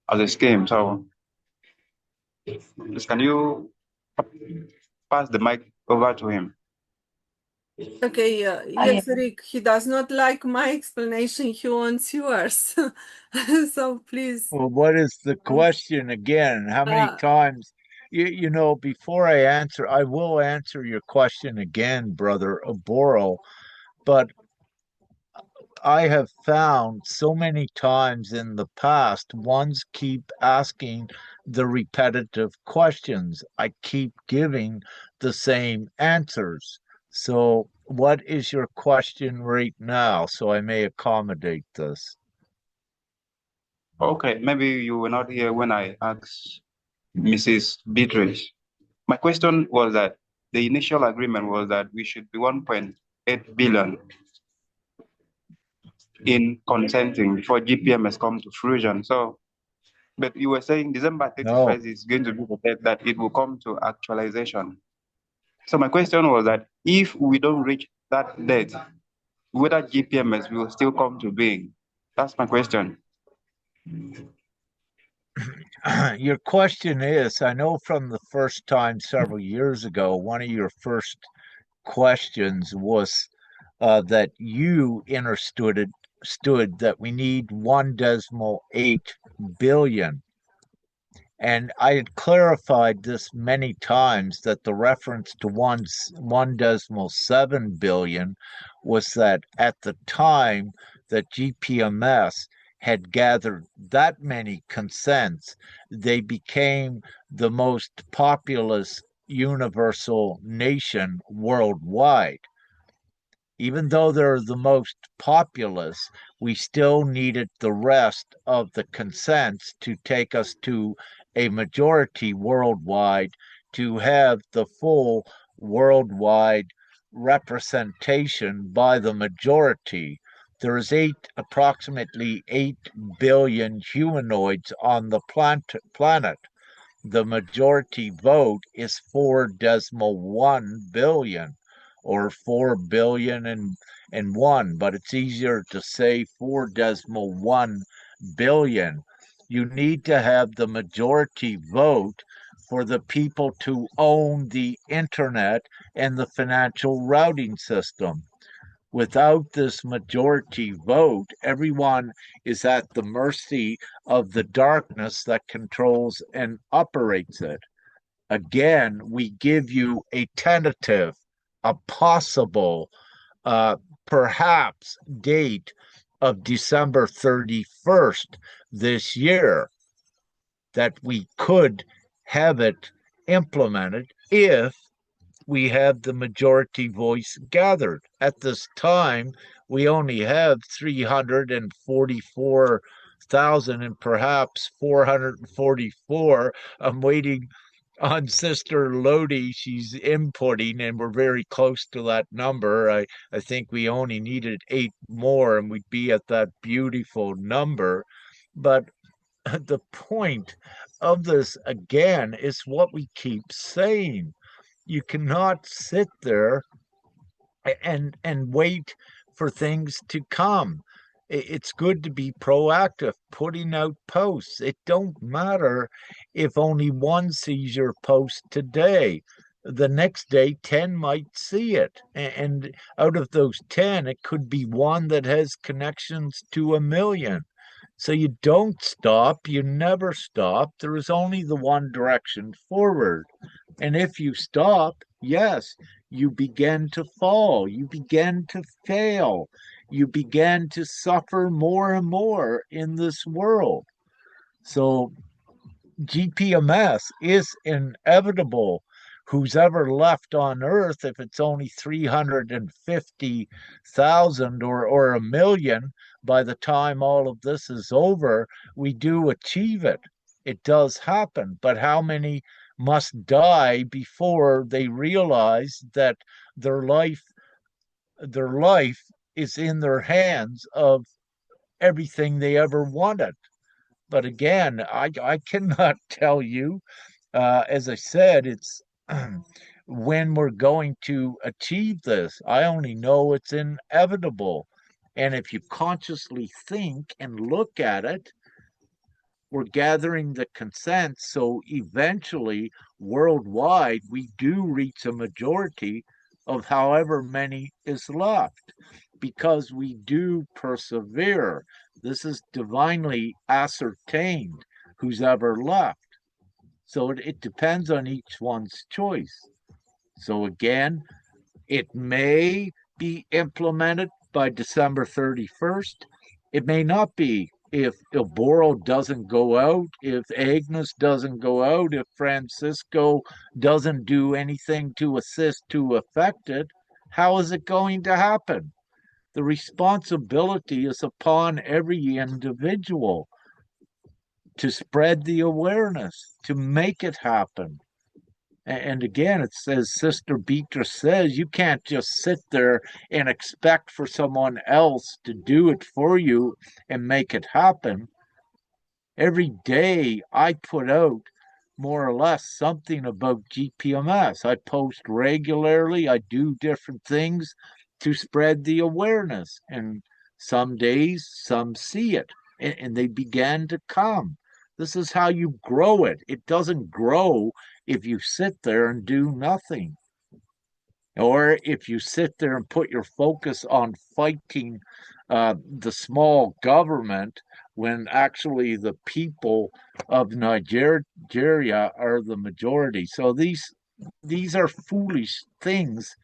as a scheme. So, can you pass the mic over to him? Okay, yes, Rick, he does not like my explanation, he wants yours. So please. Well, what is the question again? How many times? You know, before I answer, I will answer your question again, brother Aboro, but I have found so many times in the past, ones keep asking the repetitive questions. I keep giving the same answers. So, what is your question right now? So I may accommodate this. Okay, maybe you were not here when I asked Mrs. Beatrice. My question was that the initial agreement was that we should be 1.8 billion in consenting before GPMS come to fruition. So, but you were saying December 31st No. is going to be the date that it will come to actualization. So my question was that if we don't reach that date, whether GPMS will still come to being? That's my question. Your question is, I know from the first time several years ago, one of your first questions was that you stood that we need 1.8 billion. And I had clarified this many times that the reference to 1.7 billion was that at the time that GPMS had gathered that many consents, they became the most populous universal nation worldwide. Even though they're the most populous, we still needed the rest of the consents to take us to a majority worldwide to have the full worldwide representation by the majority. There's approximately 8 billion humanoids on the planet. The majority vote is 4.1 billion or 4 billion and one, but it's easier to say 4.1 billion. You need to have the majority vote for the people to own the internet and the financial routing system. Without this majority vote, everyone is at the mercy of the darkness that controls and operates it. Again, we give you a tentative, a possible, perhaps date of December 31st this year that we could have it implemented if we have the majority voice gathered. At this time, we only have 344,000 and perhaps 444. I'm waiting on Sister Lodi. She's inputting, and we're very close to that number. I think we only needed 8 more, and we'd be at that beautiful number. But the point of this, again, is what we keep saying. You cannot sit there and wait for things to come. It's good to be proactive, putting out posts. It don't matter if only one sees your post today. The next day, 10 might see it. And out of those 10, it could be one that has connections to a million. So you don't stop, you never stop. There is only the one direction forward. And if you stop, yes, you begin to fall, you begin to fail, you begin to suffer more and more in this world. So GPMS is inevitable. Who's ever left on Earth, if it's only 350,000 or a million, by the time all of this is over, we do achieve it. It does happen. But how many must die before they realize that their life their life is in their hands of everything they ever wanted? But again, I cannot tell you. As I said, it's when we're going to achieve this. I only know it's inevitable. And if you consciously think and look at it, we're gathering the consent. So eventually, worldwide, we do reach a majority of however many is left because we do persevere. This is divinely ascertained who's ever left. So it depends on each one's choice. So again, it may be implemented by December 31st. It may not be if Ilboro doesn't go out, if Agnes doesn't go out, if Francisco doesn't do anything to assist to affect it. How is it going to happen? The responsibility is upon every individual to spread the awareness, to make it happen. And again, it says, Sister Beatrice says, you can't just sit there and expect for someone else to do it for you and make it happen. Every day I put out more or less something about GPMS. I post regularly, I do different things to spread the awareness. And some days, some see it, and they began to come. This is how you grow it. It doesn't grow if you sit there and do nothing. Or if you sit there and put your focus on fighting the small government when actually the people of Nigeria are the majority. So these are foolish things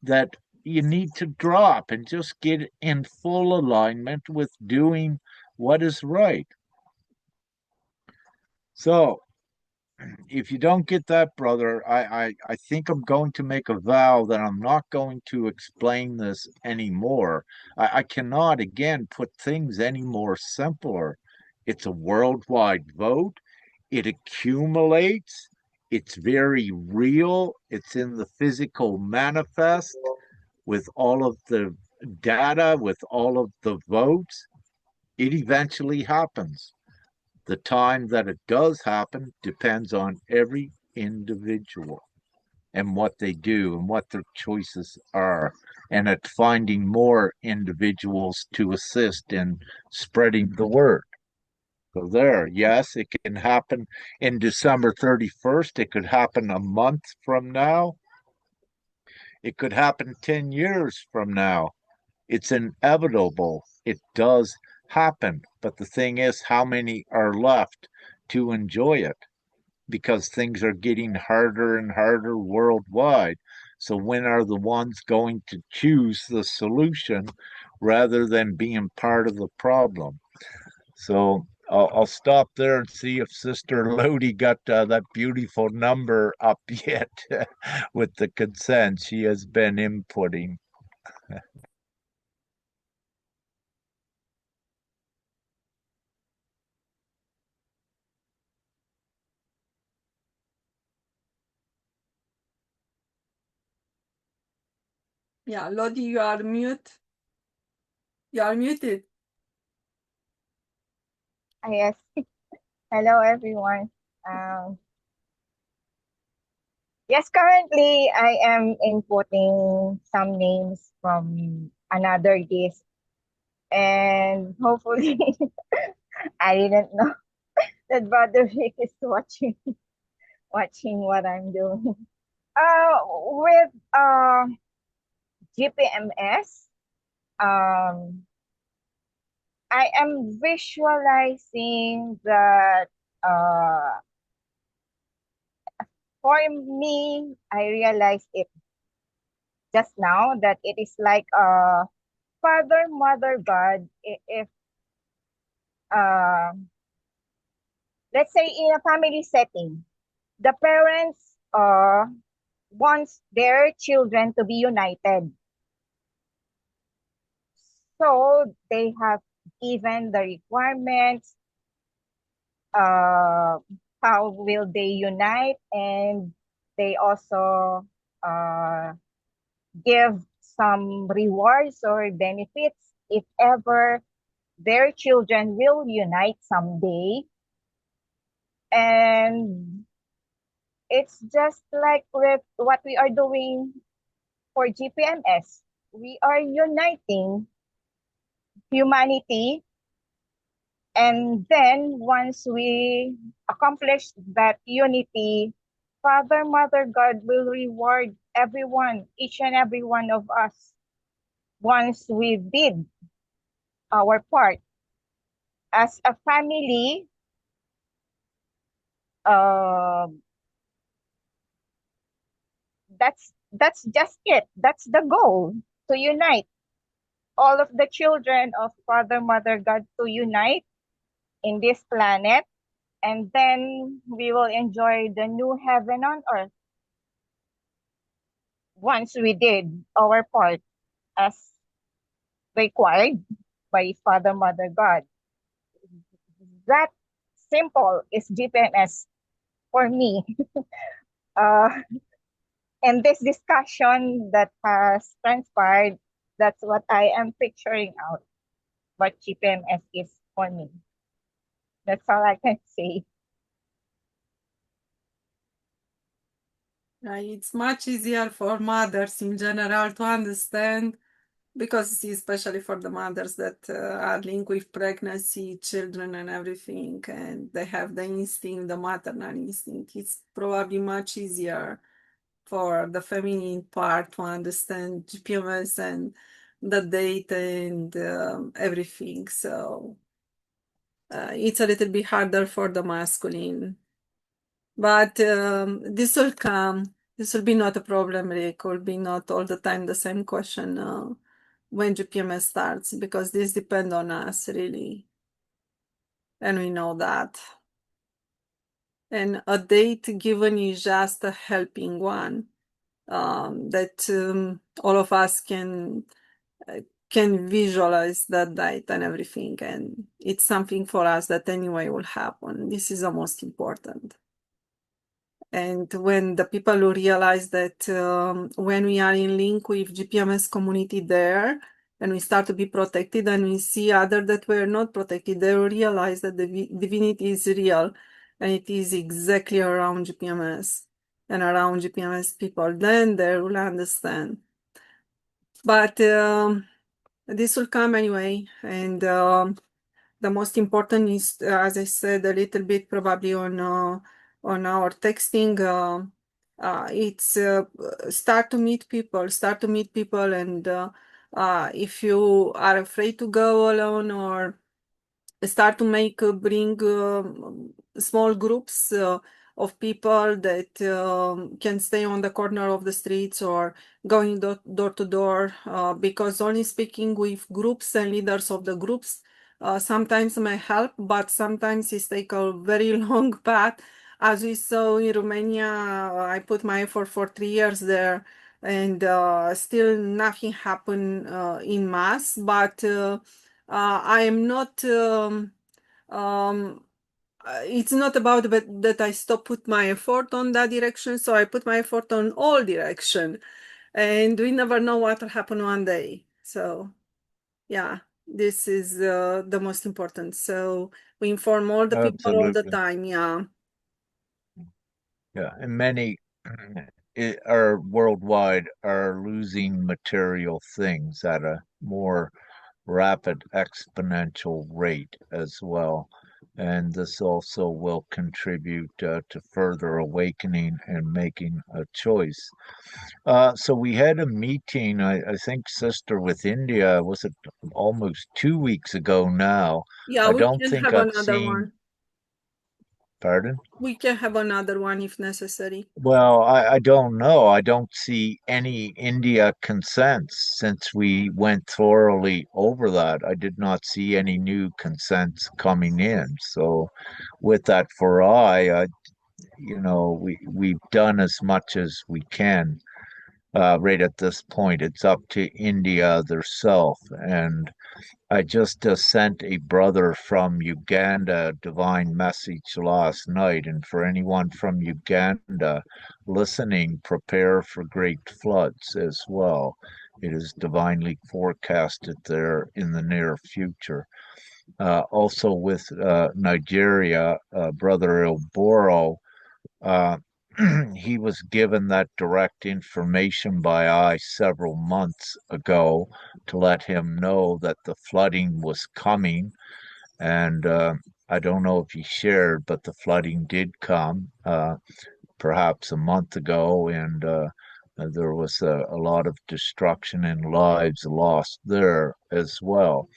that you need to drop and just get in full alignment with doing what is right. So if you don't get that, brother, I think I'm going to make a vow that I'm not going to explain this anymore. I cannot, again, put things any more simpler. It's a worldwide vote. It accumulates. It's very real. It's in the physical manifest with all of the data, with all of the votes. It eventually happens. The time that it does happen depends on every individual and what they do and what their choices are, and at finding more individuals to assist in spreading the word. So there, yes, it can happen in December 31st. It could happen a month from now. It could happen 10 years from now. It's inevitable. It does happen. But the thing is, how many are left to enjoy it? Because things are getting harder and harder worldwide. So when are the ones going to choose the solution rather than being part of the problem? So I'll stop there and see if Sister Lodi got that beautiful number up yet with the consent she has been inputting. Yeah, Lodi, you are mute. You are muted. Yes. Hello, everyone. Um, yes, currently I am inputting some names from another list, and hopefully, I didn't know that Brother Rick is watching what I'm doing. With GPMS, um, I am visualizing that for me, I realized it just now that it is like father, mother, God. If uh, let's say in a family setting, the parents wants their children to be united, so they have given the requirements. Uh, how will they unite, and they also uh, give some rewards or benefits if ever their children will unite someday. And it's just like with what we are doing for GPMS. We are uniting humanity. And then once we accomplish that unity, Father, Mother, God will reward everyone, each and every one of us, once we did our part. As a family, uh, that's just it. That's the goal, to unite all of the children of Father, Mother, God, to unite in this planet, and then we will enjoy the new heaven on earth once we did our part as required by Father, Mother, God. That simple is GPMS for me. uh, and this discussion that has transpired, that's what I am picturing out what GPMS is for me. That's all I can say. It's much easier for mothers in general to understand because especially for the mothers that are linked with pregnancy, children, and everything, and they have the instinct, the maternal instinct. It's probably much easier for the feminine part to understand GPMS and the data and everything. So it's a little bit harder for the masculine. But this will come. This will be not a problem, Rick. Will be not all the time the same question when GPMS starts, because this depends on us, really. And we know that. and a date given is just a helping one, that all of us can visualize that date and everything, and it's something for us that anyway will happen. This is the most important. And when the people who realize that when we are in link with GPMS community there, and we start to be protected, and we see others that were not protected, they will realize that the divinity is real, and it is exactly around GPMS and around GPMS people. Then they will understand. But this will come anyway, and the most important is, as I said, a little bit probably on our texting. It's start to meet people, and if you are afraid to go alone, or start to bring small groups of people that can stay on the corner of the streets or going door to door, because only speaking with groups and leaders of the groups sometimes may help, but sometimes it takes a very long path. As we saw in Romania, I put my effort for 3 years there, and still nothing happened in mass, but I am not. It's not about that I stop put my effort on that direction, so I put my effort on all direction, and we never know what will happen one day. So, yeah, this is the most important. So we inform all the people all the Absolutely. time. Yeah. Yeah, and many are worldwide are losing material things at a more rapid exponential rate as well. And this also will contribute to further awakening and making a choice. So we had a meeting, I think, sister, with India, was it almost 2 weeks ago now? Yeah, I we don't can think have I've another seen, one. pardon? We can have another one if necessary. Well, I don't know. I don't see any India consents since we went thoroughly over that. I did not see any new consents coming in. So, with that for we've done as much as we can right at this point. It's up to India themselves, and I just sent a brother from Uganda a divine message last night, and for anyone from Uganda listening, prepare for great floods as well. It is divinely forecasted there in the near future. Also, with Nigeria, Brother Ilboro, uh, he was given that direct information by I several months ago to let him know that the flooding was coming. And I don't know if he shared, but the flooding did come perhaps a month ago, and there was a lot of destruction and lives lost there as well.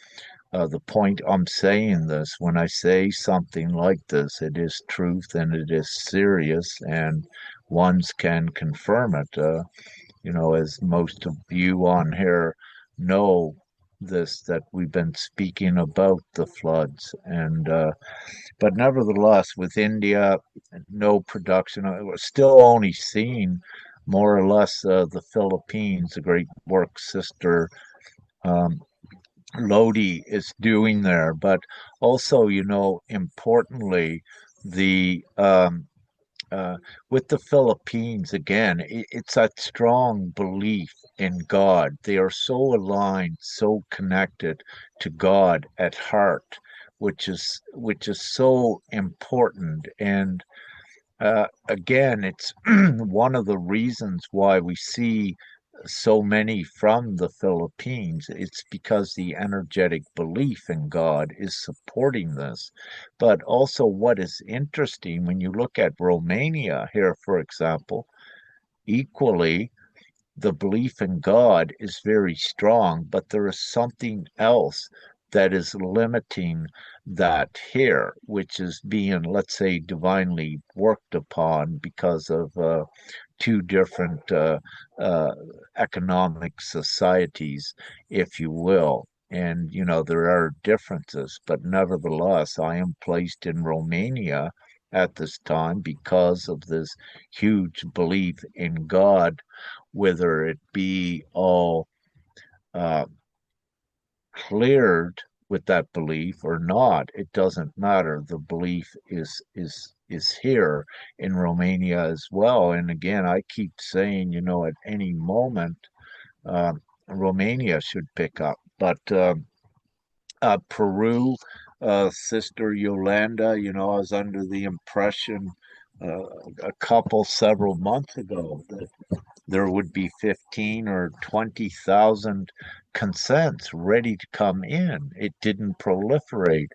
The point I'm saying this, when I say something like this, it is truth and it is serious, and ones can confirm it. As most of you on here know this, that we've been speaking about the floods, and but nevertheless, with India, no production. We're still only seeing more or less the Philippines, the great work sister. Um, Lodi is doing there, but also, importantly, the with the Philippines again, it's that strong belief in God. They are so aligned, so connected to God at heart, which is so important. And again, it's one of the reasons why we see so many from the Philippines. It's because the energetic belief in God is supporting this. But also, what is interesting when you look at Romania here, for example, equally, the belief in God is very strong, but there is something else that is limiting that here, which is being, let's say, divinely worked upon because of two different uh, economic societies, if you will. And, there are differences, but nevertheless, I am placed in Romania at this time because of this huge belief in God, whether it be all uh, cleared with that belief or not, it doesn't matter. The belief is here in Romania as well. And again, I keep saying, at any moment, uh, Romania should pick up. But Peru, Sister Yolanda, I was under the impression uh, several months ago that there would be 15 or 20,000 consents ready to come in. It didn't proliferate.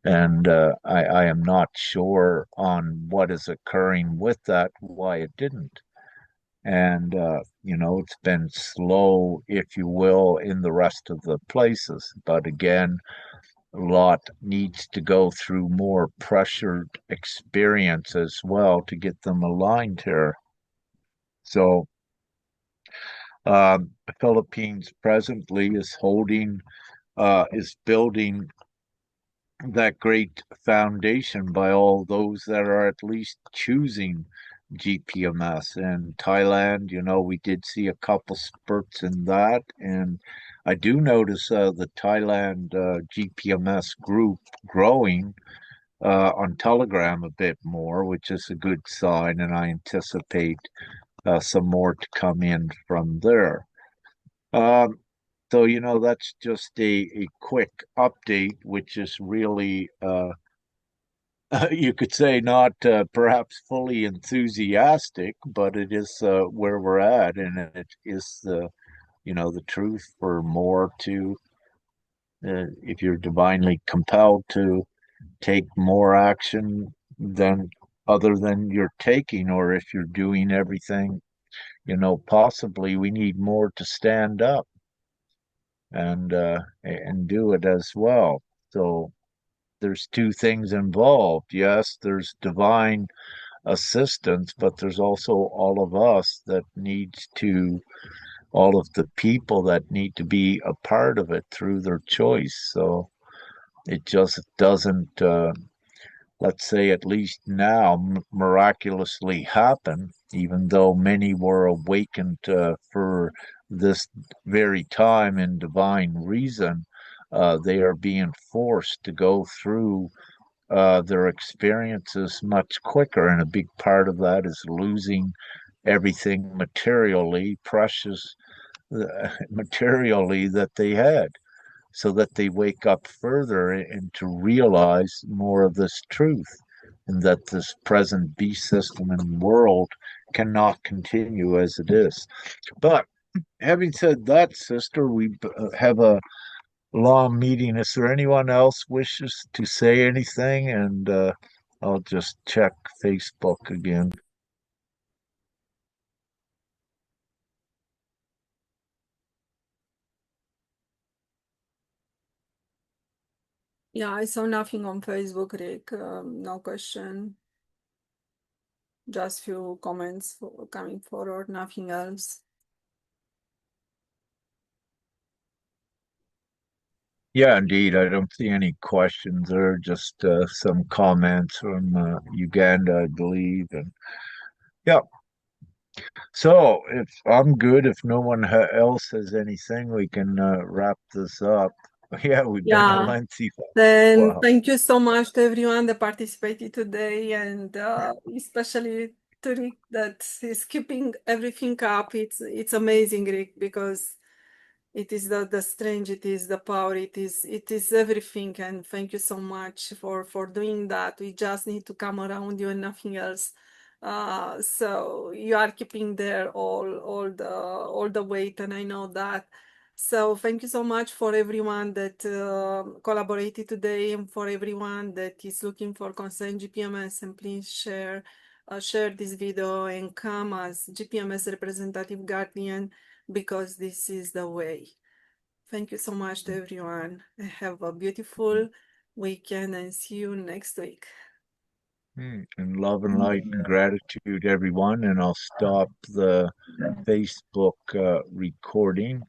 And I am not sure on what is occurring with that, why it didn't. And, it's been slow, if you will, in the rest of the places. But again, a lot needs to go through more pressured experience as well to get them aligned here. So, the Philippines presently is building that great foundation by all those that are at least choosing GPMS. And Thailand, we did see a couple spurts in that. And I do notice the Thailand GPMS group growing on Telegram a bit more, which is a good sign. And I anticipate some more to come in from there. Um, so, that's just a quick update, which is really, you could say, not perhaps fully enthusiastic, but it is where we're at, and it is the truth for more to, if you're divinely compelled to take more action than other than you're taking, or if you're doing everything, possibly we need more to stand up and do it as well. So there's two things involved. Yes, there's divine assistance, but there's also all of us that needs to, all of the people that need to be a part of it through their choice. So it just doesn't, let's say, at least now, miraculously happen, even though many were awakened for this very time in divine reason. They are being forced to go through their experiences much quicker, and a big part of that is losing everything materially, precious materially that they had, so that they wake up further and to realize more of this truth, and that this present beast system and world cannot continue as it is. But having said that, sister, we have a long meeting. Is there anyone else wishes to say anything? And I'll just check Facebook again. Yeah, I saw nothing on Facebook, Rick. No question. Just few comments coming forward, nothing else. Yeah, indeed. I don't see any questions or just some comments from Uganda, I believe. And yeah, so if I'm good, if no one else has anything, we can wrap this up. Yeah, we've been a Yeah. lengthy Then while. thank you so much to everyone that participated today, and especially to Rick that is keeping everything up. It's amazing, Rick, because it is the strength, it is the power, it is everything. And thank you so much for doing that. We just need to come around you and nothing else. So you are keeping there all the weight, and I know that. So thank you so much for everyone that collaborated today, and for everyone that is looking for consent GPMS, and please share this video and come as GPMS representative guardian, because this is the way. Thank you so much to everyone. Have a beautiful weekend and see you next week. And love and light and gratitude, everyone. And I'll stop the Facebook recording.